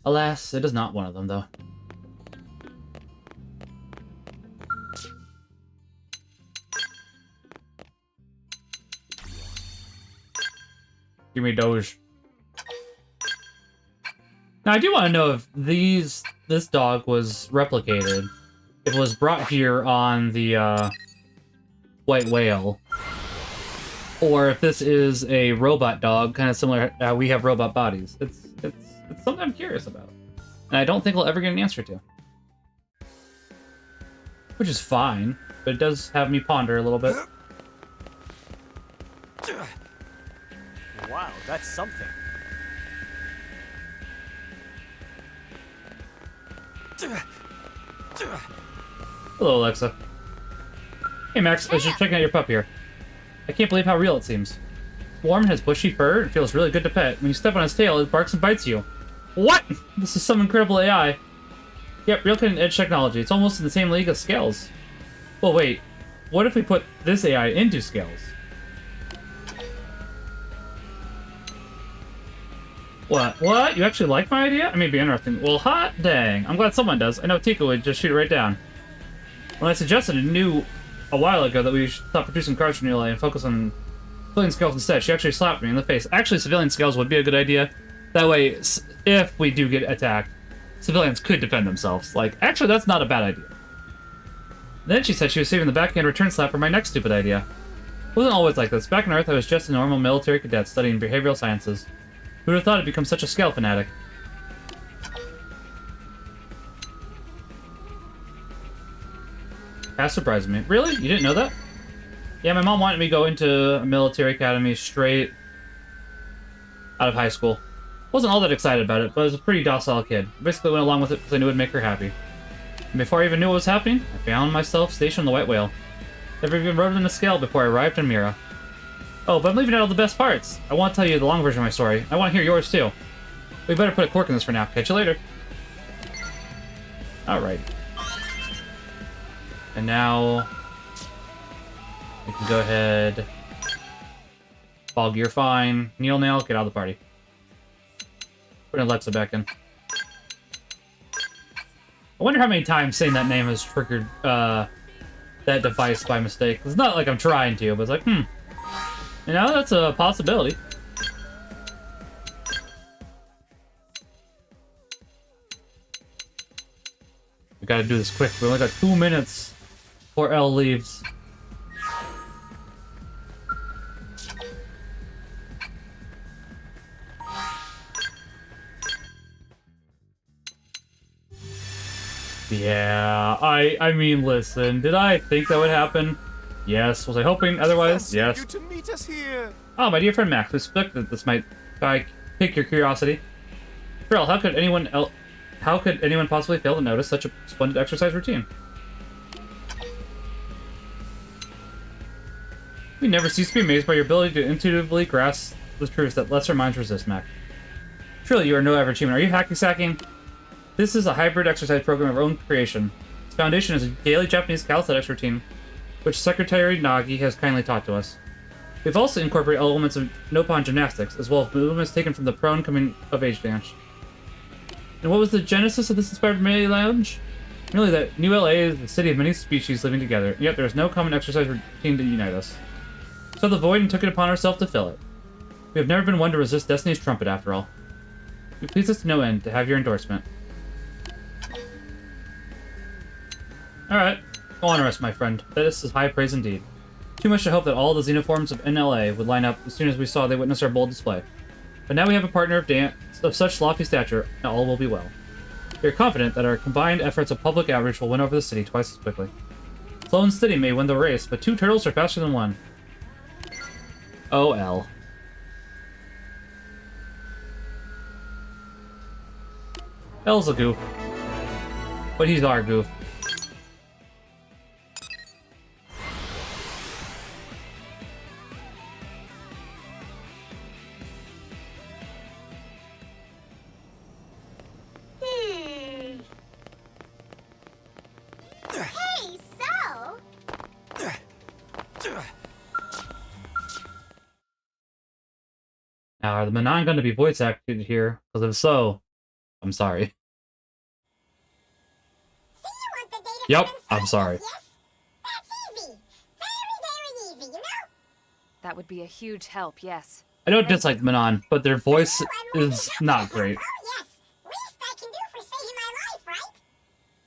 Alas, it is not one of them, though. Give me Doge. Now, I do want to know if this dog was replicated. If it was brought here on the, White Whale. Or if this is a robot dog, kind of similar to how we have robot bodies. It's something I'm curious about. And I don't think we'll ever get an answer to. which is fine, but it does have me ponder a little bit.
Wow, that's something.
Hello, Alexa. Hey, Max, I was just checking out your pup here. I can't believe how real it seems. It's warm and has bushy fur and feels really good to pet. When you step on its tail, it barks and bites you. What? This is some incredible AI. Yep, real cutting-edge technology. It's almost in the same league as Scales. Well, wait. What if we put this AI into Scales? What? What? You actually like my idea? I may be interesting. Well, hot dang. I'm glad someone does. I know Tika would just shoot it right down. When I suggested and knew a while ago that we should stop producing cars from New LA and focus on civilian scales instead, she actually slapped me in the face. Actually, civilian scales would be a good idea. That way, if we do get attacked, civilians could defend themselves. Like, actually, that's not a bad idea. Then she said she was saving the backhand return slap for my next stupid idea. It wasn't always like this. Back on Earth, I was just a normal military cadet studying behavioral sciences. Who would have thought I'd become such a scale fanatic? That surprised me. Really? You didn't know that? Yeah, my mom wanted me to go into a military academy straight out of high school. Wasn't all that excited about it, but I was a pretty docile kid. Basically went along with it because I knew it would make her happy. And before I even knew what was happening, I found myself stationed on the White Whale. Never even rode in a scale before I arrived in Mira. Oh, but I'm leaving out all the best parts. I want to tell you the long version of my story. I want to hear yours too. We better put a cork in this for now. Catch you later. Alright. And now we can go ahead. Bog, you're fine. Neil Nail, get out of the party. Put Alexa back in. I wonder how many times saying that name has triggered that device by mistake. It's not like I'm trying to, but it's like, You know, that's a possibility. We gotta do this quick. We only got 2 minutes before Elle leaves. Yeah, I mean, listen, did I think that would happen? Yes. Was I hoping otherwise? Yes.
To meet us here.
Oh, my dear friend Max, we suspected that this might pique your curiosity. Frill, how could anyone possibly fail to notice such a splendid exercise routine? We never cease to be amazed by your ability to intuitively grasp the truths that lesser minds resist, Max. Truly, you are no average human. Are you hacky-sacking? This is a hybrid exercise program of our own creation. Its foundation is a daily Japanese calisthenics routine, which Secretary Nagi has kindly taught to us. We've also incorporated elements of Nippon gymnastics, as well as movements taken from the prone coming-of-age dance. And what was the genesis of this inspired melee lounge? Merely that New LA is a city of many species living together, and yet there is no common exercise routine to unite us. So the void and took it upon ourselves to fill it. We have never been one to resist Destiny's trumpet, after all. It pleases us to no end to have your endorsement. Alright, go on, rest, my friend. This is high praise indeed. Too much to hope that all the xenoforms of NLA would line up as soon as we saw they witnessed our bold display. But now we have a partner of such lofty stature, and all will be well. We are confident that our combined efforts of public outreach will win over the city twice as quickly. Slow and steady may win the race, but 2 turtles are faster than 1. OL. L's a goof. But he's our goof. Now, are the Manon going to be voice acted here? Because if so, I'm sorry.
So you want the data
Yep,
from
I'm sorry.
Yes? That's easy. Very, very easy, you know?
That would be a huge help, yes.
I don't dislike Manon, but their voice is not great.
Oh, yes. Least I can do for saving my life, right?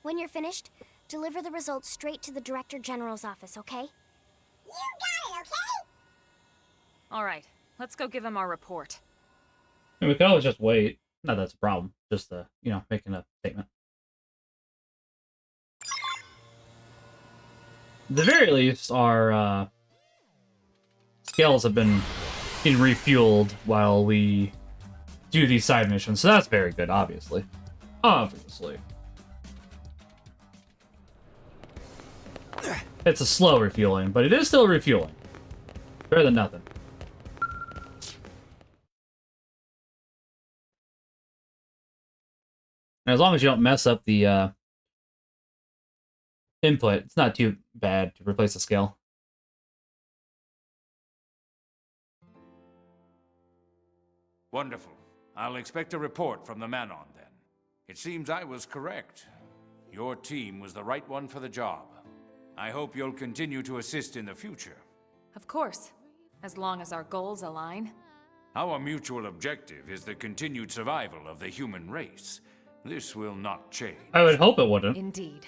When you're finished, deliver the results straight to the Director General's office, okay?
You got it, okay?
All right, let's go give him our report.
I mean, we could always just wait. No, that's a problem. Just, making a statement. the very least, our scales have been getting refueled while we do these side missions, so that's very good, obviously. Obviously. It's a slow refueling, but it is still refueling. Better than nothing. And as long as you don't mess up the input, it's not too bad to replace the scale.
Wonderful. I'll expect a report from the Manon then. It seems I was correct. Your team was the right one for the job. I hope you'll continue to assist in the future.
Of course, as long as our goals align.
Our mutual objective is the continued survival of the human race. This will not change.
I would hope it wouldn't.
Indeed.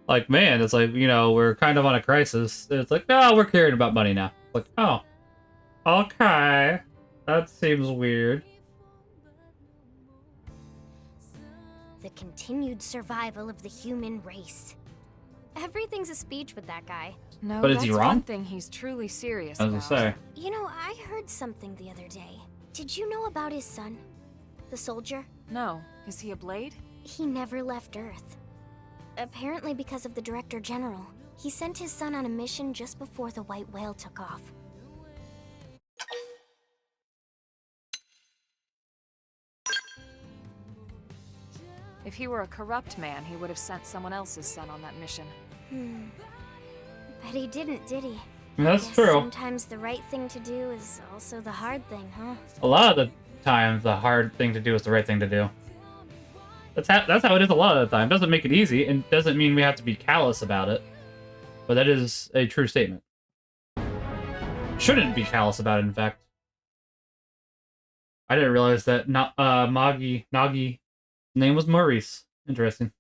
Like, man, it's like, you know, we're kind of on a crisis. It's like, no, we're caring about money now. Like, oh. Okay. That seems weird.
The continued survival of the human race.
Everything's a speech with that guy.
No,
But is
that's
he wrong?
one thing he's truly serious
I
about.
was gonna say.
You know, I heard something the other day. Did you know about his son? The soldier?
No. Is he a Blade?
He never left Earth. Apparently because of the Director General. He sent his son on a mission just before the White Whale took off.
If he were a corrupt man, he would have sent someone else's son on that mission.
But he didn't, did he?
That's
Guess
true.
Sometimes the right thing to do is also the hard thing, huh?
A lot of the times, the hard thing to do is the right thing to do. That's how it is a lot of the time. Doesn't make it easy, and doesn't mean we have to be callous about it. But that is a true statement. Shouldn't be callous about it, in fact. I didn't realize that Nagi's name was Maurice. Interesting.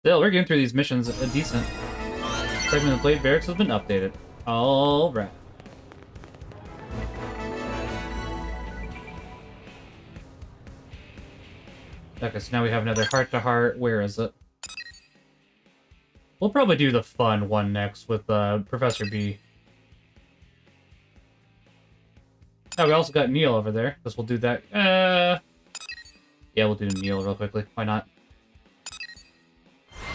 Still, we're getting through these missions decent. Segment of Blade Barracks has been updated. Alright. Okay, so now we have another heart-to-heart. Where is it? We'll probably do the fun one next with Professor B. Oh, we also got Neil over there. Guess we'll do that. Yeah, we'll do Neil real quickly. Why not?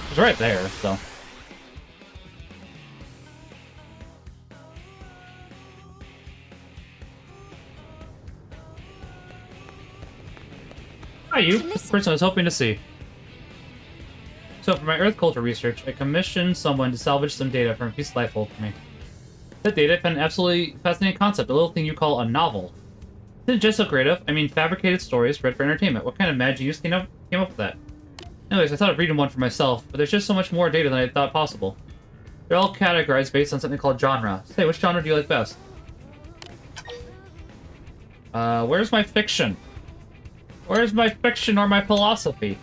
It's right there, so. Hi, you. This is the person I was hoping to see. So, for my Earth culture research, I commissioned someone to salvage some data from a piece of life hold for me. That data found an absolutely fascinating concept, a little thing you call a novel. Isn't it just so creative? I mean, fabricated stories read for entertainment. What kind of mad genius came up with that? Anyways, I thought of reading one for myself, but there's just so much more data than I thought possible. They're all categorized based on something called genre. Say, which genre do you like best? Where's my fiction? Where's my fiction or my philosophy?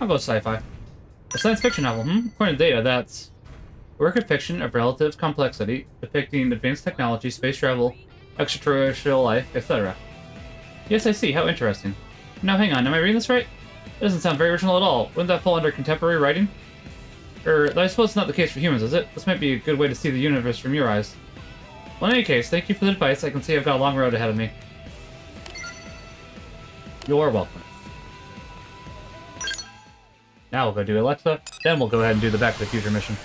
I'll go sci-fi. A science fiction novel, According to data, that's a work of fiction of relative complexity, depicting advanced technology, space travel, extraterrestrial life, etc. Yes, I see. How interesting. Now, hang on. Am I reading this right? It doesn't sound very original at all. Wouldn't that fall under contemporary writing? I suppose it's not the case for humans, is it? This might be a good way to see the universe from your eyes. Well, in any case, thank you for the advice. I can see I've got a long road ahead of me. You're welcome. Now we'll go do Alexa, then we'll go ahead and do the Back to the Future mission.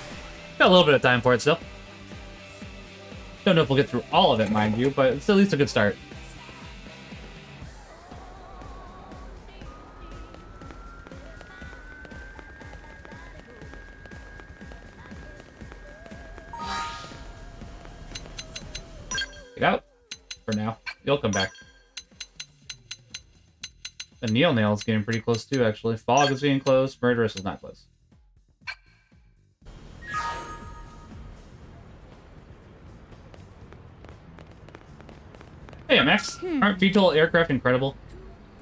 Got a little bit of time for it still. Don't know if we'll get through all of it, mind you, but it's at least a good start. Get out. For now. You'll come back. The Neil Nail is getting pretty close too, actually. Fog is getting close. Murderous is not close. Hey, Max. Aren't VTOL aircraft incredible?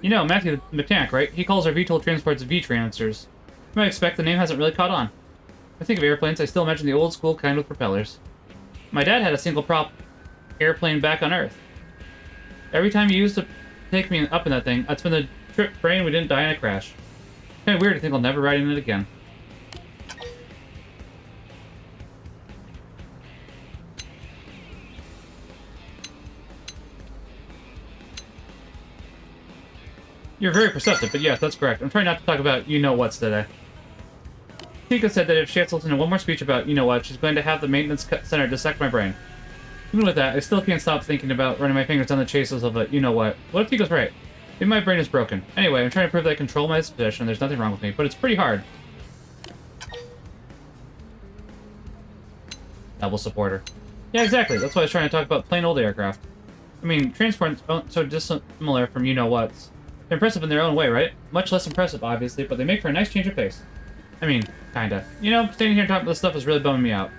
You know, Matthew the mechanic, right? He calls our VTOL transports V-transers. You might expect the name hasn't really caught on. I think of airplanes, I still imagine the old school kind with propellers. My dad had a single prop airplane back on Earth. Every time he used to take me up in that thing, I'd spend the trip praying we didn't die in a crash. Kinda weird to think I'll never ride in it again. You're very perceptive, but yes, that's correct. I'm trying not to talk about you-know-whats today. Tika said that if she has to listen to one more speech about you-know-what, she's going to have the maintenance center dissect my brain. Even with that, I still can't stop thinking about running my fingers down the chases of a you-know-what. What if Tika's right? Maybe my brain is broken. Anyway, I'm trying to prove that I control my disposition. There's nothing wrong with me, but it's pretty hard. That will support her. Yeah, exactly. That's why I was trying to talk about plain old aircraft. I mean, transports aren't so dissimilar from you-know-whats. They're impressive in their own way, right? Much less impressive, obviously, but they make for a nice change of pace. I mean, kinda. You know, standing here and talking about this stuff is really bumming me out.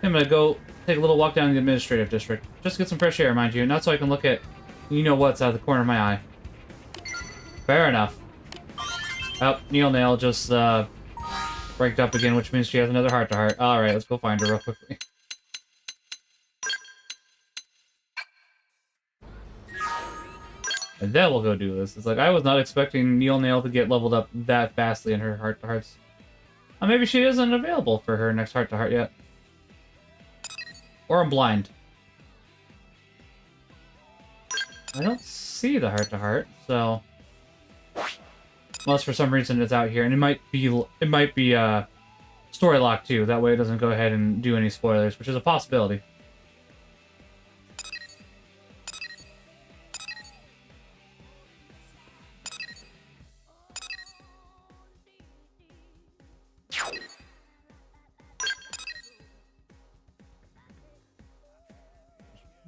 I'm gonna go take a little walk down the administrative district. Just to get some fresh air, mind you, not so I can look at you-know-whats out of the corner of my eye. Fair enough. Oh, Neil Nail just, breaked up again, which means she has another heart-to-heart. Alright, let's go find her real quickly. And then we'll go do this. It's like, I was not expecting Neil Nail to get leveled up that fastly in her heart-to-hearts. Maybe she isn't available for her next heart-to-heart yet. Or I'm blind. I don't see the heart-to-heart, so... Unless for some reason it's out here, and it might be story locked too. That way it doesn't go ahead and do any spoilers, which is a possibility.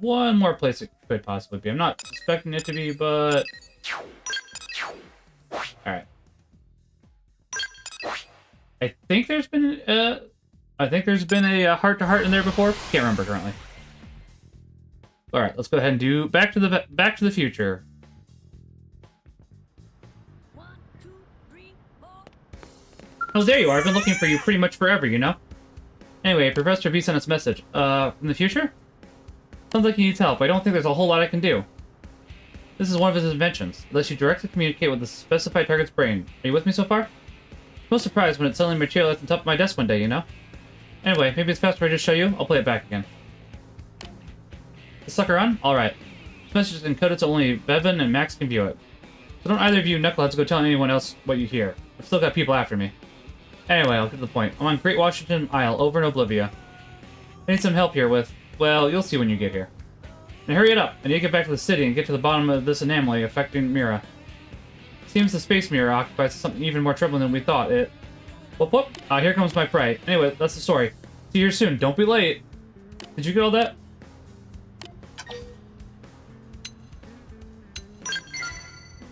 One more place it could possibly be. I'm not expecting it to be, but... Alright. I think there's been a heart-to-heart in there before. Can't remember currently. Alright, let's go ahead and do Back to the Future. Oh, there you are. I've been looking for you pretty much forever, you know? Anyway, Professor V sent us a message. From the future? Sounds like he needs help. I don't think there's a whole lot I can do. This is one of his inventions. It lets you directly communicate with the specified target's brain. Are you with me so far? I'm most surprised when it suddenly materialized on top of my desk one day, you know? Anyway, maybe it's faster I just show you. I'll play it back again. The sucker on? Alright. This message is encoded so only Bevan and Max can view it. So don't either of you knuckleheads go telling anyone else what you hear. I've still got people after me. Anyway, I'll get to the point. I'm on Great Washington Isle, over in Oblivia. I need some help here with... Well, you'll see when you get here. Now hurry it up. I need to get back to the city and get to the bottom of this anomaly affecting Mira. Seems the space mirror occupies something even more troubling than we thought. Whoop whoop. Here comes my prey. Anyway, that's the story. See you here soon. Don't be late. Did you get all that?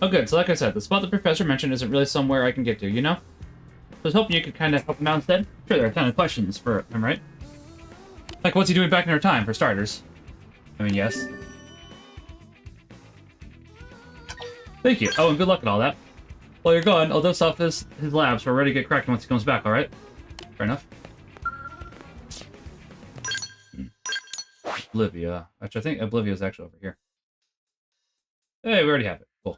Oh good, so like I said, the spot the professor mentioned isn't really somewhere I can get to, you know? So I was hoping you could kind of help him out instead. Sure, there are a ton of questions for him, right? Like, what's he doing back in our time, for starters? I mean, yes. Thank you. Oh, and good luck and all that. While you're gone, I'll dust off his labs. We're ready to get cracking once he comes back, alright? Fair enough. Oblivia. Actually, I think Oblivia is actually over here. Hey, we already have it. Cool.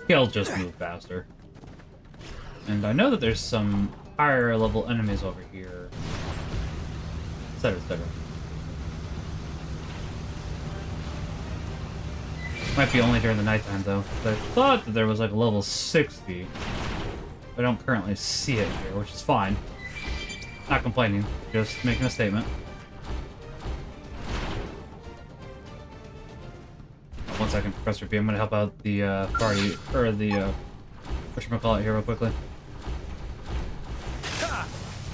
He'll just move faster. And I know that there's some higher level enemies over here. Etc, etc. Might be only during the nighttime though. I thought that there was like a level 60. I don't currently see it here, which is fine. Not complaining, just making a statement. One second, Professor B. I'm gonna help out the party, or the whatchamacallit here real quickly.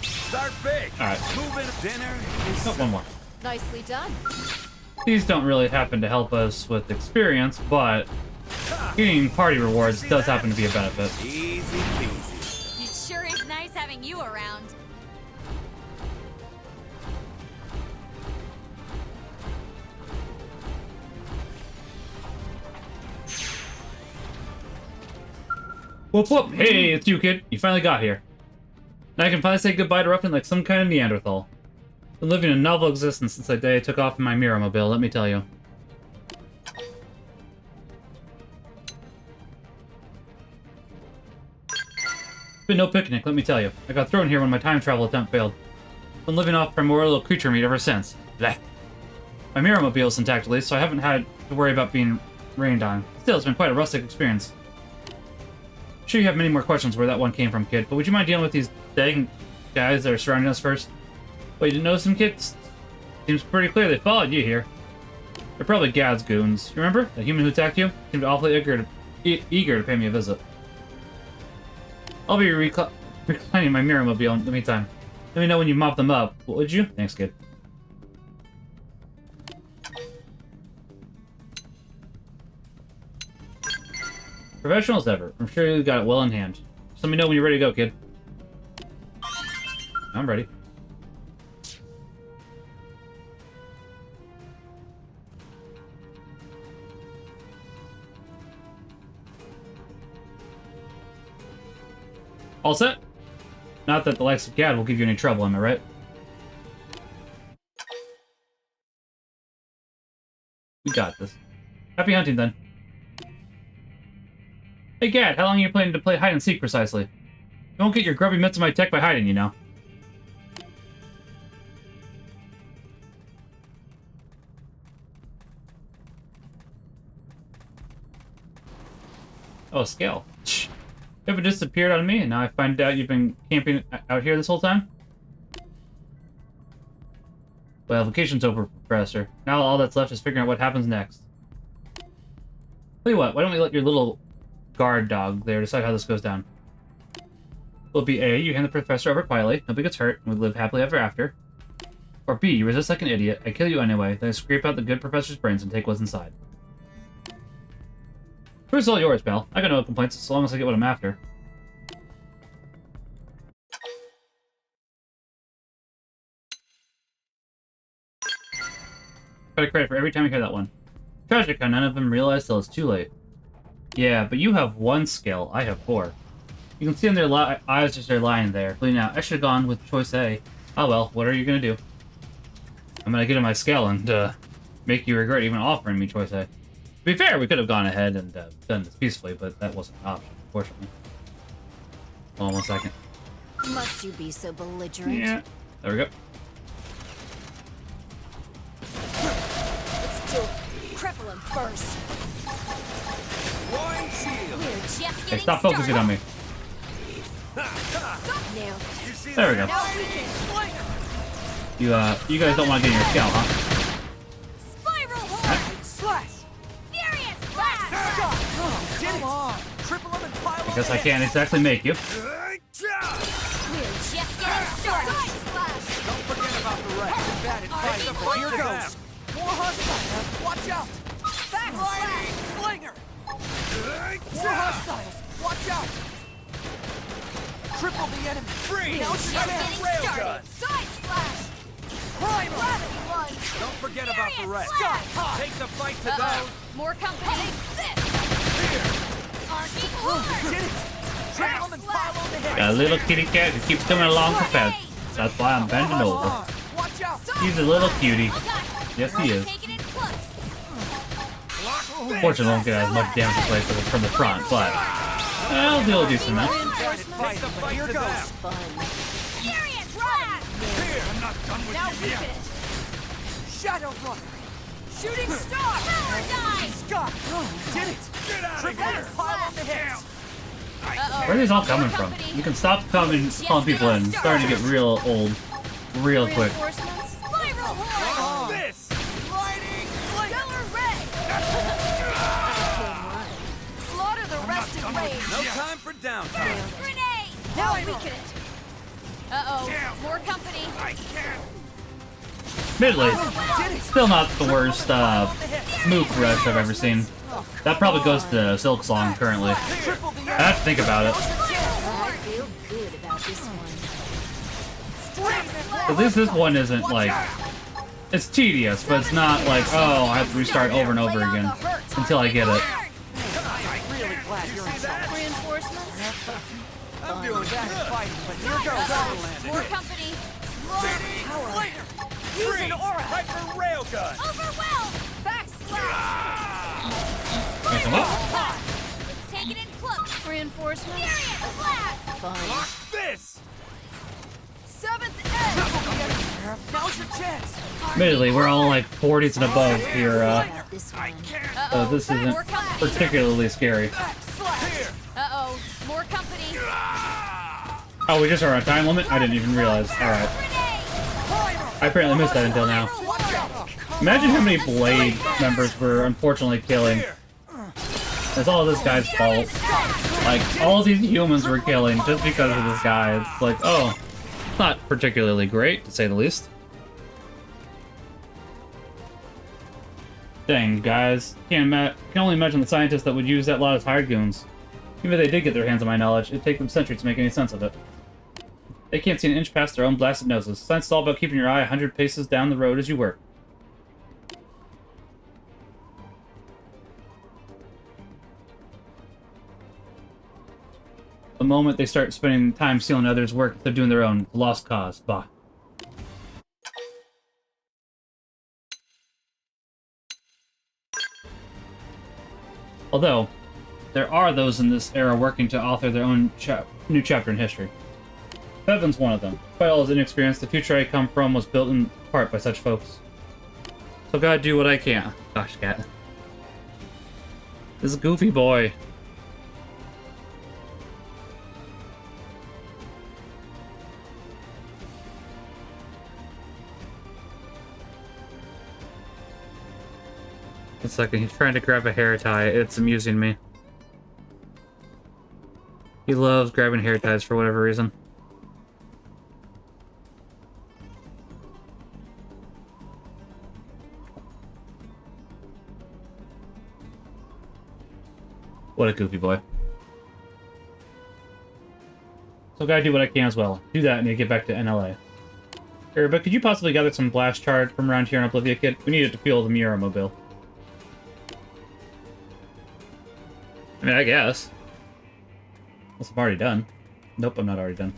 Start big.
Alright.
Moving dinner.
Oh, one more.
Nicely done.
These don't really happen to help us with experience, but getting party rewards does happen to be a benefit.
Easy peasy.
It sure is nice having you around.
Whoop whoop! Hey, it's you, kid. You finally got here. Now I can finally say goodbye to Ruffin like some kind of Neanderthal. Been living a novel existence since that day I took off in my Mirror-mobile, let me tell you. It's been no picnic, let me tell you. I got thrown here when my time travel attempt failed. Been living off primordial creature meat ever since. Blech. My Mirror-mobile is intact at least, so I haven't had to worry about being rained on. Still, it's been quite a rustic experience. I'm sure you have many more questions where that one came from, kid, but would you mind dealing with these dang guys that are surrounding us first? Wait, you didn't notice them, kids? Seems pretty clear they followed you here. They're probably Gad's goons. You remember? That human who attacked you? Seemed awfully eager to pay me a visit. I'll be reclining my Mirror-mobile in the meantime. Let me know when you mop them up, would you? Thanks, kid. Professional as ever. I'm sure you got it well in hand. Just let me know when you're ready to go, kid. I'm ready. All set? Not that the likes of Gad will give you any trouble, am I right? We got this. Happy hunting, then. Hey, Gad, how long are you planning to play hide-and-seek, precisely? You won't get your grubby mitts on my tech by hiding, you know. Oh, a scale. You haven't disappeared on me, and now I find out you've been camping out here this whole time? Well, vacation's over, Professor. Now all that's left is figuring out what happens next. Tell you what, why don't we let your little guard dog there decide how this goes down? Will it be A, you hand the Professor over quietly, nobody gets hurt, and we live happily ever after? Or B, you resist like an idiot, I kill you anyway, then I scrape out the good Professor's brains and take what's inside. Choice is all yours, pal. I got no complaints as long as I get what I'm after. Got a credit for every time I hear that one. Tragic how none of them realize till it's too late. Yeah, but you have one skill, I have 4. You can see in their eyes as they're lying there, bleeding out. I should have gone with choice A. Oh well, what are you gonna do? I'm gonna get on my scale and make you regret even offering me choice A. To be fair, we could have gone ahead and done this peacefully, but that wasn't an option, unfortunately. Hold on 1 second.
Must you be so belligerent?
Yeah. There we go.
Let's do it. Cripple him first.
One shield.
We're just
Hey,
getting
stop focusing on me.
Nailed it.
There we go.
Now we can sling him.
You guys don't want to get in your scale, huh?
Spiral horn.
Slash.
Furious blast.
Oh, come on. Triple him and pile
I guess I can't exactly make you.
We're just getting started. Side splash.
Don't forget about the rest. You're bad at fighting, but here goes. More hostiles. Watch out. Backsliding slinger. More hostiles. Watch out. Triple the enemy. Freeze. Now
Just getting started. Side splash.
Primer.
Gravity lunge.
Don't forget about the rest.
Flash.
Take the fight to those.
More company. Take this. Arcing
Did
horn.
it. Triple them and pile on the head.
Got a little kitty cat who keeps coming along for pets. That's why I'm bending over.
Watch out.
He's a little cutie. Yes, he is.
Taking it close.
Fortunately, won't get as much damage away from the front, but I'll deal a decent amount.
Take the fight to them.
Furious blast.
Here. I'm not done with
Now
you
we
yet.
get it.
Shadow Runner.
Shooting star. Power dive.
Scott. Did it. Get out of here. Pile on the head.
Uh-oh.
Where are these all coming from? You can stop calling people in. It's starting to get real old, real quick.
Reinforcements. Spiral horn.
This. Lightning.
Stellar ray. Slaughter the rest in rage.
No time for downtime.
Grenade. Now we get it. Uh-oh. More company.
I can't.
Admittedly, still not the worst mook rush I've ever seen. That probably goes to Silk Song currently. I have to think about it.
I feel good about this one.
At least this one isn't like... It's tedious, but it's not like, oh, I have to restart over and over again until I get it.
Really glad you're in charge.
Reinforcements?
I'm doing bad at fighting, but here goes.
More company.
Slinger! Use an aura! Hyper railgun!
Overwhelmed! Backslash!
Come up.
Let's take it in close. Reinforcements? Furious blast! Fine.
Lock this!
7th edge!
Now's your chance!
Admittedly, we're all like 40s and above here,
This one.
so this isn't particularly scary.
Uh-oh. More company.
Oh, we just are on a time limit? I didn't even realize. Alright. I apparently missed that until now. Imagine how many Blade members we're unfortunately killing. It's all this guy's fault. Like, all these humans we're killing just because of this guy. It's like, oh, it's not particularly great, to say the least. Dang, guys. Can only imagine the scientists that would use that lot as hired goons. Even if they did get their hands on my knowledge, it'd take them centuries to make any sense of it. They can't see an inch past their own blasted noses. Science is all about keeping your eye 100 paces down the road as you work. The moment they start spending time stealing others' work, they're doing their own. Lost cause. Bah. Although, there are those in this era working to author their own new chapter in history. Bevan's one of them. Despite all his inexperience, the future I come from was built in part by such folks. So gotta do what I can. Gosh, cat. This goofy boy. A second, he's trying to grab a hair tie. It's amusing me. He loves grabbing hair ties for whatever reason. What a goofy boy. So gotta do what I can as well. Do that and you get back to NLA. But could you possibly gather some blast charge from around here in Oblivia Kit? We need it to fuel the Miura mobile. I mean, I guess. Unless I'm already done. Nope, I'm not already done.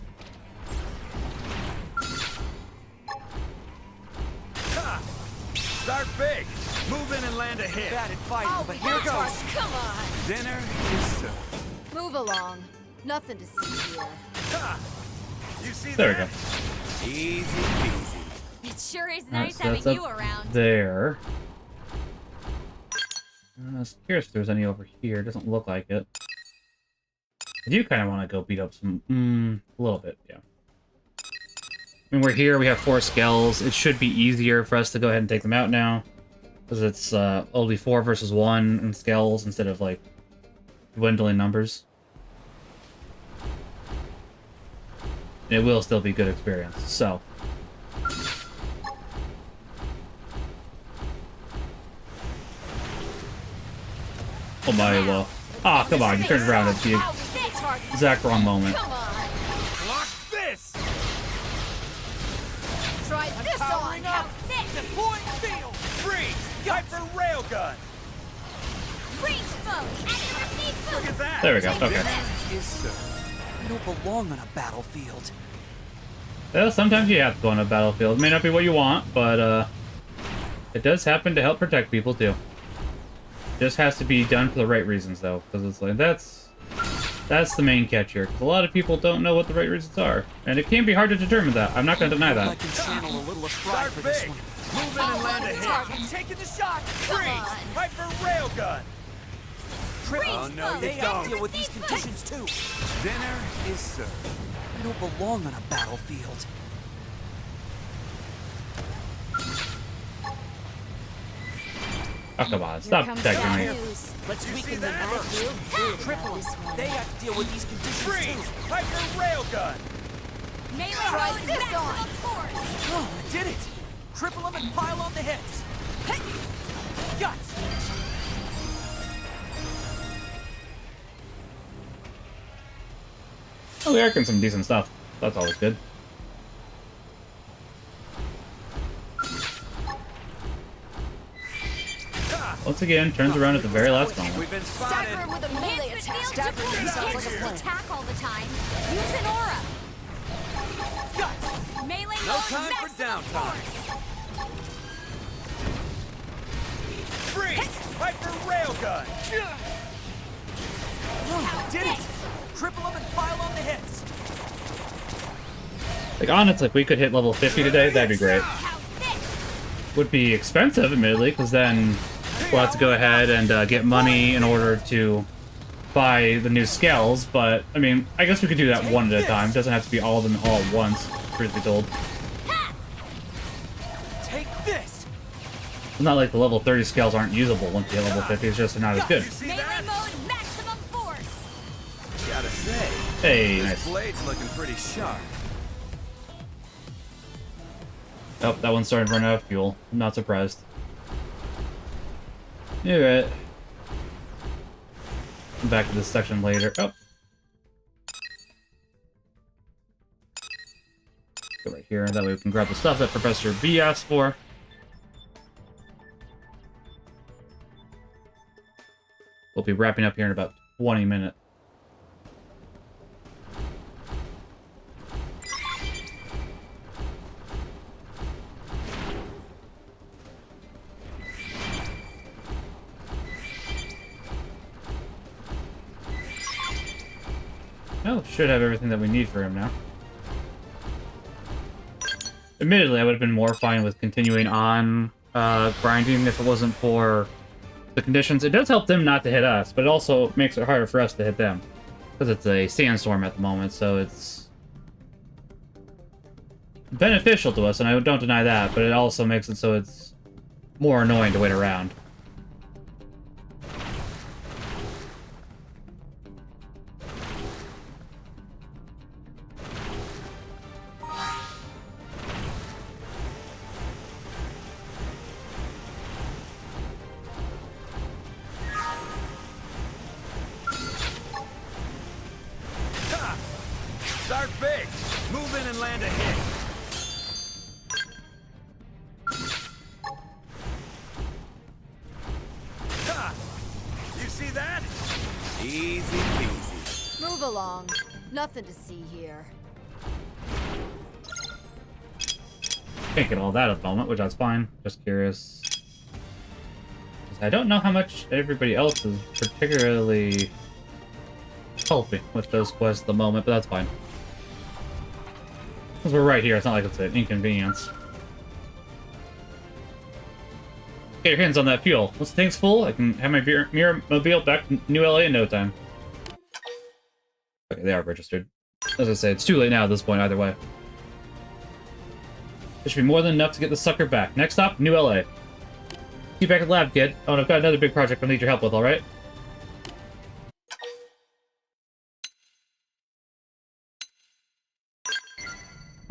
Start big! Move in and land a hit! Bad at fighting, but here goes!
Come on!
Dinner is served.
Move along. Nothing to see here.
You see
There
that?
we go.
Easy peasy.
It sure is
Alright,
nice
so
having
that's
you
up
around.
there. I was curious if there's any over here. Doesn't look like it. I do kind of want to go beat up some... a little bit, yeah. I mean, we're here, we have 4 skells. It should be easier for us to go ahead and take them out now. Because it's only 4 versus 1 in skells instead of, like, dwindling numbers. It will still be good experience, so... Oh my well. Ah, come on, you turned around at the exact wrong moment.
Come on!
Lock this!
Try this on! How thick!
Deploy field! Freeze! Hyper railgun!
Breach mode! Accuracy
Look
boost!
at that!
There we go, okay.
Yes, sir.
I don't belong on a battlefield.
Well, sometimes you have to go on a battlefield. It may not be what you want, but it does happen to help protect people too. Just has to be done for the right reasons, though, because it's like that's the main catch here. 'Cause a lot of people don't know what the right reasons are, and it can be hard to determine that. I'm not going to deny
I
that.
can channel a little of pride
Start
for this
big!
one.
Move in and land a hit! Taking the shot! Freeze!
on.
Hyper railgun! Oh no,
They
you
have to deal
don't!
with these conditions too.
Dinner is served.
I don't belong on a battlefield.
Oh, come on. Stop protecting me.
News.
Let's
You see
weaken them
that?
I
first.
feel good
Triple
about this
them.
one.
They have to deal with these conditions
Freeze!
too.
Hyper railgun!
Melee try this on!
Oh, I did it! Triple them and pile on the hits. Hey! Guts!
Oh, we are getting some decent stuff. That's always good. Once again, turns around at the very last moment.
We've been spotted.
Stagger him with a melee attack.
Stagger
You
sounds
can't
like a
just
plan.
attack all the time. Use an aura. Melee
No
mode,
time for
maximum
downtime.
force.
Freeze! Hyper railgun! Did it! Triple them and pile on the hits!
Like, honestly, if we could hit level 50 today, that'd be great. Would be expensive, admittedly, because then we'll have to go ahead and get money in order to buy the new scales, but, I mean, I guess we could do that one at a time. It doesn't have to be all of them all at once, truth be told.
Take this!
It's not like the level 30 scales aren't usable once you hit level 50, it's just they're not as good.
Melee mode, maximum force.
Gotta say,
Hey,
this
nice.
blade's looking pretty sharp.
Oh, that one's starting to run out of fuel. I'm not surprised. Alright. Come back to this section later. Oh. Go right here, that way we can grab the stuff that Professor B asked for. We'll be wrapping up here in about 20 minutes. Oh, should have everything that we need for him now. Admittedly, I would have been more fine with continuing on grinding if it wasn't for the conditions. It does help them not to hit us, but it also makes it harder for us to hit them. Because it's a sandstorm at the moment, so it's beneficial to us, and I don't deny that, but it also makes it so it's more annoying to wait around.
Start big! Move in and land a hit! Ha! You see that? Easy peasy.
Move along. Nothing to see here.
Can't get all that at the moment, which that's fine. Just curious. I don't know how much everybody else is particularly helping with those quests at the moment, but that's fine. Because we're right here, it's not like it's an inconvenience. Get your hands on that fuel. Once the tank's full, I can have my mirror mobile back to New LA in no time. Okay, they are registered. As I say, it's too late now at this point, either way. There should be more than enough to get the sucker back. Next stop, New LA. Keep back at the lab, kid. Oh, and I've got another big project I need your help with, alright?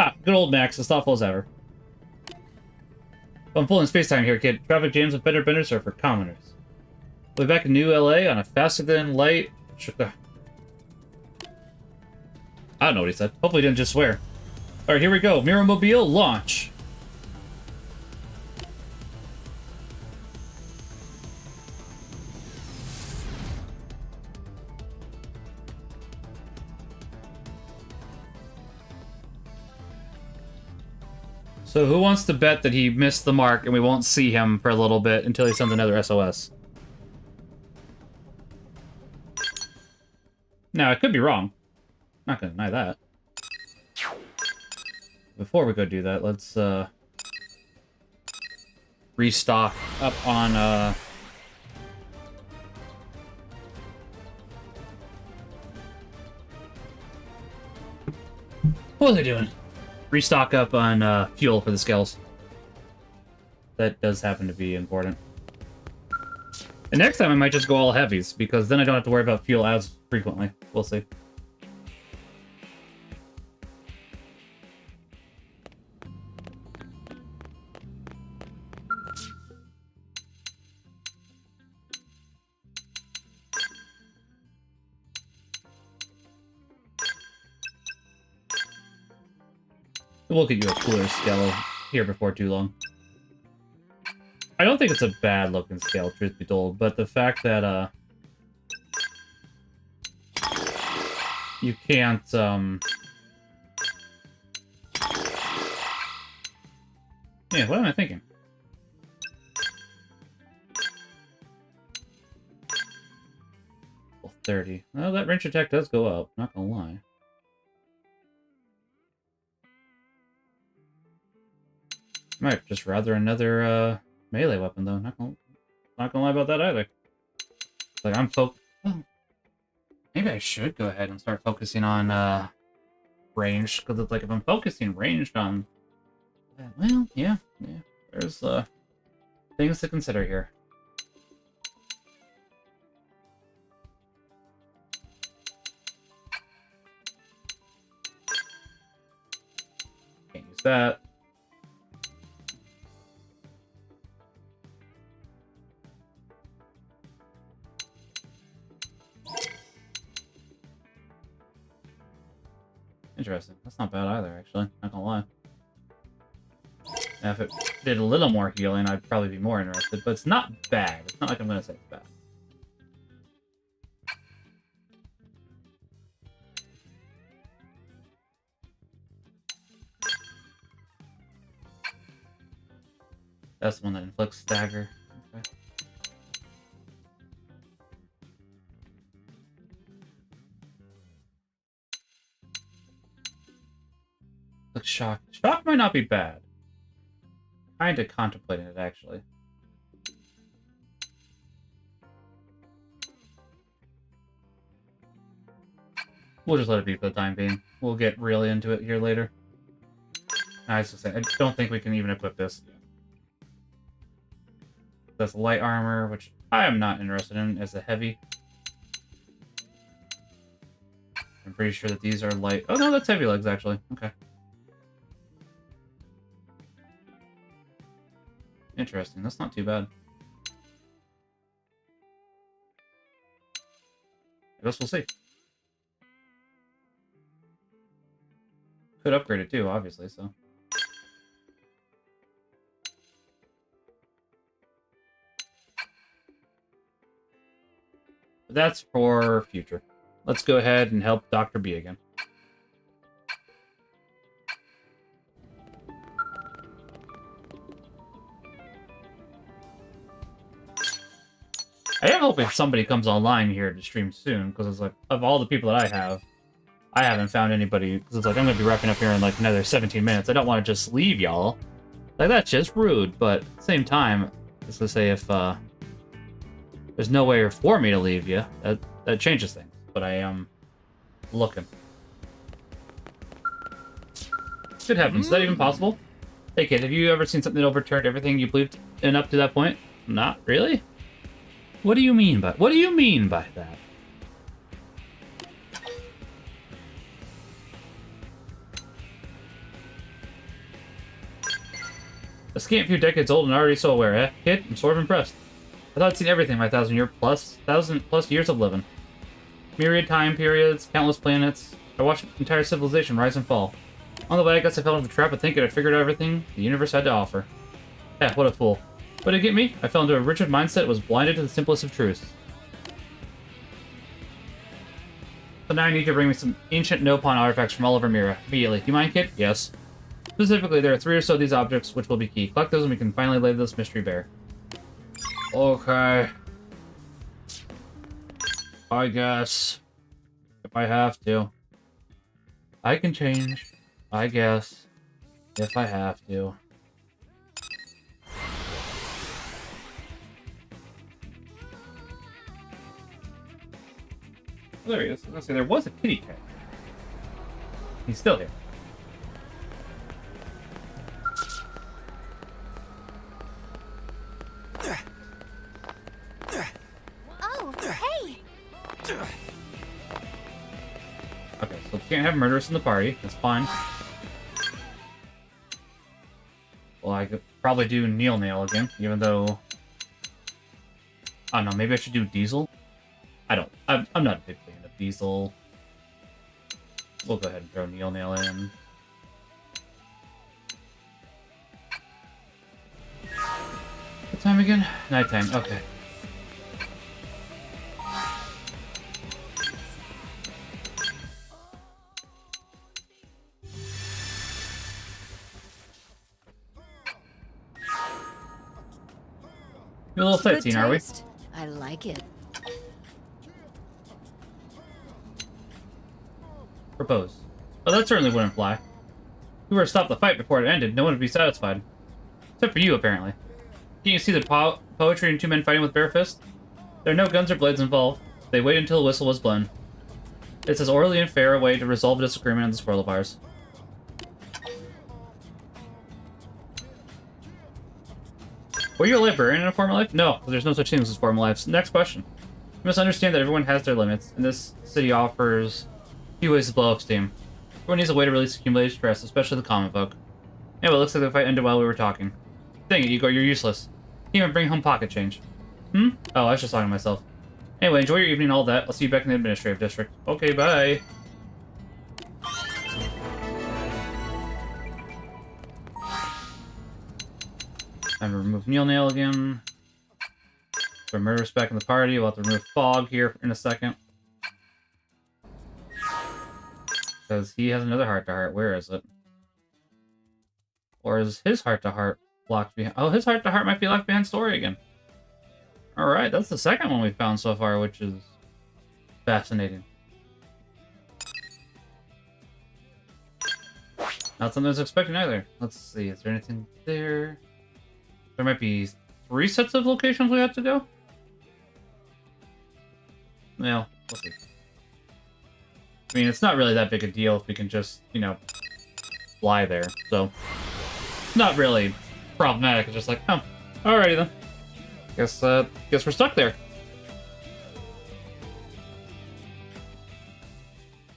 Ha! Good old Max, as thoughtful as ever. I'm full in space-time here, kid. Traffic jams and fender benders are for commoners. We'll be back in New LA on a faster-than-light... I don't know what he said. Hopefully he didn't just swear. Alright, here we go. Mirrormobile, launch! So who wants to bet that he missed the mark and we won't see him for a little bit until he sends another SOS? Now, I could be wrong. Not gonna deny that. Before we go do that, let's restock up on what was I doing? Restock up on fuel for the scales. That does happen to be important. And next time I might just go all heavies, because then I don't have to worry about fuel as frequently. We'll see. We'll get you a cooler scale here before too long. I don't think it's a bad looking scale, truth be told, but the fact that you can't yeah, what am I thinking? Well, 30. Well, that wrench attack does go up, not gonna lie. Might just rather another melee weapon though. Not gonna lie about that either. Like I'm well, maybe I should go ahead and start focusing on range, because it's like if I'm focusing ranged on, well, yeah. There's things to consider here. Can't use that. Interesting. That's not bad either, actually. Not gonna lie. Now, if it did a little more healing, I'd probably be more interested, but it's not bad. It's not like I'm gonna say it's bad. That's the one that inflicts stagger. Okay. Look, shock. Shock might not be bad. Kinda contemplating it, actually. We'll just let it be for the time being. We'll get really into it here later. I was just saying, I don't think we can even equip this. That's light armor, which I am not interested in as a heavy. I'm pretty sure that these are light. Oh no, that's heavy legs, actually. Okay. Interesting. That's not too bad. I guess we'll see. Could upgrade it too, obviously, so. But that's for future. Let's go ahead and help Dr. B again. I am hoping somebody comes online here to stream soon, because it's like, of all the people that I haven't found anybody, because it's like, I'm going to be wrapping up here in like another 17 minutes. I don't want to just leave y'all. Like, that's just rude, but at the same time, just to say if there's no way for me to leave you, that changes things. But I am looking. Could happen. Is that even possible? Hey kid, have you ever seen something that overturned everything you believed in up to that point? Not really? What do you mean by that? A scant few decades old and already so aware, eh? Kid, I'm sort of impressed. I thought I'd seen everything my thousand plus years of living. Myriad time periods, countless planets. I watched entire civilization rise and fall. On the way, I guess I fell into the trap of thinking I figured out everything the universe had to offer. Yeah, what a fool. But to get me, I fell into a rigid mindset that was blinded to the simplest of truths. So now I need you to bring me some ancient Nopon artifacts from all over Mira. Immediately. Do you mind, kid? Yes. Specifically, there are 3 or so of these objects which will be key. Collect those and we can finally lay this mystery bare. Okay. I guess. If I have to. I can change. I guess. If I have to. Oh, there he is. Let's see, there was a kitty cat. He's still here.
Oh, hey!
Okay, so we can't have murderers in the party. That's fine. Well, I could probably do Nail again, even though... I don't know, maybe I should do Diesel? I'm not a big fan of Diesel. We'll go ahead and throw Nail in. time again? Nighttime, okay. A little sightseeing, are we?
I like it.
Propose. Well, that certainly wouldn't fly. If we were to stop the fight before it ended, no one would be satisfied. Except for you, apparently. Can't you see the poetry in two men fighting with bare fists? There are no guns or blades involved. They wait until the whistle was blown. It's as orderly and fair a way to resolve a disagreement in this world of ours. Were you a librarian in a former life? No, because there's no such thing as former lives. Next question. You must understand that everyone has their limits, and this city offers few ways to blow up steam. Everyone needs a way to release accumulated stress, especially the common folk. Yeah, but it looks like the fight ended while we were talking. Dang it, Igor, you're useless. You can't even bring home pocket change. Oh, I was just talking to myself. Anyway, enjoy your evening and all that. I'll see you back in the administrative district. Okay, bye. Time to remove Nail again. So Murder's back in the party. We'll have to remove Fog here in a second. Because he has another heart-to-heart. Where is it? Or is his heart-to-heart locked behind? Oh, his heart-to-heart might be locked behind story again. Alright, that's the second one we've found so far, which is fascinating. Not something I was expecting either. Let's see, is there anything there? There might be 3 sets of locations we have to go? Well, we'll see. I mean, it's not really that big a deal if we can just, you know, fly there, so... Not really problematic, it's just like, oh, alrighty then. Guess we're stuck there.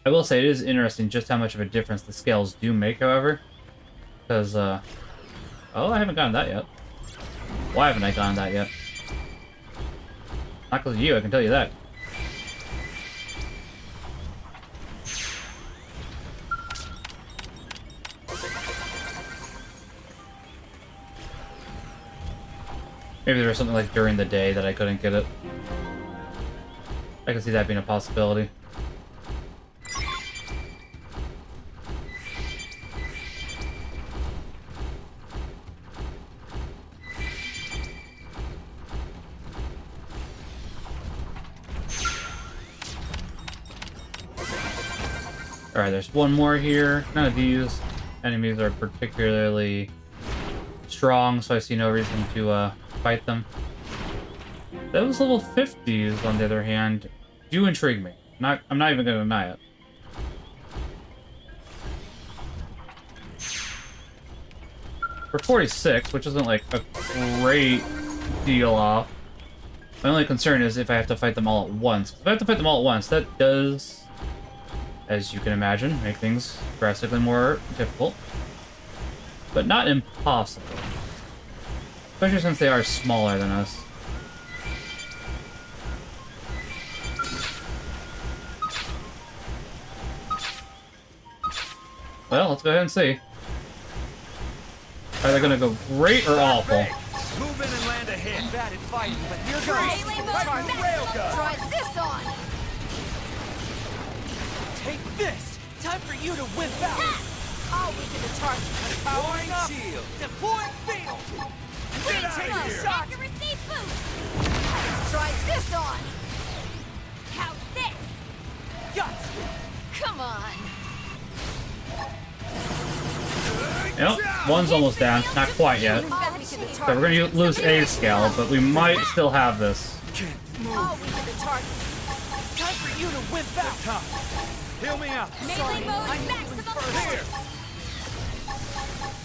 I will say it is interesting just how much of a difference the scales do make, however. Because, oh, I haven't gotten that yet. Why haven't I gotten that yet? Not because of you, I can tell you that. Maybe there was something like during the day that I couldn't get it. I can see that being a possibility. Alright, there's one more here. None of these enemies are particularly strong, so I see no reason to fight them. Those level 50s, on the other hand, do intrigue me. I'm not even going to deny it. For 46, which isn't like a great deal off, my only concern is if I have to fight them all at once. If I have to fight them all at once, that does, as you can imagine, make things drastically more difficult. But not impossible. Especially since they are smaller than us. Well, let's go ahead and see. Are they gonna go great or awful?
Move in and land a hit. Bad at fighting, but here goes. Charge railgun.
Try this on.
Take this. Time for you to whip out.
I'll weaken the target.
Powering up. Shield. Deploying fatal. Get out of here.
Shot. To receive boost. Try this on. How's this?
Guts.
Come on.
Yep, one's almost down. Not quite yet. So we're gonna lose a scale, but we might still have this.
I'll weaken the target. Time for you to whip out. Top. Heal me out.
Melee mode maximum
Here.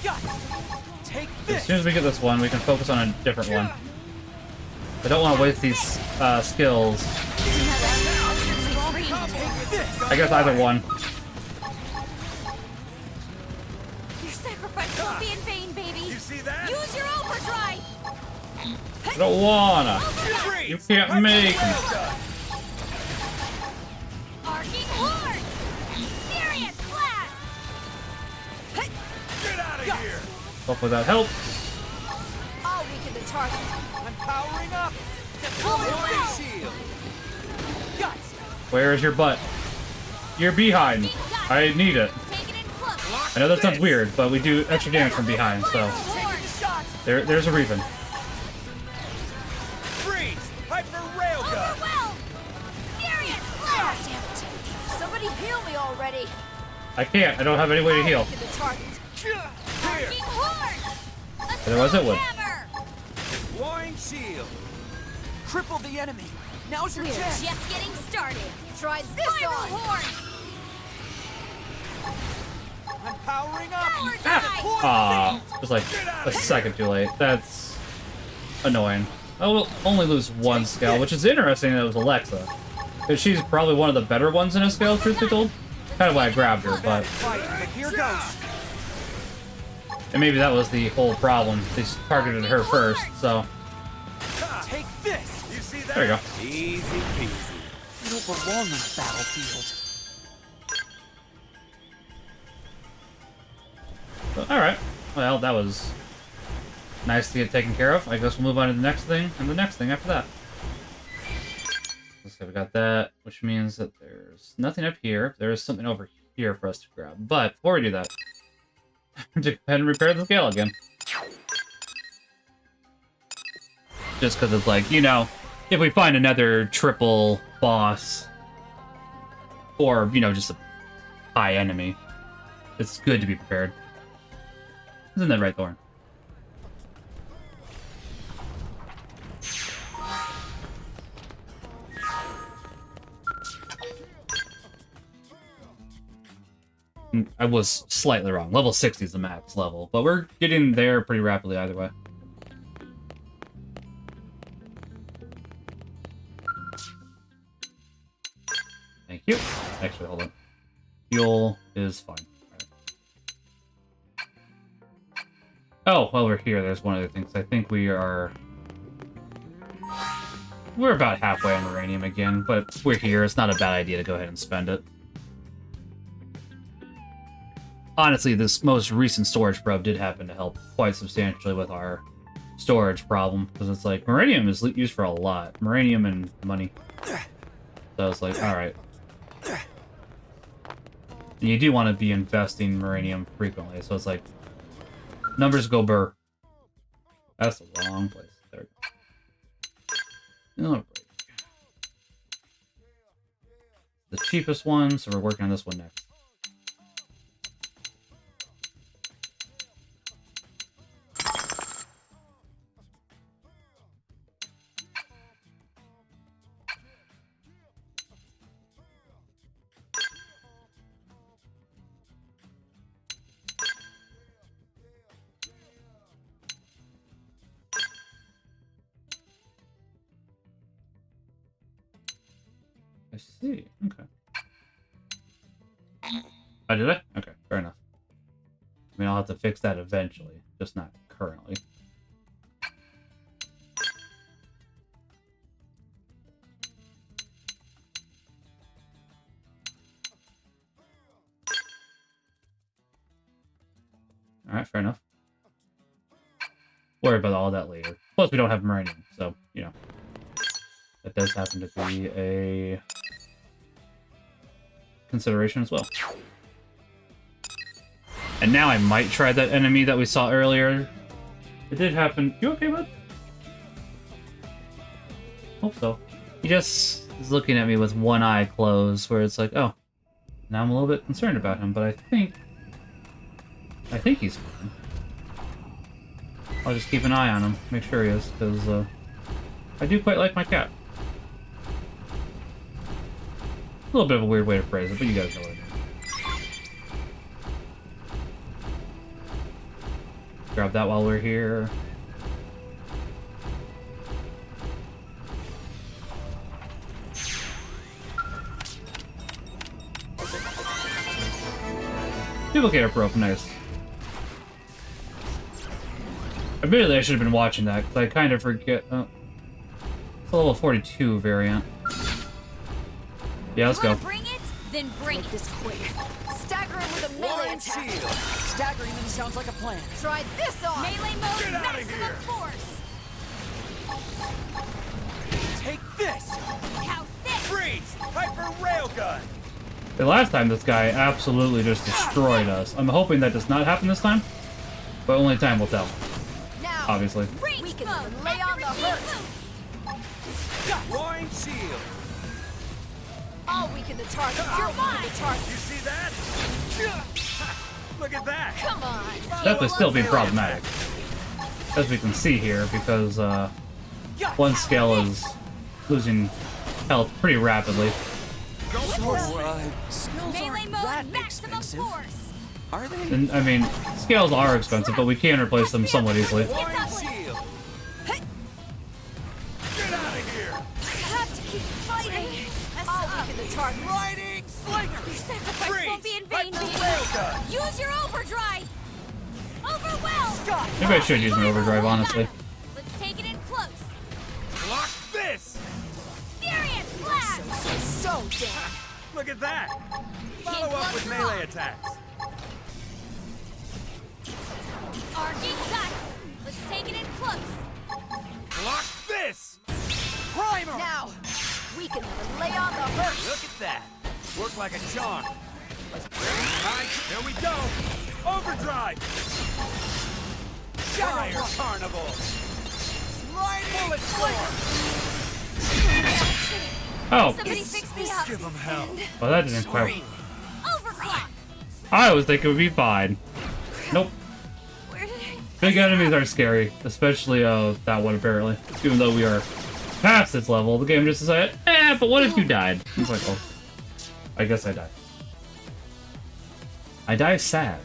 Guts. Take this.
As soon as we get this one, we can focus on a different one. I don't want to waste these skills. I guess either one.
Your sacrifice won't be in vain, baby.
You see that?
Use your overdrive.
I don't wanna. You can't make me.
Arcing Horde. Furious blast.
Get out of here.
Hopefully that helps.
I'll weaken the target.
I'm powering up.
Wow.
Shield. Guys,
Where is your butt? You're behind. I need it.
Take it in close.
I know that sounds weird, but we do extra damage from behind, so there's a reason.
freeze! Hyper railgun.
Overwhelmed. Furious blast. Damn it. Somebody heal me already.
I can't. I don't have any way to heal.
Get the target.
Here.
Arcing horn.
Otherwise it would.
Hammer.
Deploying shield. Cripple the enemy. Now's your
We're
chance.
just getting started. Try this on. Horn.
I'm powering up.
Power
Ah, just like a second too late. That's annoying. I will only lose one scale, which is interesting that it was Alexa. Because she's probably one of the better ones in a scale, truth be told. Kind of why I grabbed her, but...
Here goes.
And maybe that was the whole problem. They targeted her first, so...
Take this. You see that?
There you go.
Easy peasy. You don't belong on a battlefield.
Alright. Well, that was nice to get taken care of. I guess we'll move on to the next thing, and the next thing after that. Let's see, we got that, which means that there's nothing up here. There is something over here for us to grab. But before we do that, to go ahead and repair the scale again. Just because it's like, you know, if we find another triple boss, or, you know, just a high enemy, it's good to be prepared. Isn't that right, Thorn? I was slightly wrong. Level 60 is the max level, but we're getting there pretty rapidly either way. Thank you. Actually, hold on. Fuel is fine. Oh, while we're here, there's one other thing. I think we're about halfway on uranium again, but we're here. It's not a bad idea to go ahead and spend it. Honestly, this most recent storage probe did happen to help quite substantially with our storage problem, because it's like, uranium is used for a lot. Uranium and money. So it's like, alright. And you do want to be investing uranium frequently, so it's like, numbers go burr. That's the wrong place. There we go. Alright. The cheapest one, so we're working on this one next. I see. Okay. Oh, did I? Okay, fair enough. I mean, I'll have to fix that eventually, just not currently. Alright, fair enough. Worry about all that later. Plus, we don't have uranium, so, you know. That does happen to be a consideration as well. And now I might try that enemy that we saw earlier. It did happen. You okay, bud? Hope so. He just is looking at me with one eye closed, where it's like, oh, now I'm a little bit concerned about him, but I think he's fine. I'll just keep an eye on him, make sure he is, because I do quite like my cat. A little bit of a weird way to phrase it, but you guys know what I mean. Grab that while we're here. Duplicator probe, nice. Admittedly, I should have been watching that, because I kind of forget. Oh. It's a level 42 variant. Yeah, let's go.
Bring it, then bring it this quick. Stagger him with a melee attack.
Staggering them sounds like a plan.
Try this on. Melee mode,
Get outta
maximum
here.
force.
Take this!
How thick?
Freeze! Hyper railgun!
The last time this guy absolutely just destroyed us. I'm hoping that does not happen this time, but only time will tell.
Now,
Obviously.
we can lay on the hurt.
Roaring shield!
I'll weaken the target. You're mine.
You see that? Look at that!
Come on.
Definitely still being problematic, as we can see here, because one scale is losing health pretty rapidly.
Skills
Melee
aren't
mode,
that
maximum
expensive.
force.
Are they?
And I mean, scales are expensive, but we can replace them somewhat easily.
Roaring shield! Get out of here!
I have to keep fighting. I'll weaken the target.
Lightning slinger!
Your sacrifice won't be in vain.
Hyper railgun!
Use your overdrive. Overwhelm.
Maybe I should use my overdrive, honestly.
Let's take it in close.
Block this!
Furious blast.
So dead! Look at that! Follow up with melee attacks!
Arcing cut. Let's take it in close.
Block this! Primer!
Now, we can lay on the hurt.
Look at that! Work like a charm! Alright, here we go! Overdrive! Fire Carnival! Sliding bullet storm!
Oh,
Somebody fix me up.
Give them hell!
well that didn't quite.
Overclock.
I was thinking it would be fine. Nope.
Where did I...
Big enemies are scary, especially that one apparently. Even though we are past its level, the game just decided, but what if you died? It's like, oh, I guess I died. I die sad.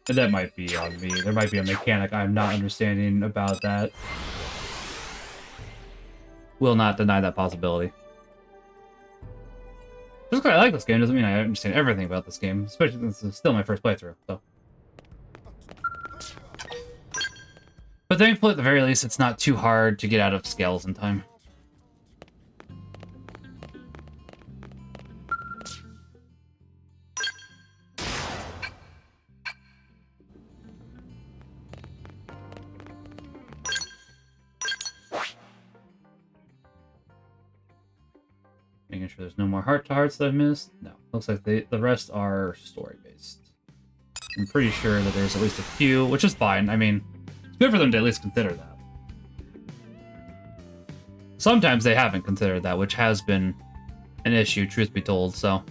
And that might be on me. There might be a mechanic I'm not understanding about that. Will not deny that possibility. Just because I like this game doesn't mean I understand everything about this game, especially since it's still my first playthrough, so. But thankfully, at the very least, it's not too hard to get out of scales in time. Making sure there's no more heart-to-hearts that I've missed. No, looks like the rest are story-based. I'm pretty sure that there's at least a few, which is fine. I mean, it's good for them to at least consider that. Sometimes they haven't considered that, which has been an issue, truth be told, so.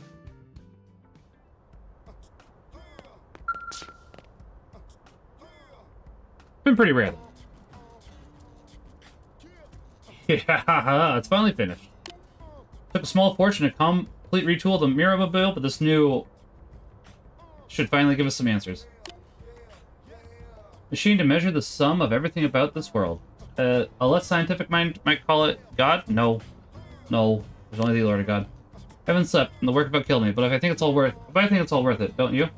Been pretty rare, though. Yeah, it's finally finished. Took a small fortune to complete retool the Mirror-mobile, but this new should finally give us some answers. Machine to measure the sum of everything about this world. A less scientific mind might call it God? No. No. There's only the Lord of God. I haven't slept, and the work about killed me, but I think it's all worth it, don't you?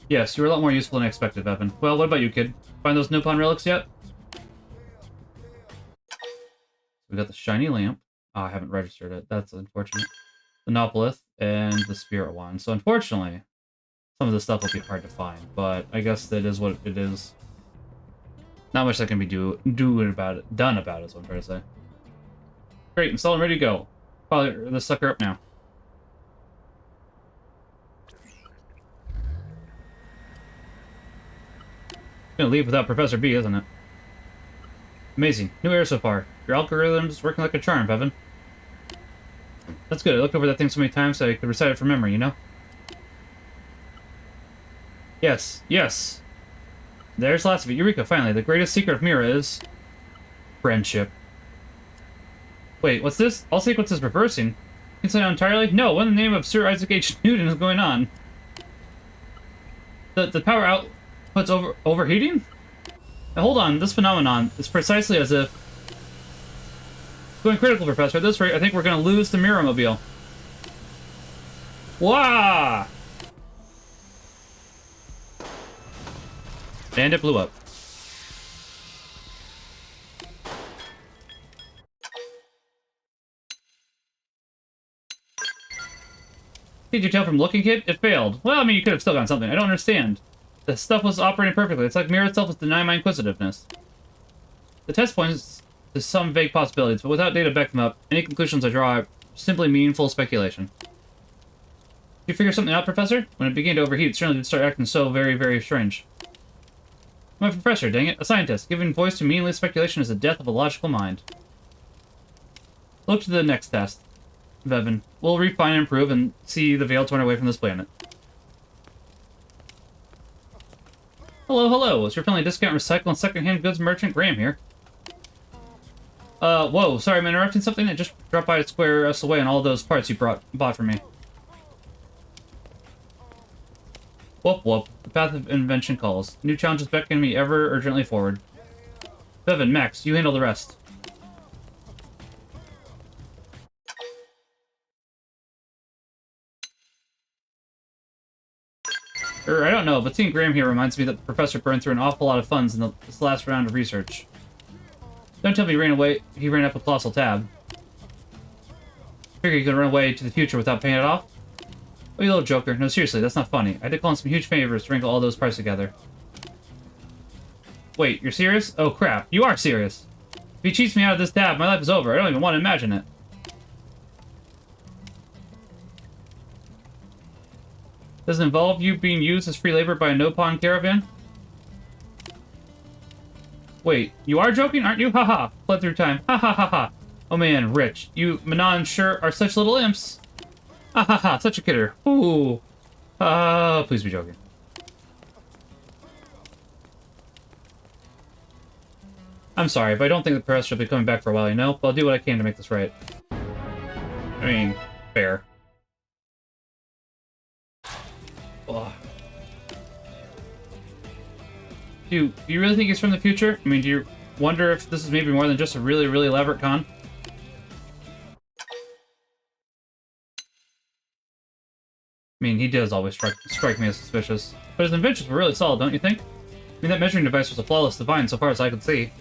Yes, you were a lot more useful than I expected, Evan. Well, what about you, kid? Find those Nupon relics yet? We got the shiny lamp. Oh, I haven't registered it. That's unfortunate. The Naupolith and the Spirit Wand. So unfortunately, some of this stuff will be hard to find, but I guess that is what it is. Not much that can be done about it, is what I'm trying to say. Great, installed and ready to go. Fire the sucker up now. Gonna leave without Professor B, isn't it? Amazing. New air so far. Your algorithm's working like a charm, Bevan. That's good. I looked over that thing so many times so I could recite it from memory, you know? Yes, yes. There's lots of it. Eureka, finally. The greatest secret of Mira is... friendship. Wait, what's this? All sequences reversing? Inside out entirely? No, what in the name of Sir Isaac H. Newton is going on? The power output's overheating? Now, hold on, this phenomenon is precisely as if... Going critical, Professor. At this rate, I think we're going to lose the Mirror-mobile. Wah! And it blew up. Did you tell from looking, kid? It failed. Well, I mean, you could have still gotten something. I don't understand. The stuff was operating perfectly. It's like Mirror itself was denying my inquisitiveness. The test points to some vague possibilities, but without data to back them up, any conclusions I draw are simply meaningful speculation. Did you figure something out, Professor? When it began to overheat, it certainly did start acting so very, very strange. I'm a professor, dang it. A scientist. Giving voice to meaningless speculation is the death of a logical mind. Look to the next test, Vevin. We'll refine and improve and see the veil torn away from this planet. Hello, hello. It's your friendly discount recycle and secondhand goods merchant Graham here. Whoa, sorry, I'm interrupting something. I just dropped by to square us away on all those parts you bought for me. Whoop whoop. The path of invention calls. New challenges beckon me ever urgently forward. Vevin, Max, you handle the rest. I don't know, but seeing Graham here reminds me that the professor burned through an awful lot of funds in this last round of research. Don't tell me he ran away. He ran up a colossal tab. Figure you could run away to the future without paying it off? Oh, you little joker. No, seriously, that's not funny. I did call in some huge favors to wrangle all those parts together. Wait, you're serious? Oh, crap. You are serious. If he cheats me out of this tab, my life is over. I don't even want to imagine it. Does it involve you being used as free labor by a no-pawn caravan? Wait, you are joking, aren't you? Haha. Fled through time. Ha ha ha ha. Oh man, Rich, you Manon sure are such little imps. Ha ha ha, such a kidder. Ooh. Please be joking. I'm sorry, but I don't think the professor will be coming back for a while, you know? But I'll do what I can to make this right. I mean, fair. Ugh. Do you really think he's from the future? I mean, do you wonder if this is maybe more than just a really, really elaborate con? I mean, he does always strike me as suspicious. But his inventions were really solid, don't you think? I mean, that measuring device was a flawless design so far as I could see.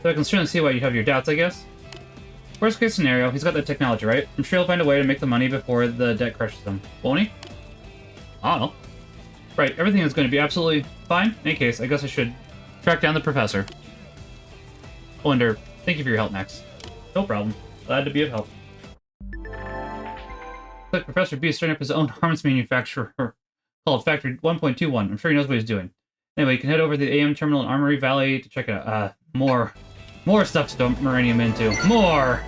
So I can certainly see why you have your doubts, I guess. Worst case scenario, he's got that technology, right? I'm sure he'll find a way to make the money before the debt crushes him. Won't he? I don't know. Right, everything is going to be absolutely fine. In any case, I guess I should track down the professor. Wonder, thank you for your help, Max. No problem. Glad to be of help. Looks like Professor B is starting up his own armaments manufacturer called Factory 1.21. I'm sure he knows what he's doing. Anyway, you can head over to the AM terminal in Armory Valley to check it out. More stuff to dump Muranium into. More!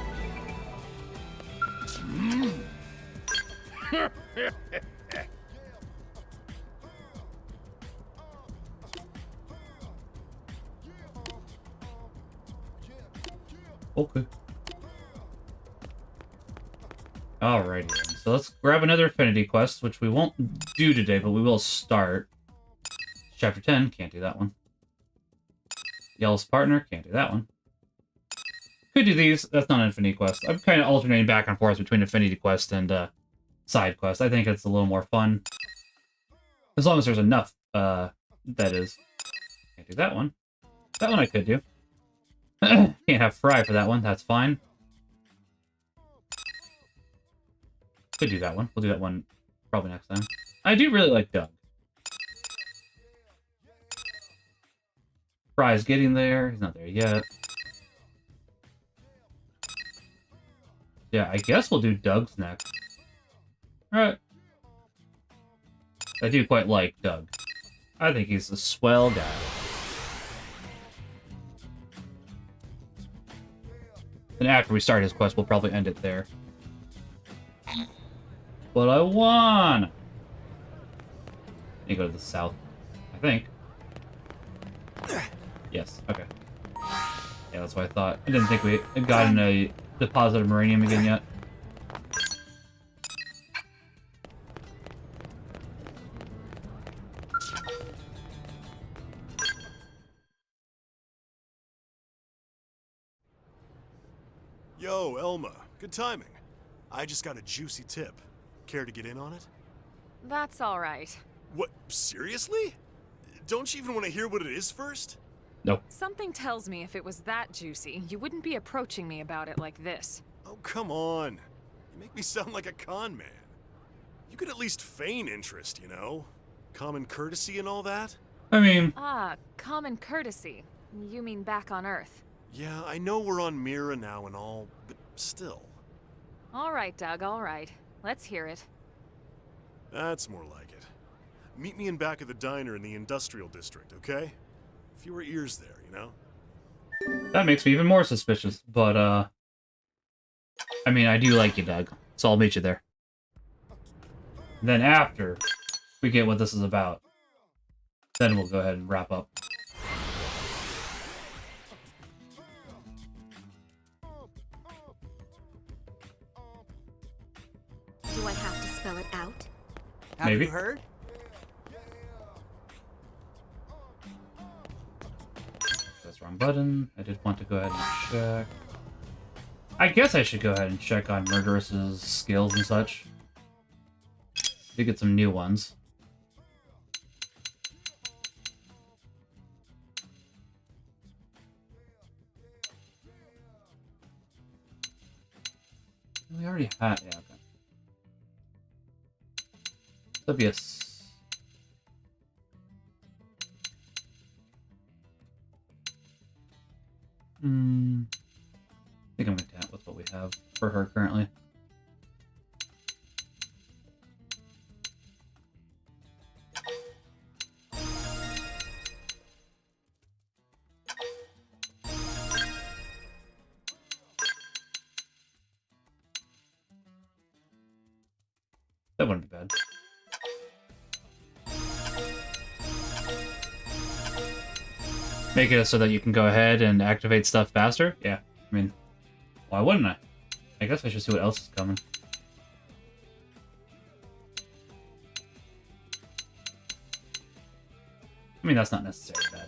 Okay. Alrighty then. So let's grab another affinity quest, which we won't do today, but we will start. Chapter 10, can't do that one. Yellow's partner, can't do that one. Could do these, that's not an affinity quest. I'm kind of alternating back and forth between affinity quest and side quest. I think it's a little more fun. As long as there's enough, that is. Can't do that one. That one I could do. Can't have Fry for that one, that's fine. Could do that one. We'll do that one probably next time. I do really like Doug. Fry's getting there. He's not there yet. Yeah, I guess we'll do Doug's next. Alright. I do quite like Doug. I think he's a swell guy. And after we start his quest, we'll probably end it there. But I won! You go to the south, I think. Yes, okay. Yeah, that's what I thought. I didn't think we had gotten a deposit of Muranium again yet.
Yo, Elma. Good timing. I just got a juicy tip. Care to get in on it?
That's all right.
What? Seriously? Don't you even want to hear what it is first?
Nope.
Something tells me if it was that juicy, you wouldn't be approaching me about it like this.
Oh, come on. You make me sound like a con man. You could at least feign interest, you know? Common courtesy and all that?
I mean...
Ah, common courtesy. You mean back on Earth.
Yeah, I know we're on Mira now and all, but still.
All right, Doug, all right. Let's hear it.
That's more like it. Meet me in back of the diner in the industrial district, okay? Fewer ears there, you know?
That makes me even more suspicious, but, I mean, I do like you, Doug, so I'll meet you there. And then after we get what this is about, then we'll go ahead and wrap up.
Do I have to spell it out?
Have
Maybe.
you heard?
That's the wrong button. I did want to go ahead and check. I guess I should go ahead and check on Murderous's skills and such. To get some new ones. We already had, yeah, okay. That'd be a... I think I'm content with what we have for her currently. That wouldn't be bad. Make it so that you can go ahead and activate stuff faster? Yeah, I mean, why wouldn't I? I guess I should see what else is coming. I mean, that's not necessarily bad.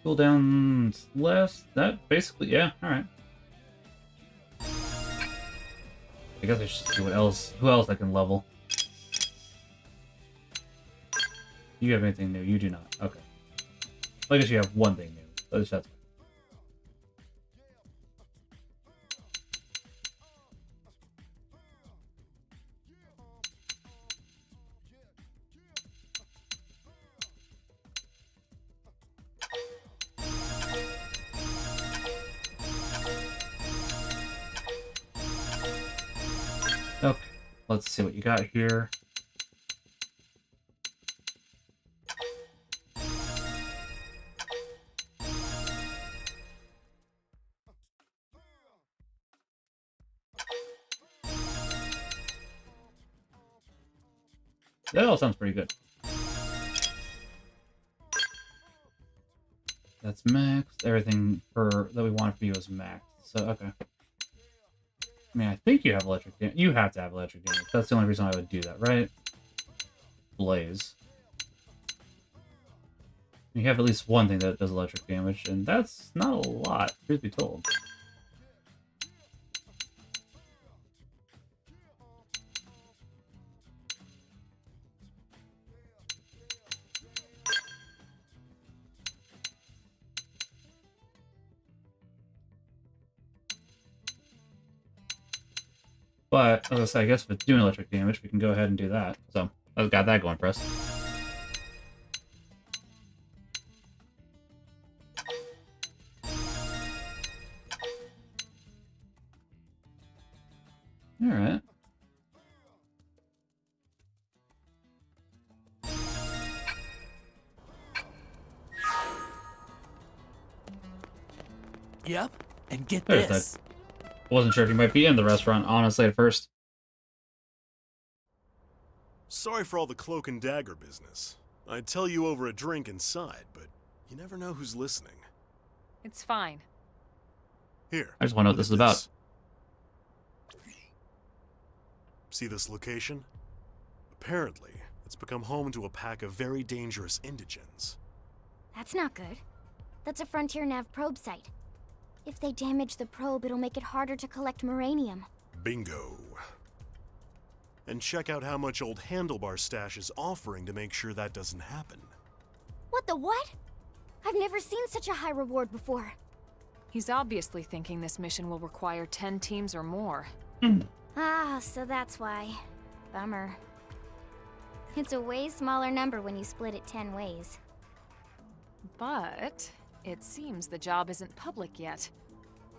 Cooldown's less. That basically, yeah, alright. I guess I should see what else, who else I can level. You have anything new? You do not. Okay. Well, I guess you have one thing new. That's fine. Okay, let's see what you got here. That all sounds pretty good. That's maxed. Everything for that we want for you is maxed. So okay. I mean, I think you have electric damage. You have to have electric damage. That's the only reason I would do that, right? Blaze. You have at least one thing that does electric damage, and that's not a lot, truth be told. But, as I say, I guess with doing electric damage, we can go ahead and do that. So, I've got that going for us. Alright.
Yep, and get
There's
this.
that. Wasn't sure if you might be in the restaurant, honestly, at first.
Sorry for all the cloak and dagger business. I'd tell you over a drink inside, but you never know who's listening.
It's fine.
Here.
I just want to know what this is about.
See this location? Apparently, it's become home to a pack of very dangerous indigens.
That's not good. That's a Frontier Nav probe site. If they damage the probe, it'll make it harder to collect Moranium.
Bingo. And check out how much old Handlebar Stash is offering to make sure that doesn't happen.
What the what? I've never seen such a high reward before.
He's obviously thinking this mission will require 10 teams or more.
Ah, so that's why. Bummer. It's a way smaller number when you split it 10 ways.
But it seems the job isn't public yet.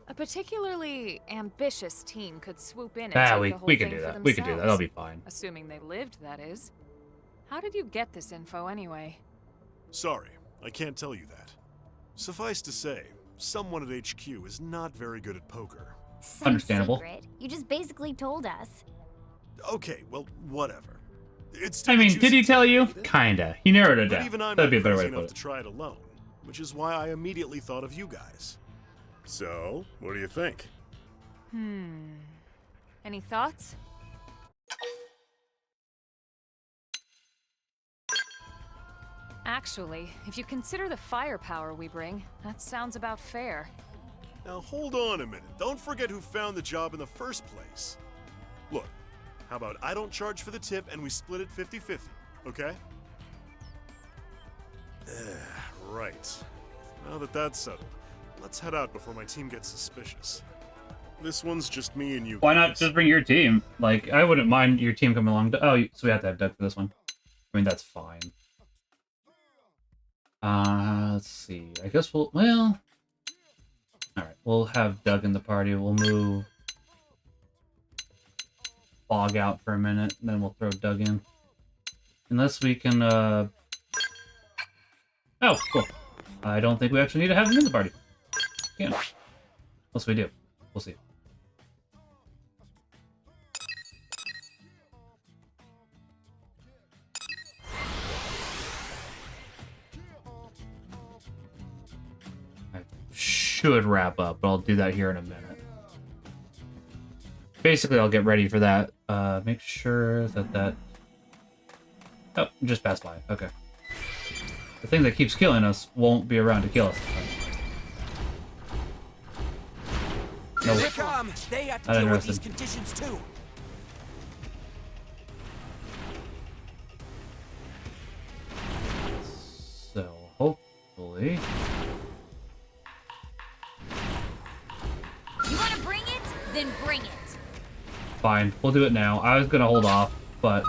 A particularly ambitious team could swoop in and take the whole
we
thing
can do
for
that. We can do that. That'll
themselves.
be fine.
Assuming they lived, that is. How did you get this info anyway?
Sorry, I can't tell you that. Suffice to say, someone at HQ is not very good at poker.
Some
Understandable.
secret. You just basically told us.
Okay, well, whatever. It's
I mean, did he tell you? Kinda. He narrowed it
But
down.
even I'm
That'd be a
not
better way
crazy
to put
enough
it.
to try it alone, which is why I immediately thought of you guys. So, what do you think?
Any thoughts? Actually, if you consider the firepower we bring, that sounds about fair.
Now hold on a minute. Don't forget who found the job in the first place. Look, how about I don't charge for the tip and we split it 50-50, okay? Right. Now that that's settled, let's head out before my team gets suspicious. This one's just me and you.
Why not
guys.
just bring your team? Like, I wouldn't mind your team coming along. Oh, so we have to have Doug for this one. I mean, that's fine. Let's see. I guess well... Alright, we'll have Doug in the party. We'll move Bog out for a minute, and then we'll throw Doug in. Unless we can, Oh, cool. I don't think we actually need to have him in the party. Yeah. Unless we do. We'll see. Should wrap up, but I'll do that here in a minute. Basically, I'll get ready for that. Make sure that... Oh, just passed by. Okay. The thing that keeps killing us won't be around to kill us.
Here they come! They have to deal with these conditions too!
So, hopefully...
You want to bring it? Then bring it.
Fine, we'll do it now. I was gonna hold off, but...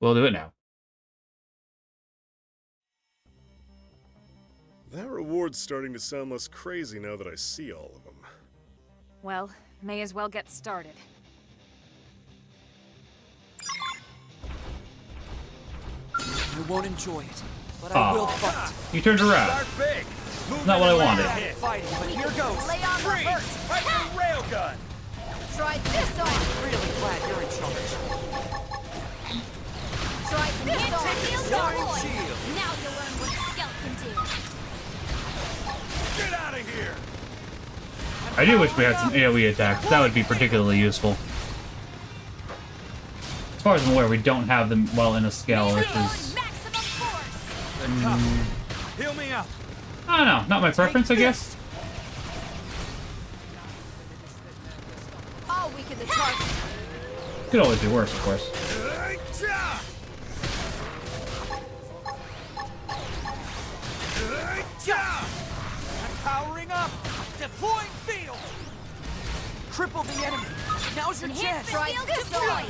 we'll do it now.
That reward's starting to sound less crazy now that I see all of them.
Well, may as well get started.
I won't enjoy it, but I will fight.
You turned around.
Start big.
Not what I wanted.
Fighting, but here goes.
Lay on the hurt.
Right for railgun.
Try this on.
Really glad you're in charge.
Try this on.
Giant shield.
Now you'll learn what a scout can do.
Get out of here.
I do wish we had some AoE attacks. That would be particularly useful. As far as I'm aware, we don't have them well in a scale, which is...
Heal me up.
I don't know. Not my preference, I guess.
I'll weaken the target.
Could always be worse, of course.
I'm powering up. Deploying field. Cripple the enemy. Now's your chance.
Try this on.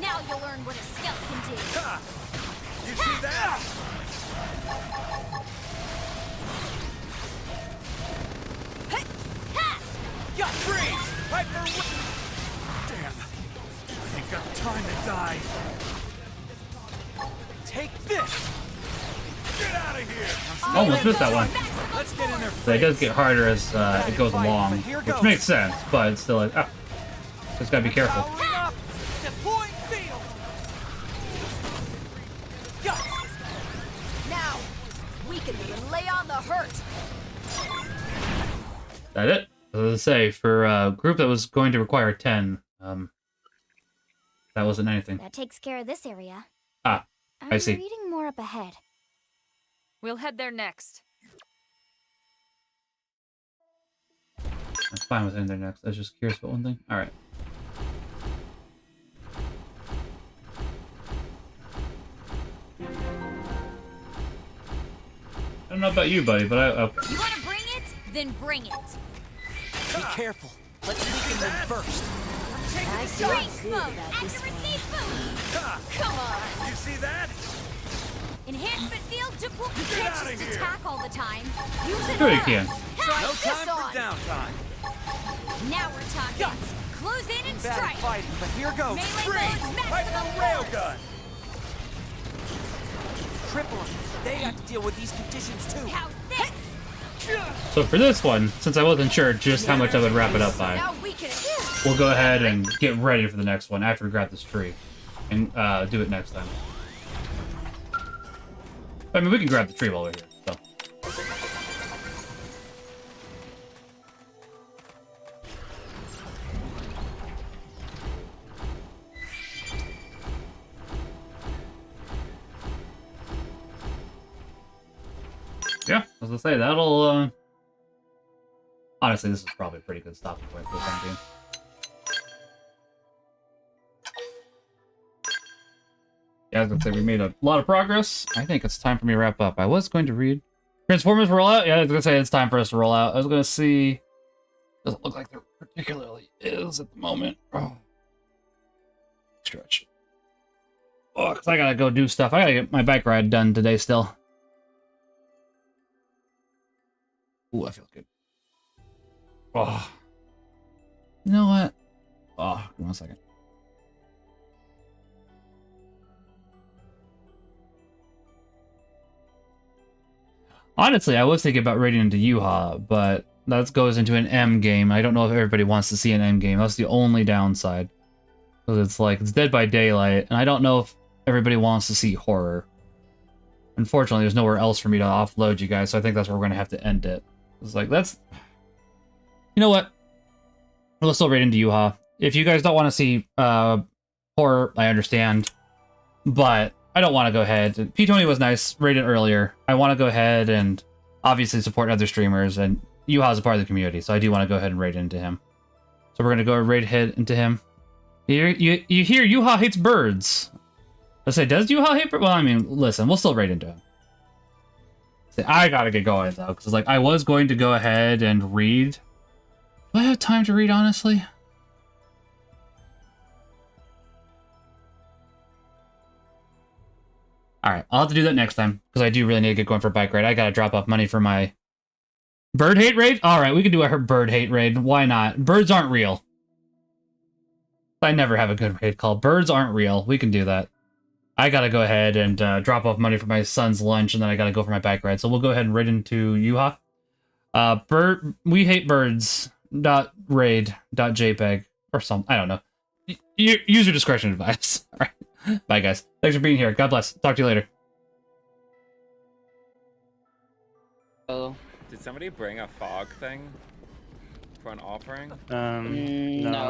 Now you'll learn what a scout can do.
You see that? Got freeze! Hyper... Damn. I ain't got time to die. Take this! Get out of here!
Almost missed that one.
Let's get in there.
So it does get harder as it goes along, which makes sense, but it's still like, ah, just gotta be careful.
Powering up! Deploying field!
Now, weaken them and lay on the hurt.
That it? As I say, for a group that was going to require 10, that wasn't anything.
That takes care of this area.
Ah, I see.
I'm reading more up ahead.
We'll head there next.
I'm fine with ending there next. I was just curious about one thing. Alright. don't know about you, buddy, but okay.
You want to bring it? Then bring it.
Be careful. Let's weaken them first.
I feel good about this one.
Come on. You see that?
Enhancement field to book. You can't just attack all the time. Use it.
Sure you can.
No time for downtime.
Now we're talking. Close in and
Bad
strike.
fighting, but here goes.
Melee mode's maximum
railgun.
Triple them. They have to deal with these conditions too.
How's this?
So for this one, since I wasn't sure just how much I would wrap it up by,
Now we can.
we'll go ahead and get ready for the next one after we grab this tree. And do it next time. I mean, we can grab the tree while we're here, so. Yeah, as I say, that'll, honestly, this is probably a pretty good stopping point for the time being. Yeah, I was gonna say we made a lot of progress. I think it's time for me to wrap up. I was going to read Transformers rollout. Yeah, I was gonna say it's time for us to roll out. I was gonna see. Doesn't look like there particularly is at the moment. Oh, stretch. Oh, cause I gotta go do stuff. I gotta get my bike ride done today still. Ooh, I feel good. Oh, you know what? Oh, give me 1 second. Honestly, I was thinking about raiding into Yuha, but that goes into an M game. I don't know if everybody wants to see an M game. That's the only downside. Because it's like, it's Dead by Daylight, and I don't know if everybody wants to see horror. Unfortunately, there's nowhere else for me to offload you guys, so I think that's where we're going to have to end it. It's like, that's... You know what? We'll still raid into Yuha. If you guys don't want to see horror, I understand. But I don't want to go ahead. P20 was nice, rated earlier. I want to go ahead and obviously support other streamers, and Yuha is a part of the community, so I do want to go ahead and raid into him. So we're going to go raid hit into him. You hear Yuha hates birds. Let's say, does Yuha hate birds? Well, I mean, listen, we'll still raid into him. See, I gotta get going, though, because like, I was going to go ahead and read. Do I have time to read, honestly? Alright, I'll have to do that next time, because I do really need to get going for a bike ride. I gotta drop off money for my bird hate raid? Alright, we can do a bird hate raid. Why not? Birds aren't real. I never have a good raid called Birds Aren't Real. We can do that. I gotta go ahead and drop off money for my son's lunch, and then I gotta go for my bike ride. So we'll go ahead and raid into Yuha. We hate birds.raid.jpg or something. I don't know. User discretion advice. Alright. Bye, guys. Thanks for being here. God bless. Talk to you later.
Oh. Did somebody bring a fog thing for an offering?
No.